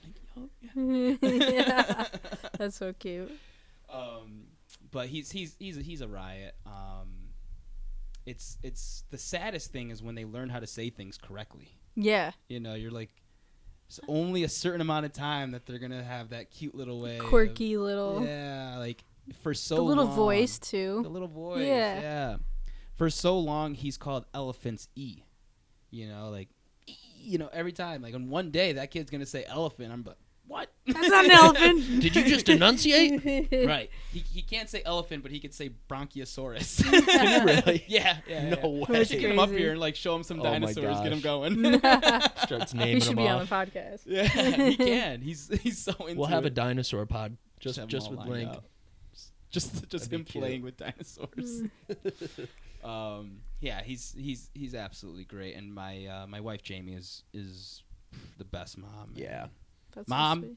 [SPEAKER 3] Linky hold? Yeah.
[SPEAKER 2] Yeah. That's so cute.
[SPEAKER 3] But he's a riot. It's the saddest thing is when they learn how to say things correctly.
[SPEAKER 2] Yeah.
[SPEAKER 3] You know, you're like, it's only a certain amount of time that they're gonna have that cute little way, of-
[SPEAKER 2] Quirky little.
[SPEAKER 3] yeah, like for so
[SPEAKER 2] The little
[SPEAKER 3] long,
[SPEAKER 2] voice
[SPEAKER 3] the
[SPEAKER 2] too.
[SPEAKER 3] little voice,
[SPEAKER 2] Yeah.
[SPEAKER 3] yeah. For so long, he's called Elephant's You know, like, you know, every time, like on one day, that kid's gonna say elephant. I'm like, what?
[SPEAKER 2] That's not an elephant.
[SPEAKER 1] Did you just enunciate?
[SPEAKER 3] Right. He can't say elephant, but he could say Bronchiosaurus.
[SPEAKER 1] Can you really?
[SPEAKER 3] Yeah.
[SPEAKER 1] No way.
[SPEAKER 3] We should get him up
[SPEAKER 2] Crazy.
[SPEAKER 3] here and like show him some
[SPEAKER 1] Oh my
[SPEAKER 3] dinosaurs, get him
[SPEAKER 1] gosh.
[SPEAKER 3] going.
[SPEAKER 1] Starts
[SPEAKER 2] He
[SPEAKER 1] naming
[SPEAKER 2] should
[SPEAKER 1] them
[SPEAKER 2] be on
[SPEAKER 1] off.
[SPEAKER 2] the podcast.
[SPEAKER 3] Yeah, he can. He's so into
[SPEAKER 1] We'll have a
[SPEAKER 3] it.
[SPEAKER 1] dinosaur pod
[SPEAKER 3] Have 'em
[SPEAKER 1] just
[SPEAKER 3] all
[SPEAKER 1] with
[SPEAKER 3] lined
[SPEAKER 1] Link.
[SPEAKER 3] up. Just
[SPEAKER 1] That'd be
[SPEAKER 3] him
[SPEAKER 1] cute.
[SPEAKER 3] playing with dinosaurs. Yeah, he's absolutely great, and my wife Jamie is the best mom.
[SPEAKER 1] Yeah.
[SPEAKER 2] That's
[SPEAKER 3] Mom,
[SPEAKER 2] so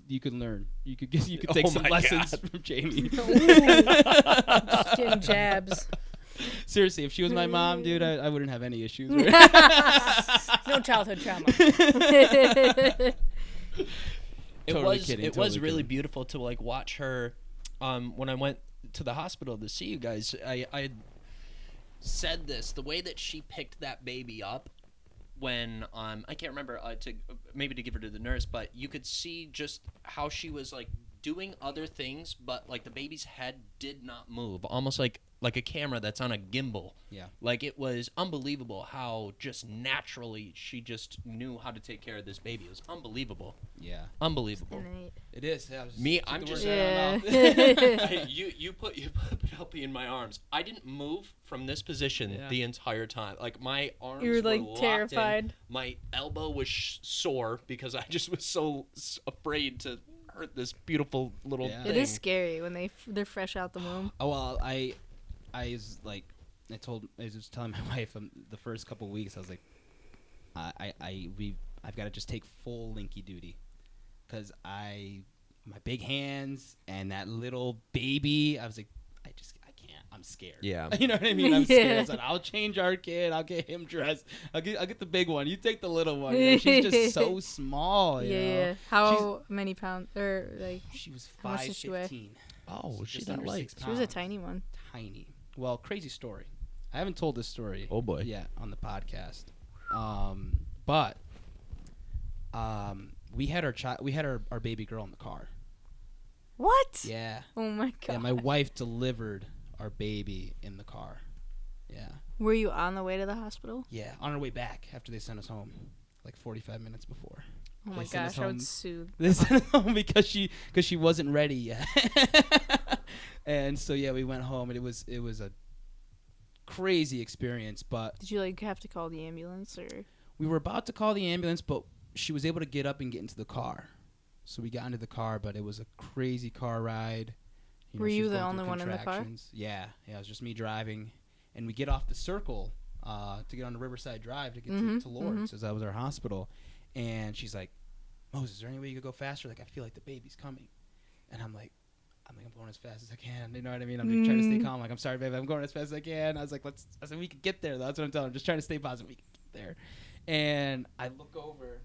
[SPEAKER 3] you could learn. You could take
[SPEAKER 1] Oh
[SPEAKER 3] some
[SPEAKER 1] my
[SPEAKER 3] lessons
[SPEAKER 1] God.
[SPEAKER 3] from Jamie.
[SPEAKER 2] sweet. Just getting jabs.
[SPEAKER 3] Seriously, if she was my mom, dude, I wouldn't have any issues.
[SPEAKER 2] No childhood trauma.
[SPEAKER 3] Totally kidding,
[SPEAKER 1] It
[SPEAKER 3] totally
[SPEAKER 1] was really
[SPEAKER 3] kidding.
[SPEAKER 1] beautiful to like watch her. When I went to the hospital to see you guys, I had said this, the way that she picked that baby up when I can't remember to maybe to give her to the nurse, but you could see just how she was like doing other things, but like the baby's head did not move, almost like a camera that's on a gimbal.
[SPEAKER 3] Yeah.
[SPEAKER 1] Like it was unbelievable how just naturally she just knew how to take care of this baby. It was unbelievable.
[SPEAKER 3] Yeah,
[SPEAKER 1] Unbelievable.
[SPEAKER 2] Innate.
[SPEAKER 3] it is. Yeah, I was
[SPEAKER 1] Me,
[SPEAKER 3] took
[SPEAKER 1] I'm
[SPEAKER 3] the
[SPEAKER 1] just-
[SPEAKER 3] words right out of my
[SPEAKER 2] Yeah.
[SPEAKER 3] mouth.
[SPEAKER 1] Hey, you put Penelope in my arms. I didn't move from this position
[SPEAKER 3] Yeah.
[SPEAKER 1] the entire time. Like my arms
[SPEAKER 2] You were like
[SPEAKER 1] locked in.
[SPEAKER 2] terrified.
[SPEAKER 1] My elbow was sore because I just was so afraid to hurt this beautiful little
[SPEAKER 3] Yeah.
[SPEAKER 2] It
[SPEAKER 1] thing.
[SPEAKER 2] is scary when they're fresh out the womb.
[SPEAKER 3] Oh well, I was like, I was telling my wife the first couple weeks, I was like, I've got to just take full Linky duty, because my big hands and that little baby, I was like, I can't, I'm scared.
[SPEAKER 1] Yeah.
[SPEAKER 3] You know what I mean? I'm scared.
[SPEAKER 2] Yeah.
[SPEAKER 3] I said, I'll change our kid. I'll get him dressed. I'll get the big one. You take the little one. You know, she's just so small. You know?
[SPEAKER 2] Yeah. How many pounds or like?
[SPEAKER 3] She was
[SPEAKER 2] How much does she weigh?
[SPEAKER 3] 5'15".
[SPEAKER 1] Oh, she's
[SPEAKER 3] Just
[SPEAKER 1] not
[SPEAKER 3] under
[SPEAKER 1] light.
[SPEAKER 3] 6
[SPEAKER 2] She was a
[SPEAKER 3] pounds.
[SPEAKER 2] tiny one.
[SPEAKER 3] Tiny. Well, crazy story. I haven't told this story.
[SPEAKER 1] Oh, boy.
[SPEAKER 3] Yet on the podcast. But we had our baby girl in the car.
[SPEAKER 2] What?
[SPEAKER 3] Yeah.
[SPEAKER 2] Oh my god.
[SPEAKER 3] Yeah, my wife delivered our baby in the car. Yeah.
[SPEAKER 2] Were you on the way to the hospital?
[SPEAKER 3] Yeah. On our way back after they sent us home, like 45 minutes before.
[SPEAKER 2] Oh my
[SPEAKER 3] They sent us
[SPEAKER 2] gosh, I
[SPEAKER 3] home.
[SPEAKER 2] would sue.
[SPEAKER 3] They sent us home because she wasn't ready yet. And so yeah, we went home, and it was a crazy experience, but
[SPEAKER 2] Did you like have to call the ambulance or?
[SPEAKER 3] we were about to call the ambulance, but she was able to get up and get into the car. So we got into the car, but it was a crazy car ride.
[SPEAKER 2] Were
[SPEAKER 3] she
[SPEAKER 2] you
[SPEAKER 3] was
[SPEAKER 2] the
[SPEAKER 3] going through
[SPEAKER 2] only one in the car?
[SPEAKER 3] contractions. Yeah, it was just me driving. And we get off the circle to get on the Riverside Drive to get to Lawrence, as that was our hospital. And she's like, Moses, is there any way you could go faster? Like, I feel like the baby's coming. And I'm like, I'm going as fast as I can. You know what I mean? I'm just trying to stay calm. Like, I'm sorry, baby. I'm going as fast as I can. I was like, we could get there. That's what I'm telling her. I'm just trying to stay positive. We can get there. And I look over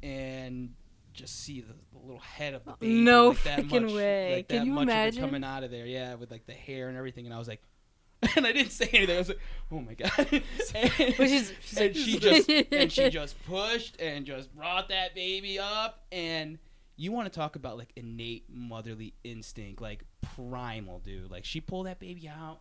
[SPEAKER 3] and just see the little head of the baby.
[SPEAKER 2] No
[SPEAKER 3] like that
[SPEAKER 2] freaking
[SPEAKER 3] much,
[SPEAKER 2] way.
[SPEAKER 3] Like
[SPEAKER 2] Can
[SPEAKER 3] that
[SPEAKER 2] you
[SPEAKER 3] much of it
[SPEAKER 2] imagine?
[SPEAKER 3] coming out of there, yeah, with like the hair and everything. And I was like, and I didn't say anything. I was like, oh my god. And,
[SPEAKER 2] But she's
[SPEAKER 3] and she just pushed and just brought that baby up. And you want to talk about like innate motherly instinct, like primal, dude. Like she pulled that baby out,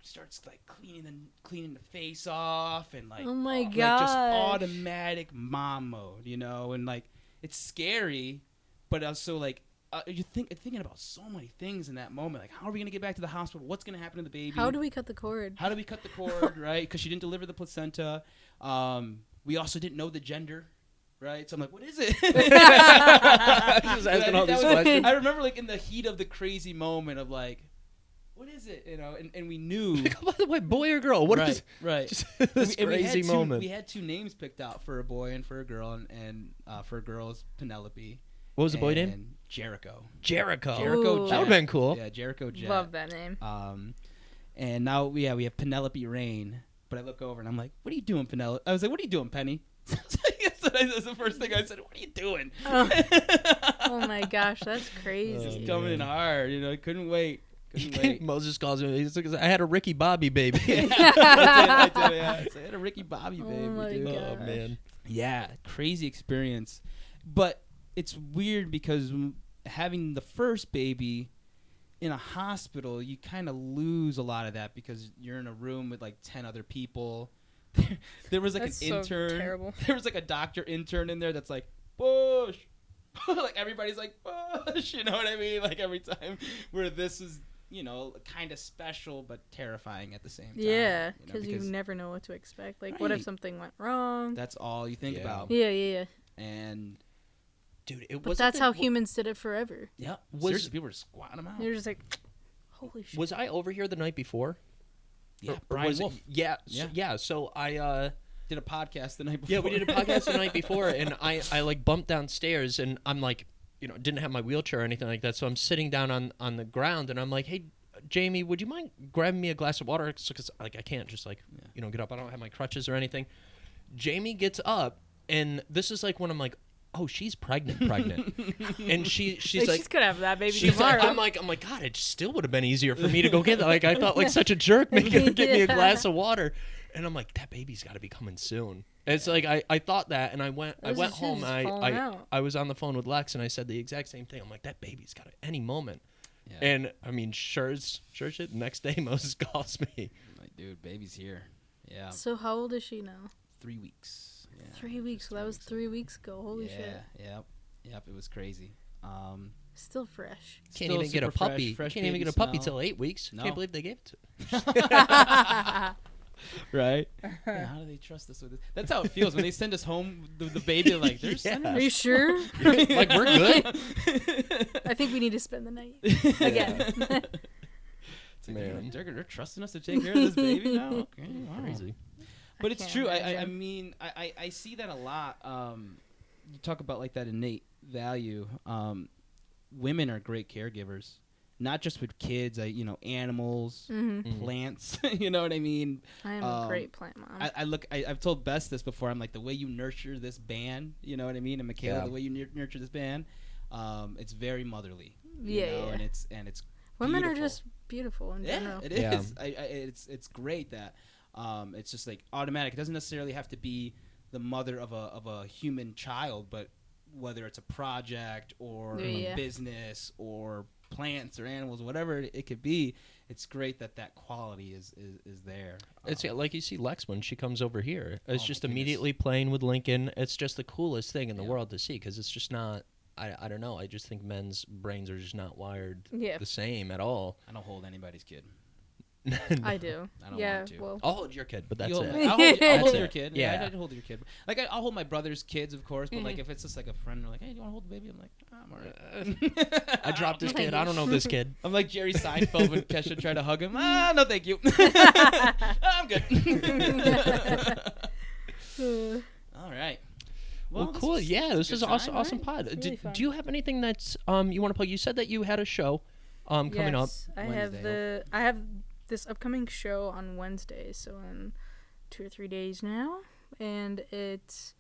[SPEAKER 3] starts like cleaning the face off, and like
[SPEAKER 2] Oh my
[SPEAKER 3] like just
[SPEAKER 2] gosh.
[SPEAKER 3] automatic mom mode, you know. And like it's scary, but also like you're thinking about so many things in that moment. Like, how are we gonna get back to the hospital? What's gonna happen to the baby?
[SPEAKER 2] How do we cut the cord?
[SPEAKER 3] How do we cut the cord, right? Because she didn't deliver the placenta. We also didn't know the gender, right? So I'm like, what is it?
[SPEAKER 1] Just asking all these questions.
[SPEAKER 3] I remember, like, in the heat of the crazy moment of, like, what is it? You know, and we knew.
[SPEAKER 1] By the way, boy or girl? What
[SPEAKER 3] right,
[SPEAKER 1] is
[SPEAKER 3] right.
[SPEAKER 1] just this
[SPEAKER 3] And we had
[SPEAKER 1] crazy moment?
[SPEAKER 3] We had two names picked out for a boy and for a girl, and for a girl is Penelope.
[SPEAKER 1] What was the boy name?
[SPEAKER 3] And Jericho.
[SPEAKER 1] Jericho.
[SPEAKER 3] Jericho
[SPEAKER 2] Ooh.
[SPEAKER 1] That would have
[SPEAKER 3] Jet.
[SPEAKER 1] been cool.
[SPEAKER 3] Yeah, Jericho Jet.
[SPEAKER 2] Love that name.
[SPEAKER 3] And now we have Penelope Rain. But I look over and I'm like, "What are you doing, Penelope?" I was like, "What are you doing, Penny?" That's the first thing I said. What are you doing?
[SPEAKER 2] Oh my gosh, that's crazy.
[SPEAKER 3] Just coming in hard, you know. Couldn't wait. Couldn't wait.
[SPEAKER 1] Moses calls me. He's like, I had a Ricky Bobby baby.
[SPEAKER 3] I did, yeah. So I had a Ricky Bobby baby,
[SPEAKER 2] Oh my
[SPEAKER 3] dude.
[SPEAKER 2] God.
[SPEAKER 1] Oh man.
[SPEAKER 3] Yeah, crazy experience. But it's weird because having the first baby in a hospital, you kind of lose a lot of that because you're in a room with like 10 other people. There was like
[SPEAKER 2] That's
[SPEAKER 3] an
[SPEAKER 2] so
[SPEAKER 3] intern.
[SPEAKER 2] terrible.
[SPEAKER 3] There was like a doctor intern in there that's like, push, like everybody's like Bush, you know what I mean? Like every time where this is, kind of special but terrifying at the same time.
[SPEAKER 2] Yeah, because you never know what to expect. Like, what if
[SPEAKER 3] Right.
[SPEAKER 2] something went wrong?
[SPEAKER 3] That's all you think
[SPEAKER 1] Yeah.
[SPEAKER 3] about.
[SPEAKER 2] Yeah.
[SPEAKER 3] And
[SPEAKER 1] Dude, it
[SPEAKER 2] But
[SPEAKER 1] was.
[SPEAKER 2] that's how humans did it forever.
[SPEAKER 3] yeah,
[SPEAKER 1] Was-
[SPEAKER 3] seriously, people were squatting them out.
[SPEAKER 2] They're just like, holy shit.
[SPEAKER 1] Was I over here the night before?
[SPEAKER 3] Yeah,
[SPEAKER 1] Or
[SPEAKER 3] Brian
[SPEAKER 1] was it-
[SPEAKER 3] Wolf
[SPEAKER 1] Yeah,
[SPEAKER 3] Yeah.
[SPEAKER 1] yeah. So I
[SPEAKER 3] did a podcast the night before.
[SPEAKER 1] yeah, we did a podcast the night before, and I like bumped downstairs, and I'm like, didn't have my wheelchair or anything like that, so I'm sitting down on the ground, and I'm like, hey, Jamie, would you mind grabbing me a glass of water? Because like I can't just like get up. I don't have my crutches or anything. Jamie gets up, and this is like when I'm like, oh, she's pregnant, and she's like.
[SPEAKER 2] She's gonna have that baby
[SPEAKER 1] She's
[SPEAKER 2] tomorrow.
[SPEAKER 1] like, I'm like, God, it still would have been easier for me to go get that. Like, I felt like such a jerk making her get me a glass of water. And I'm like, that baby's got to be coming soon. It's like, I thought that, and I went home, and I was on the phone with Lex, and I said the exact same thing. I'm like, that baby's got to any moment.
[SPEAKER 3] Yeah.
[SPEAKER 1] And, I mean, sure shit, next day Moses calls me.
[SPEAKER 3] I'm like, dude, baby's here. Yeah,
[SPEAKER 2] So how old is she now?
[SPEAKER 3] 3 weeks. Yeah,
[SPEAKER 2] 3 weeks. So that was 3 weeks ago. Holy shit.
[SPEAKER 3] Yep, it was crazy.
[SPEAKER 2] Still fresh.
[SPEAKER 1] Can't
[SPEAKER 3] Still
[SPEAKER 1] even get a
[SPEAKER 3] super fresh,
[SPEAKER 1] puppy.
[SPEAKER 3] fresh
[SPEAKER 1] Can't even
[SPEAKER 3] baby
[SPEAKER 1] get a puppy
[SPEAKER 3] smell.
[SPEAKER 1] till 8 weeks.
[SPEAKER 3] No.
[SPEAKER 1] Can't believe they gave it to
[SPEAKER 3] Right? Yeah, how do they trust us with this? That's how it feels when they send us home. The baby, like they're sending
[SPEAKER 2] Are
[SPEAKER 3] us.
[SPEAKER 2] you sure?
[SPEAKER 1] Like, we're good.
[SPEAKER 2] I think we need to spend the night again.
[SPEAKER 3] It's like,
[SPEAKER 1] Man.
[SPEAKER 3] they're trusting us to take care of this baby now. Okay, wow.
[SPEAKER 1] Crazy.
[SPEAKER 3] But it's
[SPEAKER 2] can't
[SPEAKER 3] true. I
[SPEAKER 2] imagine.
[SPEAKER 3] mean, I see that a lot. You talk about like that innate value. Women are great caregivers, not just with kids. Animals,
[SPEAKER 2] Mhm.
[SPEAKER 3] plants. You know what I mean?
[SPEAKER 2] I am a great plant mom.
[SPEAKER 3] I've told Bess this before. I'm like, the way you nurture this band, you know what I mean? And Michaela,
[SPEAKER 1] Yeah.
[SPEAKER 3] the way you nurture this band, it's very motherly.
[SPEAKER 2] Yeah,
[SPEAKER 3] you know?
[SPEAKER 2] yeah.
[SPEAKER 3] And it's
[SPEAKER 2] Women are
[SPEAKER 3] beautiful.
[SPEAKER 2] just beautiful in general.
[SPEAKER 3] it
[SPEAKER 1] Yeah.
[SPEAKER 3] is. It's great that it's just like automatic. It doesn't necessarily have to be the mother of a human child, but whether it's a project or
[SPEAKER 2] Yeah.
[SPEAKER 3] a business or plants or animals, whatever it could be, it's great that quality is there.
[SPEAKER 1] It's like you see Lex when she comes over here. It's
[SPEAKER 3] Oh,
[SPEAKER 1] just
[SPEAKER 3] my goodness.
[SPEAKER 1] immediately playing with Lincoln. It's just the coolest thing in the
[SPEAKER 3] Yeah.
[SPEAKER 1] world to see because it's just not. I don't know. I just think men's brains are just not wired
[SPEAKER 2] Yeah.
[SPEAKER 1] the same at all.
[SPEAKER 3] I don't hold anybody's kid.
[SPEAKER 2] I do.
[SPEAKER 3] I don't
[SPEAKER 2] yeah,
[SPEAKER 3] want to.
[SPEAKER 2] well,
[SPEAKER 1] I'll hold your kid, but that's
[SPEAKER 3] You hold
[SPEAKER 1] it.
[SPEAKER 3] my- I'll hold, I'll
[SPEAKER 1] That's
[SPEAKER 3] hold
[SPEAKER 1] it.
[SPEAKER 3] your kid.
[SPEAKER 1] Yeah.
[SPEAKER 3] I'd hold your kid. Like I'll hold my brother's kids, of course. But like
[SPEAKER 1] Mm-hmm.
[SPEAKER 3] if it's just like a friend, they're like, "Hey, do you want to hold the baby?" I'm like, "I'm alright."
[SPEAKER 1] I dropped this kid. I don't know this kid.
[SPEAKER 3] I'm like Jerry Seinfeld when Kesha tried to hug him. No, thank you. I'm good. All right.
[SPEAKER 1] Well,
[SPEAKER 3] this
[SPEAKER 1] cool.
[SPEAKER 3] was-
[SPEAKER 1] Yeah, this
[SPEAKER 3] good
[SPEAKER 1] is awesome.
[SPEAKER 3] time,
[SPEAKER 1] Awesome
[SPEAKER 3] right?
[SPEAKER 1] pod.
[SPEAKER 2] It's really fun.
[SPEAKER 1] Do you have anything that's you want to plug? You said that you had a show coming up.
[SPEAKER 2] yes, I have
[SPEAKER 3] Wednesday,
[SPEAKER 2] I have this upcoming show on Wednesday, so in 2 or 3 days now, and it's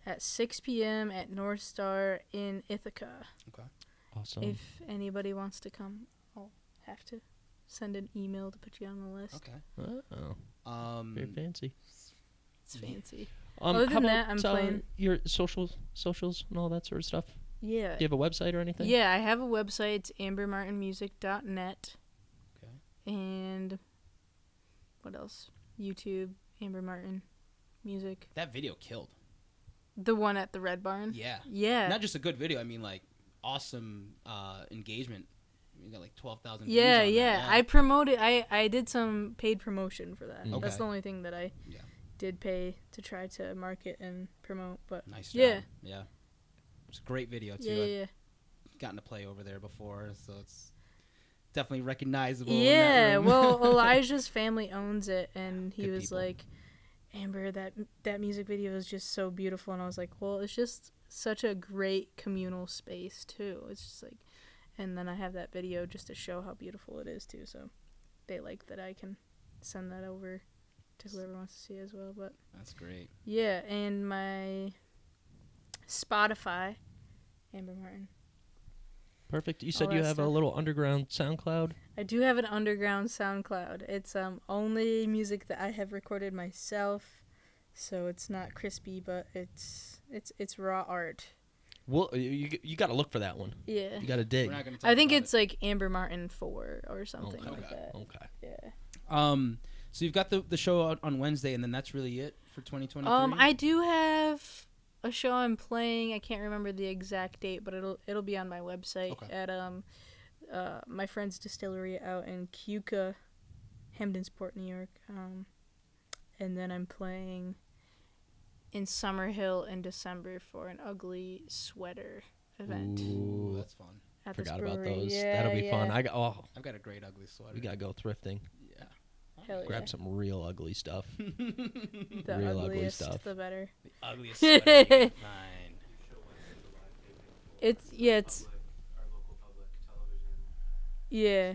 [SPEAKER 2] at 6 p.m. at North Star in Ithaca.
[SPEAKER 1] Awesome.
[SPEAKER 2] If anybody wants to come, I'll have to send an email to put you on the list.
[SPEAKER 3] Okay.
[SPEAKER 1] Oh, very fancy.
[SPEAKER 2] It's fancy.
[SPEAKER 1] How
[SPEAKER 2] Other than
[SPEAKER 1] about,
[SPEAKER 2] that, I'm playing-
[SPEAKER 1] your socials and all that sort of stuff.
[SPEAKER 2] Yeah.
[SPEAKER 1] Do you have a website or anything?
[SPEAKER 2] Yeah, I have a website. It's ambermartinmusic.net.
[SPEAKER 3] Okay.
[SPEAKER 2] And what else? YouTube, Amber Martin Music.
[SPEAKER 3] That video killed.
[SPEAKER 2] The one at the Red Barn?
[SPEAKER 3] Yeah.
[SPEAKER 2] Yeah.
[SPEAKER 3] Not just a good video. I mean, like awesome engagement. You got like 12,000.
[SPEAKER 2] yeah,
[SPEAKER 3] views on
[SPEAKER 2] yeah.
[SPEAKER 3] that.
[SPEAKER 2] I promoted. I did some paid promotion for that.
[SPEAKER 1] Mm.
[SPEAKER 2] That's
[SPEAKER 3] Okay.
[SPEAKER 2] the only thing that I
[SPEAKER 3] Yeah.
[SPEAKER 2] did pay to try to market and promote. But
[SPEAKER 3] Nice job.
[SPEAKER 2] Yeah.
[SPEAKER 3] Yeah. It's a great video too.
[SPEAKER 2] yeah.
[SPEAKER 3] I've gotten to play over there before, so it's definitely recognizable.
[SPEAKER 2] Yeah,
[SPEAKER 3] in that room.
[SPEAKER 2] well, Elijah's family owns it, and he
[SPEAKER 3] Good
[SPEAKER 2] was
[SPEAKER 3] people.
[SPEAKER 2] like, Amber, that music video is just so beautiful. And I was like, well, it's just such a great communal space, too. It's just like, and then I have that video just to show how beautiful it is, too. So they like that I can send that over to whoever wants to see as well. But
[SPEAKER 3] That's great.
[SPEAKER 2] yeah, and my Spotify, Amber Martin.
[SPEAKER 1] Perfect. You said
[SPEAKER 2] All
[SPEAKER 1] you
[SPEAKER 2] that
[SPEAKER 1] have a
[SPEAKER 2] stuff.
[SPEAKER 1] little underground SoundCloud.
[SPEAKER 2] I do have an underground SoundCloud. It's only music that I have recorded myself, so it's not crispy, but it's raw art.
[SPEAKER 1] Well, you got to look for that one.
[SPEAKER 2] Yeah.
[SPEAKER 1] You got to dig.
[SPEAKER 3] We're not gonna talk
[SPEAKER 2] I think
[SPEAKER 3] about
[SPEAKER 2] it's like Amber Martin 4 or something
[SPEAKER 1] Okay.
[SPEAKER 2] like that.
[SPEAKER 1] Okay.
[SPEAKER 2] Yeah.
[SPEAKER 3] it. So you've got the show out on Wednesday, and then that's really it for 2023.
[SPEAKER 2] I do have a show I'm playing. I can't remember the exact date, but it'll be on my website
[SPEAKER 3] Okay.
[SPEAKER 2] at my friend's distillery out in Keuka, Hamptonsport, New York. And then I'm playing in Summerhill in December for an ugly sweater event
[SPEAKER 3] Ooh, that's fun.
[SPEAKER 2] at this
[SPEAKER 1] Forgot about
[SPEAKER 2] brewery.
[SPEAKER 1] those.
[SPEAKER 2] Yeah,
[SPEAKER 1] That'll be fun.
[SPEAKER 2] yeah.
[SPEAKER 3] I've got a great ugly sweater.
[SPEAKER 1] We gotta go thrifting.
[SPEAKER 3] Yeah.
[SPEAKER 2] Hell
[SPEAKER 1] Grab
[SPEAKER 2] yeah.
[SPEAKER 1] some real ugly stuff.
[SPEAKER 2] The
[SPEAKER 1] real ugly
[SPEAKER 2] ugliest,
[SPEAKER 1] stuff.
[SPEAKER 2] the better.
[SPEAKER 3] The ugliest sweater you can find.
[SPEAKER 2] It's yeah,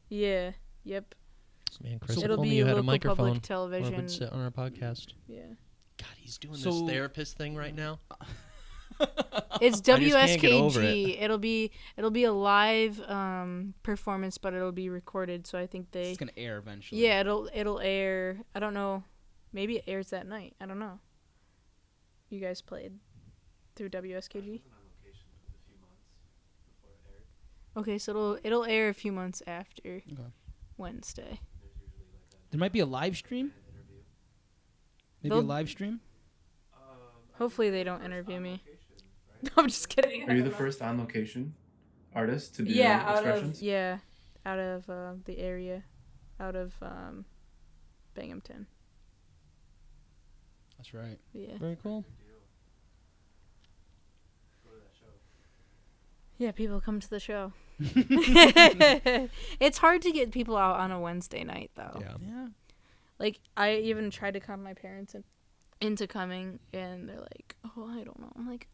[SPEAKER 2] yeah, yep.
[SPEAKER 1] Man, Chris
[SPEAKER 3] So
[SPEAKER 1] told
[SPEAKER 2] It'll
[SPEAKER 1] me
[SPEAKER 2] be
[SPEAKER 1] you had a
[SPEAKER 2] local
[SPEAKER 1] microphone.
[SPEAKER 2] public
[SPEAKER 1] Or
[SPEAKER 2] television.
[SPEAKER 1] would sit on our podcast.
[SPEAKER 2] Yeah.
[SPEAKER 1] God, he's doing
[SPEAKER 3] So-
[SPEAKER 1] this therapist thing right now.
[SPEAKER 2] It's
[SPEAKER 1] I just can't get over
[SPEAKER 2] WSKG. It'll be a live performance, but it'll be recorded. So I think they
[SPEAKER 3] It's gonna air eventually.
[SPEAKER 2] yeah it'll air. I don't know. Maybe it airs that night. I don't know. You guys played through WSKG. Okay, so it'll air a few months after
[SPEAKER 3] Okay.
[SPEAKER 2] Wednesday.
[SPEAKER 3] There might be a live stream. Maybe a
[SPEAKER 2] They'll-
[SPEAKER 3] live stream.
[SPEAKER 2] Hopefully they don't interview me. I'm just kidding.
[SPEAKER 4] Are you the first on location artist to do
[SPEAKER 2] Yeah,
[SPEAKER 4] expressions?
[SPEAKER 2] out of the area, out of Binghamton.
[SPEAKER 3] That's right.
[SPEAKER 2] Yeah.
[SPEAKER 1] Very cool.
[SPEAKER 2] Yeah, people come to the show. It's hard to get people out on a Wednesday night, though.
[SPEAKER 1] Yeah.
[SPEAKER 3] Yeah.
[SPEAKER 2] Like, I even tried to con my parents into coming, and they're like, "Oh, I don't know." I'm like,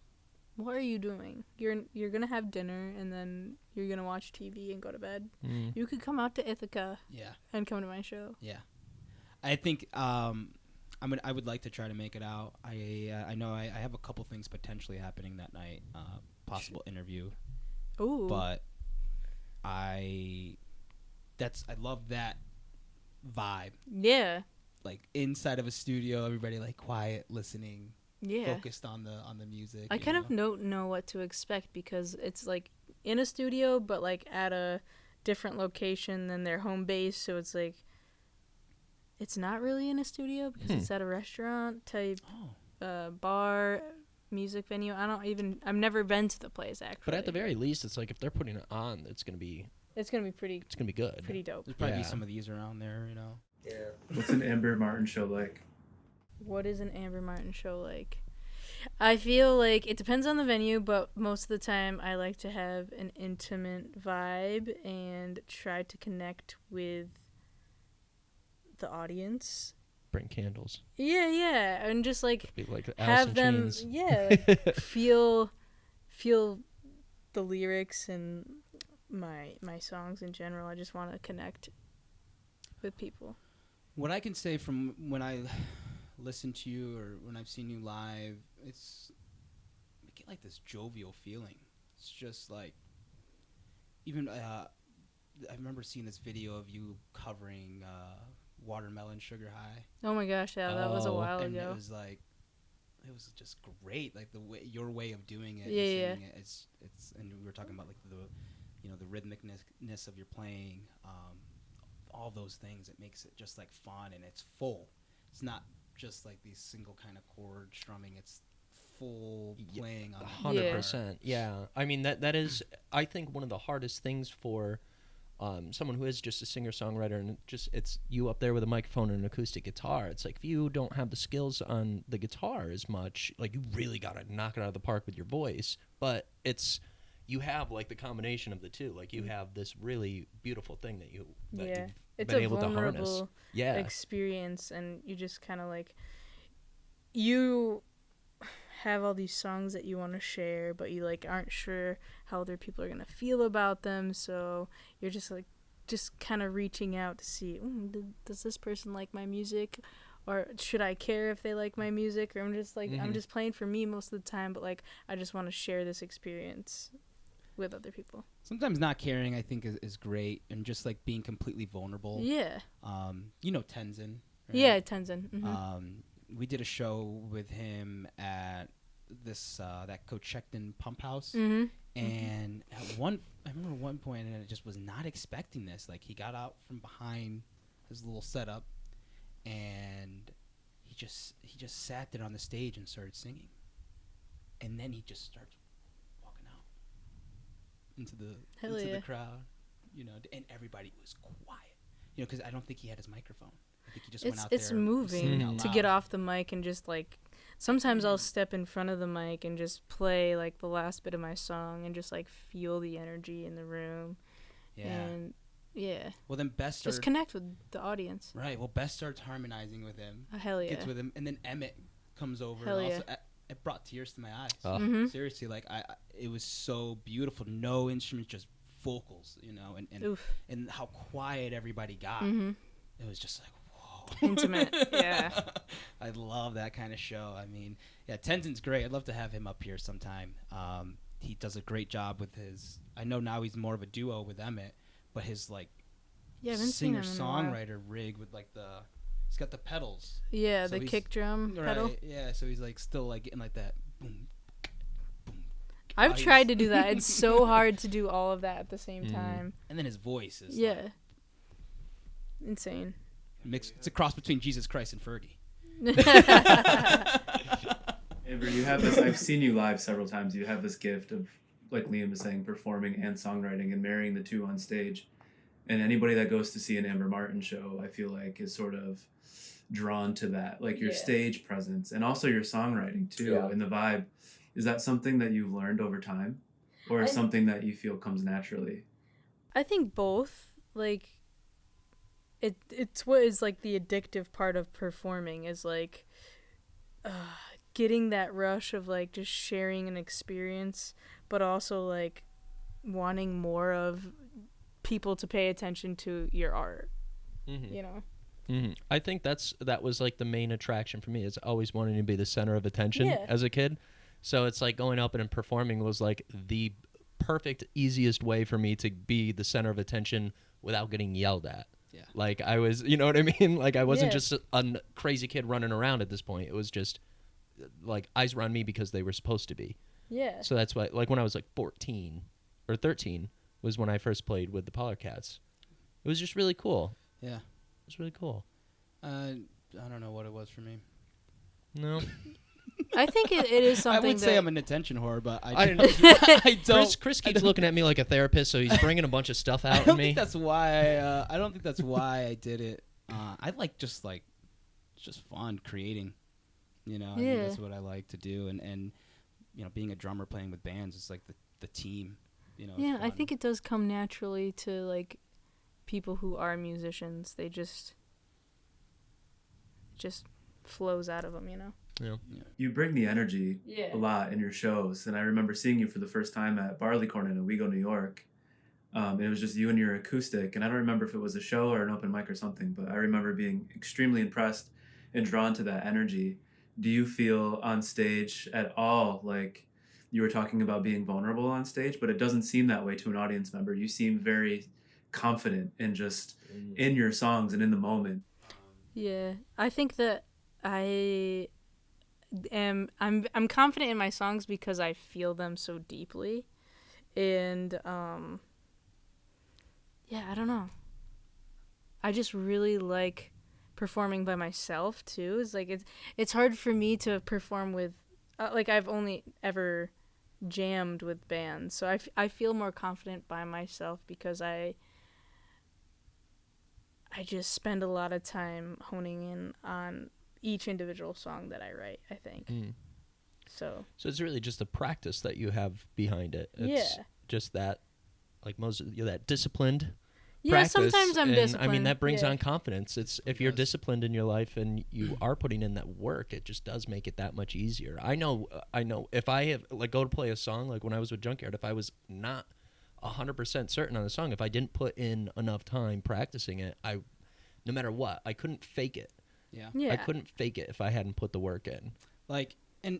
[SPEAKER 2] "What are you doing? You're gonna have dinner, and then you're gonna watch TV and go to bed.
[SPEAKER 1] Mm.
[SPEAKER 2] You could come out to Ithaca
[SPEAKER 3] Yeah.
[SPEAKER 2] and come to my show."
[SPEAKER 3] Yeah. I think I would like to try to make it out. I know I have a couple things potentially happening that night. Possible interview,
[SPEAKER 2] Ooh.
[SPEAKER 3] but I love that vibe.
[SPEAKER 2] Yeah.
[SPEAKER 3] Like inside of a studio, everybody like quiet, listening,
[SPEAKER 2] Yeah.
[SPEAKER 3] focused on the music.
[SPEAKER 2] I
[SPEAKER 3] you
[SPEAKER 2] kind of
[SPEAKER 3] know?
[SPEAKER 2] don't know what to expect because it's like in a studio, but like at a different location than their home base. So it's like, it's not really in a studio because it's at a restaurant type
[SPEAKER 3] Oh.
[SPEAKER 2] bar, music venue. I've never been to the place actually.
[SPEAKER 1] But at the very least, it's like if they're putting it on, it's gonna be
[SPEAKER 2] it's gonna be pretty
[SPEAKER 1] good.
[SPEAKER 2] dope.
[SPEAKER 3] There's probably
[SPEAKER 1] Yeah.
[SPEAKER 3] some of these around there, you know.
[SPEAKER 4] What's an Amber Martin show like?
[SPEAKER 2] What is an Amber Martin show like? I feel like it depends on the venue, but most of the time I like to have an intimate vibe and try to connect with the audience.
[SPEAKER 1] Bring candles.
[SPEAKER 2] Yeah, and just like
[SPEAKER 1] Be like Alice
[SPEAKER 2] have
[SPEAKER 1] in
[SPEAKER 2] them,
[SPEAKER 1] Chains.
[SPEAKER 2] like, feel the lyrics and my songs in general. I just want to connect with people.
[SPEAKER 3] What I can say from when I listen to you or when I've seen you live, it's I get like this jovial feeling. It's just like even I remember seeing this video of you covering Watermelon Sugar High.
[SPEAKER 2] Oh my gosh, yeah, that was a
[SPEAKER 1] Oh.
[SPEAKER 2] while
[SPEAKER 3] And
[SPEAKER 2] ago.
[SPEAKER 3] it was just great, like your way of doing it. and
[SPEAKER 2] Yeah.
[SPEAKER 3] singing it. It's and we were talking about like the rhythmicness of your playing, all those things. It makes it just like fun and it's full. It's not just like these single kind of chord strumming. It's full playing on
[SPEAKER 1] 100%. Yeah. I mean that is I think one of the hardest things for someone who is just a singer-songwriter and it's you up there with a microphone and an acoustic guitar. It's like if you don't have the skills on the guitar as much, like you really got to knock it out of the park with your voice. But you have like the combination of the two. Like you have this really beautiful thing that
[SPEAKER 2] Yeah.
[SPEAKER 1] you've
[SPEAKER 2] It's
[SPEAKER 1] been
[SPEAKER 2] a
[SPEAKER 1] able to harness.
[SPEAKER 2] vulnerable
[SPEAKER 1] Yeah.
[SPEAKER 2] experience, and you just kind of like you have all these songs that you want to share, but you like aren't sure how other people are gonna feel about them, so you're just kind of reaching out to see, does this person like my music, or should I care if they like my music, or I'm just like I'm
[SPEAKER 1] Mhm.
[SPEAKER 2] just playing for me most of the time, but like I just want to share this experience with other people.
[SPEAKER 3] Sometimes not caring, I think, is great, and just like being completely vulnerable.
[SPEAKER 2] Yeah.
[SPEAKER 3] You know Tenzin. Right?
[SPEAKER 2] Yeah, Tenzin. Mhm.
[SPEAKER 3] We did a show with him at this that Coachecton Pump House,
[SPEAKER 2] Mhm.
[SPEAKER 3] and I remember one point, and I just was not expecting this. Like he got out from behind his little setup, and he just sat there on the stage and started singing. and then he just starts walking out into the
[SPEAKER 2] Hell
[SPEAKER 3] into
[SPEAKER 2] yeah.
[SPEAKER 3] the crowd, and everybody was quiet, because I don't think he had his microphone. I think he just went out
[SPEAKER 2] It's
[SPEAKER 3] there
[SPEAKER 2] moving
[SPEAKER 3] singing out
[SPEAKER 2] to
[SPEAKER 3] loud.
[SPEAKER 2] get off the mic and just like sometimes I'll step in front of the mic and just play like the last bit of my song and just like feel the energy in the room.
[SPEAKER 3] Yeah.
[SPEAKER 2] And yeah,
[SPEAKER 3] Well, then Best
[SPEAKER 2] just
[SPEAKER 3] started,
[SPEAKER 2] connect with the audience.
[SPEAKER 3] right. Well, Best starts harmonizing with him,
[SPEAKER 2] Hell yeah.
[SPEAKER 3] gets with him, and then Emmett comes over.
[SPEAKER 2] Hell
[SPEAKER 3] and
[SPEAKER 2] yeah.
[SPEAKER 3] also, it brought tears to my eyes.
[SPEAKER 1] Oh.
[SPEAKER 2] Mm-hmm.
[SPEAKER 3] Seriously, like it was so beautiful. No instruments, just vocals,
[SPEAKER 2] Oof.
[SPEAKER 3] and how quiet everybody got.
[SPEAKER 2] Mm-hmm.
[SPEAKER 3] It was just like, whoa.
[SPEAKER 2] Intimate, yeah.
[SPEAKER 3] I love that kind of show. I mean, yeah, Tenzin's great. I'd love to have him up here sometime. He does a great job with his. I know now he's more of a duo with Emmett, but his like
[SPEAKER 2] Yeah, I haven't seen him in a while.
[SPEAKER 3] singer-songwriter rig with like he's got the pedals.
[SPEAKER 2] Yeah,
[SPEAKER 3] So
[SPEAKER 2] the
[SPEAKER 3] he's-
[SPEAKER 2] kick drum pedal.
[SPEAKER 3] Right. Yeah. So he's like still like getting like that. Boom, boom.
[SPEAKER 2] I've
[SPEAKER 3] while he's-
[SPEAKER 2] tried to do that. It's so hard to do all of that at the same
[SPEAKER 1] Mm.
[SPEAKER 2] time.
[SPEAKER 3] And then his voice is
[SPEAKER 2] Yeah. Insane.
[SPEAKER 3] mixed. It's a cross between Jesus Christ and Fergie.
[SPEAKER 4] Amber, you have this. I've seen you live several times. You have this gift of, like Liam was saying, performing and songwriting and marrying the two on stage. And anybody that goes to see an Amber Martin show, I feel like, is sort of drawn to that, like your
[SPEAKER 2] Yeah.
[SPEAKER 4] stage presence and also your songwriting too,
[SPEAKER 2] Yeah.
[SPEAKER 4] and the vibe. Is that something that you've learned over time, or
[SPEAKER 2] I-
[SPEAKER 4] something that you feel comes naturally?
[SPEAKER 2] I think both. Like, it's what is like the addictive part of performing is like getting that rush of like just sharing an experience, but also like wanting more of people to pay attention to your art.
[SPEAKER 1] Mm-hmm.
[SPEAKER 2] You know.
[SPEAKER 1] Mm-hmm. I think that was like the main attraction for me, is always wanting to be the center of attention
[SPEAKER 2] Yeah.
[SPEAKER 1] as a kid. So it's like going up and performing was like the perfect, easiest way for me to be the center of attention without getting yelled at.
[SPEAKER 3] Yeah.
[SPEAKER 1] Like I was, you know what I mean? Like I wasn't
[SPEAKER 2] Yeah.
[SPEAKER 1] just a crazy kid running around at this point. It was just like eyes were on me because they were supposed to be.
[SPEAKER 2] Yeah.
[SPEAKER 1] So that's why, like when I was like 14 or 13 was when I first played with the Polar Cats. It was just really cool.
[SPEAKER 3] Yeah.
[SPEAKER 1] It was really cool.
[SPEAKER 3] I don't know what it was for me.
[SPEAKER 1] No.
[SPEAKER 2] I think it is something
[SPEAKER 3] I would say
[SPEAKER 2] that
[SPEAKER 3] I'm an attention whore, but
[SPEAKER 1] I
[SPEAKER 3] I
[SPEAKER 1] don't
[SPEAKER 3] don't.
[SPEAKER 1] know.
[SPEAKER 3] I don't.
[SPEAKER 1] Chris keeps looking at me like a therapist, so he's bringing a bunch of stuff
[SPEAKER 3] I
[SPEAKER 1] out
[SPEAKER 3] don't
[SPEAKER 1] in me.
[SPEAKER 3] think that's why. I don't think that's why I did it. I like it's just fun creating. I think
[SPEAKER 2] Yeah.
[SPEAKER 3] that's what I like to do, and being a drummer playing with bands is like the team. It's
[SPEAKER 2] yeah, I
[SPEAKER 3] fun.
[SPEAKER 2] think it does come naturally to like people who are musicians. They just flows out of them, you know.
[SPEAKER 4] You bring the energy
[SPEAKER 2] Yeah.
[SPEAKER 4] a lot in your shows, and I remember seeing you for the first time at Barleycorn in Owego, New York. And it was just you and your acoustic, and I don't remember if it was a show or an open mic or something, but I remember being extremely impressed and drawn to that energy. Do you feel on stage at all like you were talking about being vulnerable on stage, but it doesn't seem that way to an audience member? You seem very confident and just in your songs and in the moment.
[SPEAKER 2] Yeah, I think that I'm confident in my songs because I feel them so deeply, and yeah, I don't know. I just really like performing by myself too. It's like it's hard for me to perform with like I've only ever jammed with bands, so I feel more confident by myself because I just spend a lot of time honing in on each individual song that I write, I think.
[SPEAKER 1] Mm.
[SPEAKER 2] So
[SPEAKER 1] So it's really just the practice that you have behind it. It's
[SPEAKER 2] yeah.
[SPEAKER 1] just that, like that disciplined
[SPEAKER 2] Yeah,
[SPEAKER 1] practice.
[SPEAKER 2] sometimes I'm
[SPEAKER 1] and,
[SPEAKER 2] disciplined.
[SPEAKER 1] I mean, that brings
[SPEAKER 2] yeah.
[SPEAKER 1] on confidence. If
[SPEAKER 3] It
[SPEAKER 1] you're
[SPEAKER 3] does.
[SPEAKER 1] disciplined in your life and you are putting in that work, it just does make it that much easier. I know if I have go to play a song, like when I was with Junkyard, if I was not 100% certain on the song, if I didn't put in enough time practicing it, no matter what, I couldn't fake it.
[SPEAKER 3] Yeah.
[SPEAKER 2] Yeah.
[SPEAKER 1] I couldn't fake it if I hadn't put the work in.
[SPEAKER 3] Like and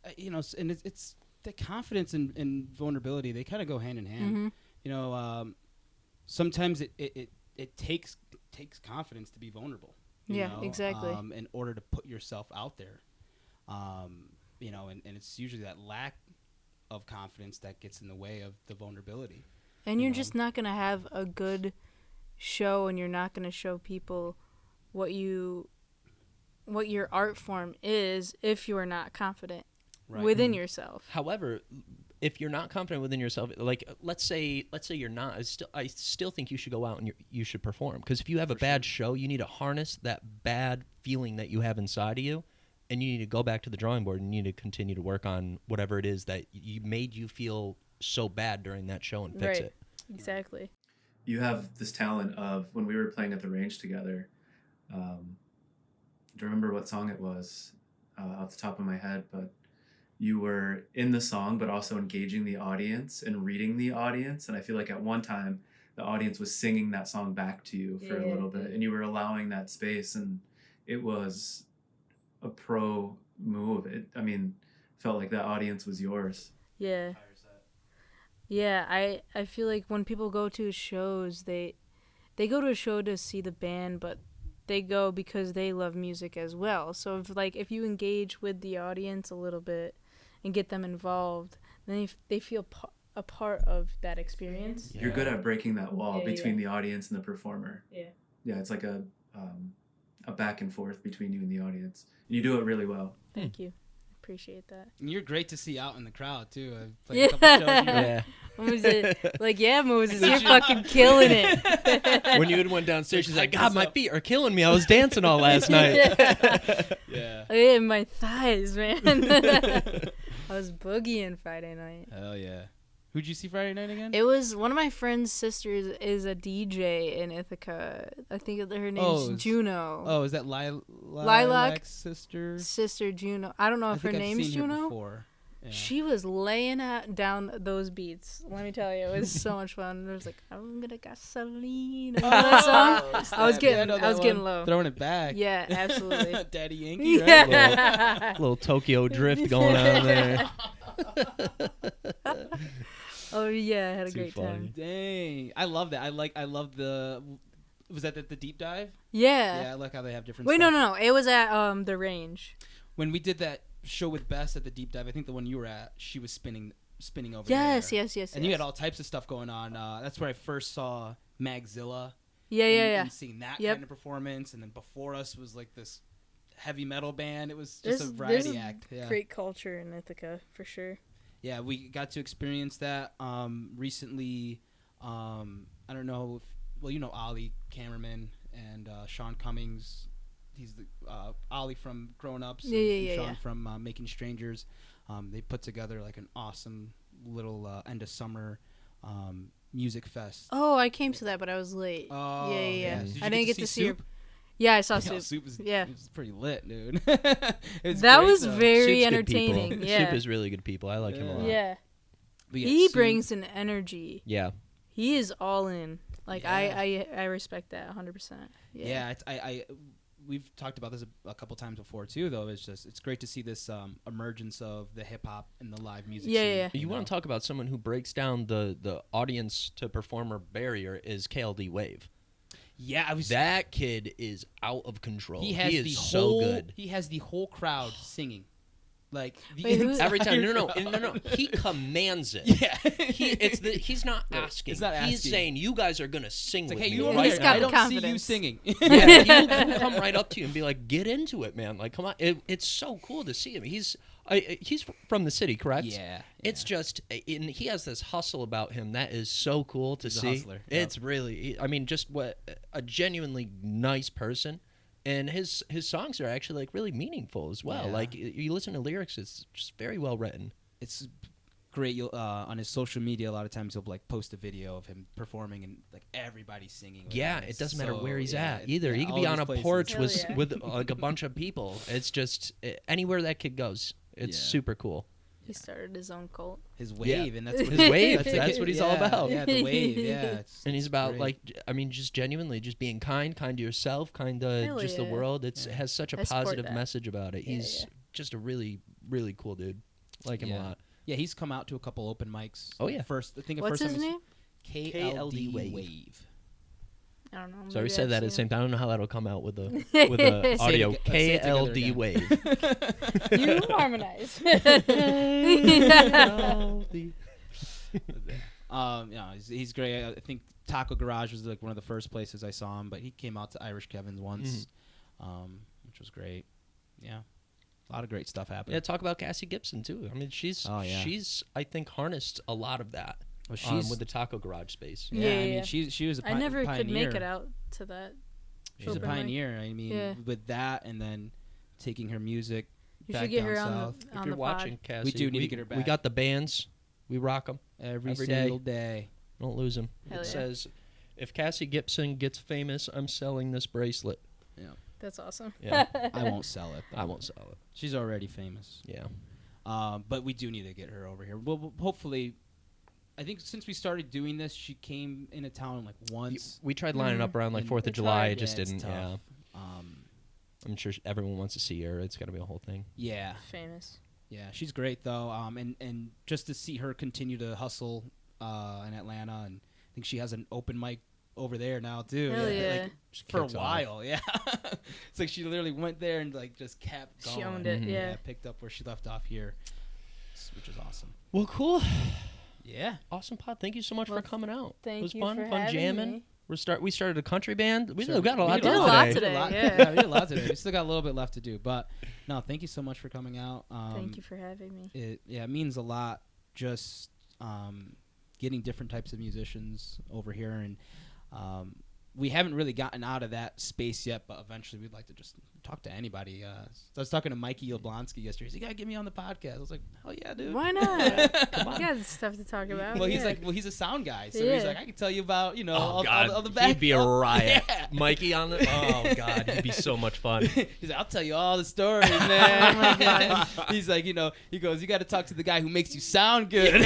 [SPEAKER 3] it's the confidence and vulnerability. They kind of go hand in hand.
[SPEAKER 2] Mhm.
[SPEAKER 3] Sometimes it takes confidence to be vulnerable.
[SPEAKER 2] Yeah, exactly.
[SPEAKER 3] In order to put yourself out there, and it's usually that lack of confidence that gets in the way of the vulnerability.
[SPEAKER 2] And
[SPEAKER 3] you
[SPEAKER 2] you're
[SPEAKER 3] know.
[SPEAKER 2] just not going to have a good show, and you're not going to show people what your art form is if you're not confident
[SPEAKER 3] Right.
[SPEAKER 2] within yourself.
[SPEAKER 1] However, if you're not confident within yourself, like let's say you're not, I still think you should go out and you should perform, because if you have a bad show, you need to harness that bad feeling that you have inside of you, and you need to go back to the drawing board and you need to continue to work on whatever it is that you made you feel so bad during that show and fix
[SPEAKER 2] Right.
[SPEAKER 1] it.
[SPEAKER 2] Exactly.
[SPEAKER 4] You have this talent of, when we were playing at the range together, I don't remember what song it was off the top of my head, but you were in the song but also engaging the audience and reading the audience, and I feel like at one time the audience was singing that song back to you for a
[SPEAKER 2] Yeah.
[SPEAKER 4] little bit, and you were allowing that space, and it was a pro move. Felt like that audience was yours.
[SPEAKER 2] Yeah. Yeah, I feel like when people go to shows, they go to a show to see the band, but they go because they love music as well. So if you engage with the audience a little bit and get them involved, then they feel a part of that experience.
[SPEAKER 4] You're good at breaking that wall
[SPEAKER 2] Yeah,
[SPEAKER 4] between
[SPEAKER 2] yeah.
[SPEAKER 4] the audience and the performer.
[SPEAKER 2] Yeah.
[SPEAKER 4] Yeah, it's like a back and forth between you and the audience. You do it really well.
[SPEAKER 2] Thank you. Appreciate that.
[SPEAKER 3] And you're great to see out in the crowd too. I've played
[SPEAKER 2] Yeah.
[SPEAKER 3] a couple shows.
[SPEAKER 1] Yeah.
[SPEAKER 2] Moses, like, yeah, Moses, you're fucking killing it.
[SPEAKER 1] When you went downstairs, she's like, God, my feet are killing me. I was dancing all last night.
[SPEAKER 3] Yeah.
[SPEAKER 2] Yeah, my thighs, man. I was boogieing Friday night.
[SPEAKER 3] Hell yeah. Who'd you see Friday night again?
[SPEAKER 2] It was one of my friend's sisters is a DJ in Ithaca. I think her name's
[SPEAKER 3] it's-
[SPEAKER 2] Juno.
[SPEAKER 3] Oh, is that
[SPEAKER 2] Lilac?
[SPEAKER 3] sister?
[SPEAKER 2] Sister Juno. I don't know
[SPEAKER 3] I
[SPEAKER 2] if her
[SPEAKER 3] think I've
[SPEAKER 2] name's
[SPEAKER 3] seen her
[SPEAKER 2] Juno.
[SPEAKER 3] before. Yeah.
[SPEAKER 2] She was laying down those beats. Let me tell you, it was so much fun. It was like, I'm gonna gasoline. Remember that song? I was getting low.
[SPEAKER 3] Throwing it back.
[SPEAKER 2] Yeah, absolutely.
[SPEAKER 3] Daddy Yankee, right?
[SPEAKER 2] Yeah.
[SPEAKER 1] Little Tokyo drift going on there.
[SPEAKER 2] Oh yeah, I had a
[SPEAKER 1] Too
[SPEAKER 2] great
[SPEAKER 1] funny.
[SPEAKER 2] time.
[SPEAKER 3] Dang. I love that. I love the. Was that the deep dive?
[SPEAKER 2] Yeah.
[SPEAKER 3] Yeah, I like how they have different.
[SPEAKER 2] Wait,
[SPEAKER 3] stuff.
[SPEAKER 2] no. It was at the range.
[SPEAKER 3] When we did that show with Bess at the deep dive, I think the one you were at, she was spinning over
[SPEAKER 2] Yes,
[SPEAKER 3] there.
[SPEAKER 2] yes.
[SPEAKER 3] And you had all types of stuff going on. That's where I first saw Magzilla.
[SPEAKER 2] Yeah.
[SPEAKER 3] And seeing that
[SPEAKER 2] Yep.
[SPEAKER 3] kind of performance, and then before us was like this heavy metal band. It was just
[SPEAKER 2] There's
[SPEAKER 3] a variety act. Yeah.
[SPEAKER 2] great culture in Ithaca for sure.
[SPEAKER 3] Yeah, we got to experience that recently. I don't know if, you know Ollie Cameraman and Sean Cummings. He's the Ollie from Grown Ups and Sean
[SPEAKER 2] Yeah.
[SPEAKER 3] from Making Strangers. They put together like an awesome little end of summer music fest.
[SPEAKER 2] Oh, I came to that, but I was late.
[SPEAKER 3] Oh,
[SPEAKER 2] Yeah.
[SPEAKER 3] Did you
[SPEAKER 2] I didn't get to see her.
[SPEAKER 3] Soup?
[SPEAKER 2] Yeah, I saw
[SPEAKER 3] Yeah,
[SPEAKER 2] Soup.
[SPEAKER 3] Soup was,
[SPEAKER 2] Yeah.
[SPEAKER 3] it was pretty lit, dude. It was
[SPEAKER 2] That
[SPEAKER 3] great,
[SPEAKER 2] was
[SPEAKER 3] though.
[SPEAKER 2] very
[SPEAKER 1] Soup's good people.
[SPEAKER 2] entertaining. Yeah.
[SPEAKER 1] Soup is really good people. I like him a lot.
[SPEAKER 2] Yeah.
[SPEAKER 3] But yeah,
[SPEAKER 2] He
[SPEAKER 3] Soup-
[SPEAKER 2] brings an energy.
[SPEAKER 1] Yeah.
[SPEAKER 2] He is all in. Like
[SPEAKER 3] Yeah.
[SPEAKER 2] I respect that 100%.
[SPEAKER 3] Yeah, it's, we've talked about this a couple times before too. Though it's great to see this emergence of the hip hop and the live music.
[SPEAKER 2] Yeah,
[SPEAKER 3] scene,
[SPEAKER 2] yeah.
[SPEAKER 1] You want to talk about someone who breaks down the audience to performer barrier is KLD Wave.
[SPEAKER 3] Yeah, I was.
[SPEAKER 1] That kid is out of control.
[SPEAKER 3] He has
[SPEAKER 1] is
[SPEAKER 3] the
[SPEAKER 1] so
[SPEAKER 3] whole.
[SPEAKER 1] good.
[SPEAKER 3] He has the whole crowd singing, like the
[SPEAKER 2] Wait, who-
[SPEAKER 3] entire
[SPEAKER 1] Every time, no,
[SPEAKER 3] crowd.
[SPEAKER 1] he commands it.
[SPEAKER 3] Yeah,
[SPEAKER 1] He's not asking.
[SPEAKER 3] He's not
[SPEAKER 1] He's
[SPEAKER 3] asking.
[SPEAKER 1] saying you guys are gonna sing
[SPEAKER 3] It's like,
[SPEAKER 1] with
[SPEAKER 3] hey,
[SPEAKER 1] me
[SPEAKER 3] you
[SPEAKER 2] Yeah,
[SPEAKER 3] over
[SPEAKER 1] right
[SPEAKER 2] he's
[SPEAKER 3] here.
[SPEAKER 2] got
[SPEAKER 3] I
[SPEAKER 2] the
[SPEAKER 3] don't see you
[SPEAKER 2] confidence.
[SPEAKER 3] singing.
[SPEAKER 1] Yeah, he'll come right up to you and be like, "Get into it, man! Like, come on!" It's so cool to see him. He's from the city, correct?
[SPEAKER 3] Yeah,
[SPEAKER 1] It's just, and he has this hustle about him that is so cool to
[SPEAKER 3] He's a
[SPEAKER 1] see.
[SPEAKER 3] hustler, yep.
[SPEAKER 1] It's really, I mean, just what a genuinely nice person, and his songs are actually like really meaningful as well.
[SPEAKER 3] Yeah.
[SPEAKER 1] Like you listen to lyrics, it's just very well written.
[SPEAKER 3] it's great. You'll on his social media a lot of times he'll like post a video of him performing and like everybody's singing. with
[SPEAKER 1] Yeah,
[SPEAKER 3] him.
[SPEAKER 1] it
[SPEAKER 3] It's
[SPEAKER 1] doesn't matter
[SPEAKER 3] so-
[SPEAKER 1] where he's
[SPEAKER 3] yeah,
[SPEAKER 1] at either.
[SPEAKER 3] yeah,
[SPEAKER 1] He could
[SPEAKER 3] all
[SPEAKER 1] be
[SPEAKER 3] of
[SPEAKER 1] on
[SPEAKER 3] his
[SPEAKER 1] a
[SPEAKER 3] places.
[SPEAKER 1] porch
[SPEAKER 2] Hell yeah.
[SPEAKER 1] with like a bunch of people. It's just anywhere that kid goes, it's
[SPEAKER 3] Yeah.
[SPEAKER 1] super cool.
[SPEAKER 2] He started his own cult.
[SPEAKER 3] His
[SPEAKER 1] Yeah.
[SPEAKER 3] wave, and that's what
[SPEAKER 1] His wave,
[SPEAKER 3] like
[SPEAKER 1] that's what he's all
[SPEAKER 3] yeah,
[SPEAKER 1] about.
[SPEAKER 3] Yeah, the wave. Yeah, it's
[SPEAKER 1] And he's about
[SPEAKER 3] great.
[SPEAKER 1] like, I mean, just genuinely just being kind to yourself, kind to
[SPEAKER 2] Hell
[SPEAKER 1] just the
[SPEAKER 2] yeah.
[SPEAKER 1] world. It
[SPEAKER 3] Yeah.
[SPEAKER 1] has such a
[SPEAKER 2] I support
[SPEAKER 1] positive
[SPEAKER 2] that.
[SPEAKER 1] message about it.
[SPEAKER 2] Yeah,
[SPEAKER 1] He's
[SPEAKER 2] yeah.
[SPEAKER 1] just a really, really cool dude. Like him a
[SPEAKER 3] Yeah.
[SPEAKER 1] lot.
[SPEAKER 3] Yeah, he's come out to a couple open mics.
[SPEAKER 1] Oh, yeah.
[SPEAKER 3] First, I think the
[SPEAKER 2] What's
[SPEAKER 3] first
[SPEAKER 2] his
[SPEAKER 3] time
[SPEAKER 2] name?
[SPEAKER 3] KLD
[SPEAKER 1] Wave.
[SPEAKER 3] Wave.
[SPEAKER 2] I don't know.
[SPEAKER 1] So I
[SPEAKER 2] maybe
[SPEAKER 1] said
[SPEAKER 2] I've
[SPEAKER 1] that at the
[SPEAKER 2] same
[SPEAKER 1] same time. I don't know how that'll come out with the
[SPEAKER 2] Say
[SPEAKER 1] with the
[SPEAKER 2] it
[SPEAKER 1] audio.
[SPEAKER 3] again- say it together
[SPEAKER 1] KLD
[SPEAKER 3] again.
[SPEAKER 1] wave.
[SPEAKER 2] You harmonize.
[SPEAKER 3] Yeah, he's great. I think Taco Garage was like one of the first places I saw him, but he came out to Irish Kevin's once, which was great. Yeah, A lot of great stuff happening.
[SPEAKER 1] Yeah, talk about Cassie Gibson too. I mean, she's I think harnessed a lot of that
[SPEAKER 3] Well,
[SPEAKER 1] with the Taco Garage space.
[SPEAKER 3] Yeah, I
[SPEAKER 2] Yeah.
[SPEAKER 3] mean, she was a
[SPEAKER 2] I never
[SPEAKER 3] pioneer.
[SPEAKER 2] could make it out to that.
[SPEAKER 3] She's a
[SPEAKER 2] open mic.
[SPEAKER 3] pioneer. I mean,
[SPEAKER 2] Yeah.
[SPEAKER 3] with that and then taking her music
[SPEAKER 2] You
[SPEAKER 3] back
[SPEAKER 2] should get
[SPEAKER 3] down
[SPEAKER 2] her
[SPEAKER 3] south
[SPEAKER 1] If
[SPEAKER 2] on
[SPEAKER 1] you're
[SPEAKER 2] the
[SPEAKER 1] watching,
[SPEAKER 2] pod.
[SPEAKER 1] Cassie,
[SPEAKER 3] We do need to get her
[SPEAKER 1] We
[SPEAKER 3] back.
[SPEAKER 1] got the bands. We rock them.
[SPEAKER 3] every
[SPEAKER 1] Every
[SPEAKER 3] single day.
[SPEAKER 1] Don't lose them.
[SPEAKER 2] Hell
[SPEAKER 1] It
[SPEAKER 2] yeah.
[SPEAKER 1] says, if Cassie Gibson gets famous, I'm selling this bracelet.
[SPEAKER 2] That's awesome.
[SPEAKER 1] Yeah,
[SPEAKER 3] I won't sell it.
[SPEAKER 1] I won't sell it.
[SPEAKER 3] She's already famous.
[SPEAKER 1] Yeah.
[SPEAKER 3] But we do need to get her over here. Well, hopefully, I think since we started doing this, she came into town like once.
[SPEAKER 1] We tried lining up around like
[SPEAKER 3] And
[SPEAKER 1] 4th of
[SPEAKER 2] we
[SPEAKER 1] July.
[SPEAKER 2] tried.
[SPEAKER 1] It just
[SPEAKER 3] Yeah, it's
[SPEAKER 1] didn't. Yeah.
[SPEAKER 3] tough.
[SPEAKER 1] I'm sure everyone wants to see her. It's got to be a whole thing.
[SPEAKER 3] Yeah,
[SPEAKER 2] Famous.
[SPEAKER 3] yeah, she's great though. And just to see her continue to hustle in Atlanta, and I think she has an open mic over there now too.
[SPEAKER 2] Hell yeah.
[SPEAKER 3] Like, for a
[SPEAKER 1] kicks off.
[SPEAKER 3] while. Yeah, it's like she literally went there and like just kept going.
[SPEAKER 2] She owned it,
[SPEAKER 1] Mhm.
[SPEAKER 2] yeah.
[SPEAKER 3] Picked up where she left off here, which is awesome.
[SPEAKER 1] Well, cool.
[SPEAKER 3] Yeah.
[SPEAKER 1] Awesome pod. Thank you so much
[SPEAKER 2] Well,
[SPEAKER 1] for coming out.
[SPEAKER 2] thank
[SPEAKER 1] it was
[SPEAKER 2] you
[SPEAKER 1] fun.
[SPEAKER 2] for
[SPEAKER 1] Fun
[SPEAKER 2] having
[SPEAKER 1] jamming.
[SPEAKER 2] me.
[SPEAKER 1] We started a country band. We
[SPEAKER 3] Sure.
[SPEAKER 1] still got a lot
[SPEAKER 3] We
[SPEAKER 1] done
[SPEAKER 2] did a lot
[SPEAKER 1] today.
[SPEAKER 2] today.
[SPEAKER 3] Yeah.
[SPEAKER 2] yeah.
[SPEAKER 3] We did a lot today. We still got a little bit left to do, but no, thank you so much for coming out.
[SPEAKER 2] Thank you for having me.
[SPEAKER 3] It means a lot just getting different types of musicians over here, and we haven't really gotten out of that space yet, but eventually we'd like to just talk to anybody. I was talking to Mikey Yablonsky yesterday. He's like, "You gotta get me on the podcast." I was like, "Hell yeah, dude."
[SPEAKER 2] Why not? Come on. You got stuff to talk about.
[SPEAKER 3] Well, he's
[SPEAKER 2] yeah.
[SPEAKER 3] like, he's a sound guy, so he's
[SPEAKER 2] Yeah.
[SPEAKER 3] like, I can tell you about,
[SPEAKER 1] Oh
[SPEAKER 3] all,
[SPEAKER 1] God,
[SPEAKER 3] all the back.
[SPEAKER 1] he'd be a riot.
[SPEAKER 3] Yeah.
[SPEAKER 1] Mikey on the. Oh God, he'd be so much fun.
[SPEAKER 3] He's like, I'll tell you all the stories, man.
[SPEAKER 2] Oh my God.
[SPEAKER 3] He's like, he goes, you got to talk to the guy who makes you sound good.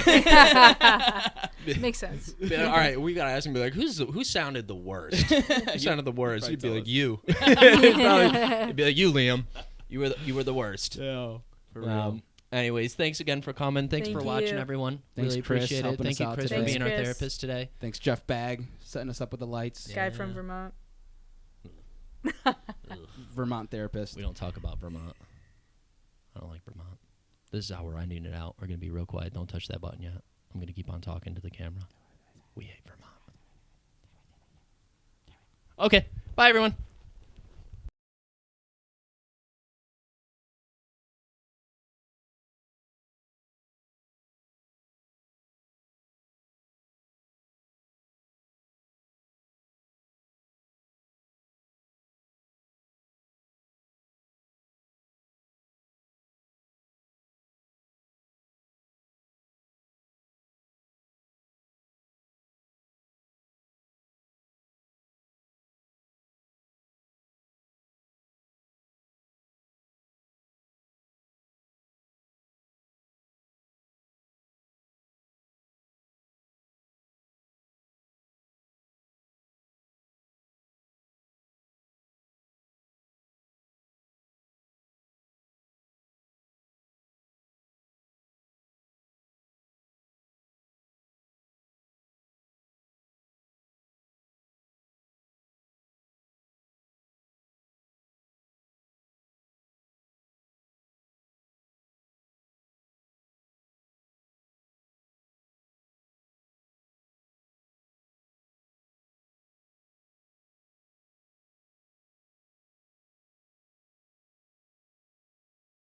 [SPEAKER 2] Makes sense.
[SPEAKER 1] All right, we gotta ask him. Be like, who sounded the worst? Who sounded the worst?
[SPEAKER 3] probably
[SPEAKER 1] He'd be
[SPEAKER 3] tell
[SPEAKER 1] like,
[SPEAKER 3] us.
[SPEAKER 1] you. He'd be like, you, Liam. You were the worst.
[SPEAKER 3] Yeah, for real.
[SPEAKER 1] Anyways, thanks again for coming. Thanks
[SPEAKER 2] Thank
[SPEAKER 1] for watching,
[SPEAKER 2] you.
[SPEAKER 1] everyone.
[SPEAKER 3] Thanks,
[SPEAKER 1] really
[SPEAKER 3] Chris,
[SPEAKER 1] appreciate it.
[SPEAKER 3] helping
[SPEAKER 1] Thank
[SPEAKER 3] us
[SPEAKER 1] you,
[SPEAKER 3] out
[SPEAKER 1] Chris,
[SPEAKER 3] today.
[SPEAKER 1] for being our
[SPEAKER 2] Thanks, Chris.
[SPEAKER 1] therapist today.
[SPEAKER 3] Thanks, Jeff Bagg, setting us up with the lights.
[SPEAKER 2] Guy
[SPEAKER 1] Yeah.
[SPEAKER 2] from Vermont.
[SPEAKER 3] Vermont therapist.
[SPEAKER 1] We don't talk about Vermont. I don't like Vermont. This is how we're ending it out. We're gonna be real quiet. Don't touch that button yet. I'm gonna keep on talking to the camera. We hate Vermont. Okay. Bye, everyone.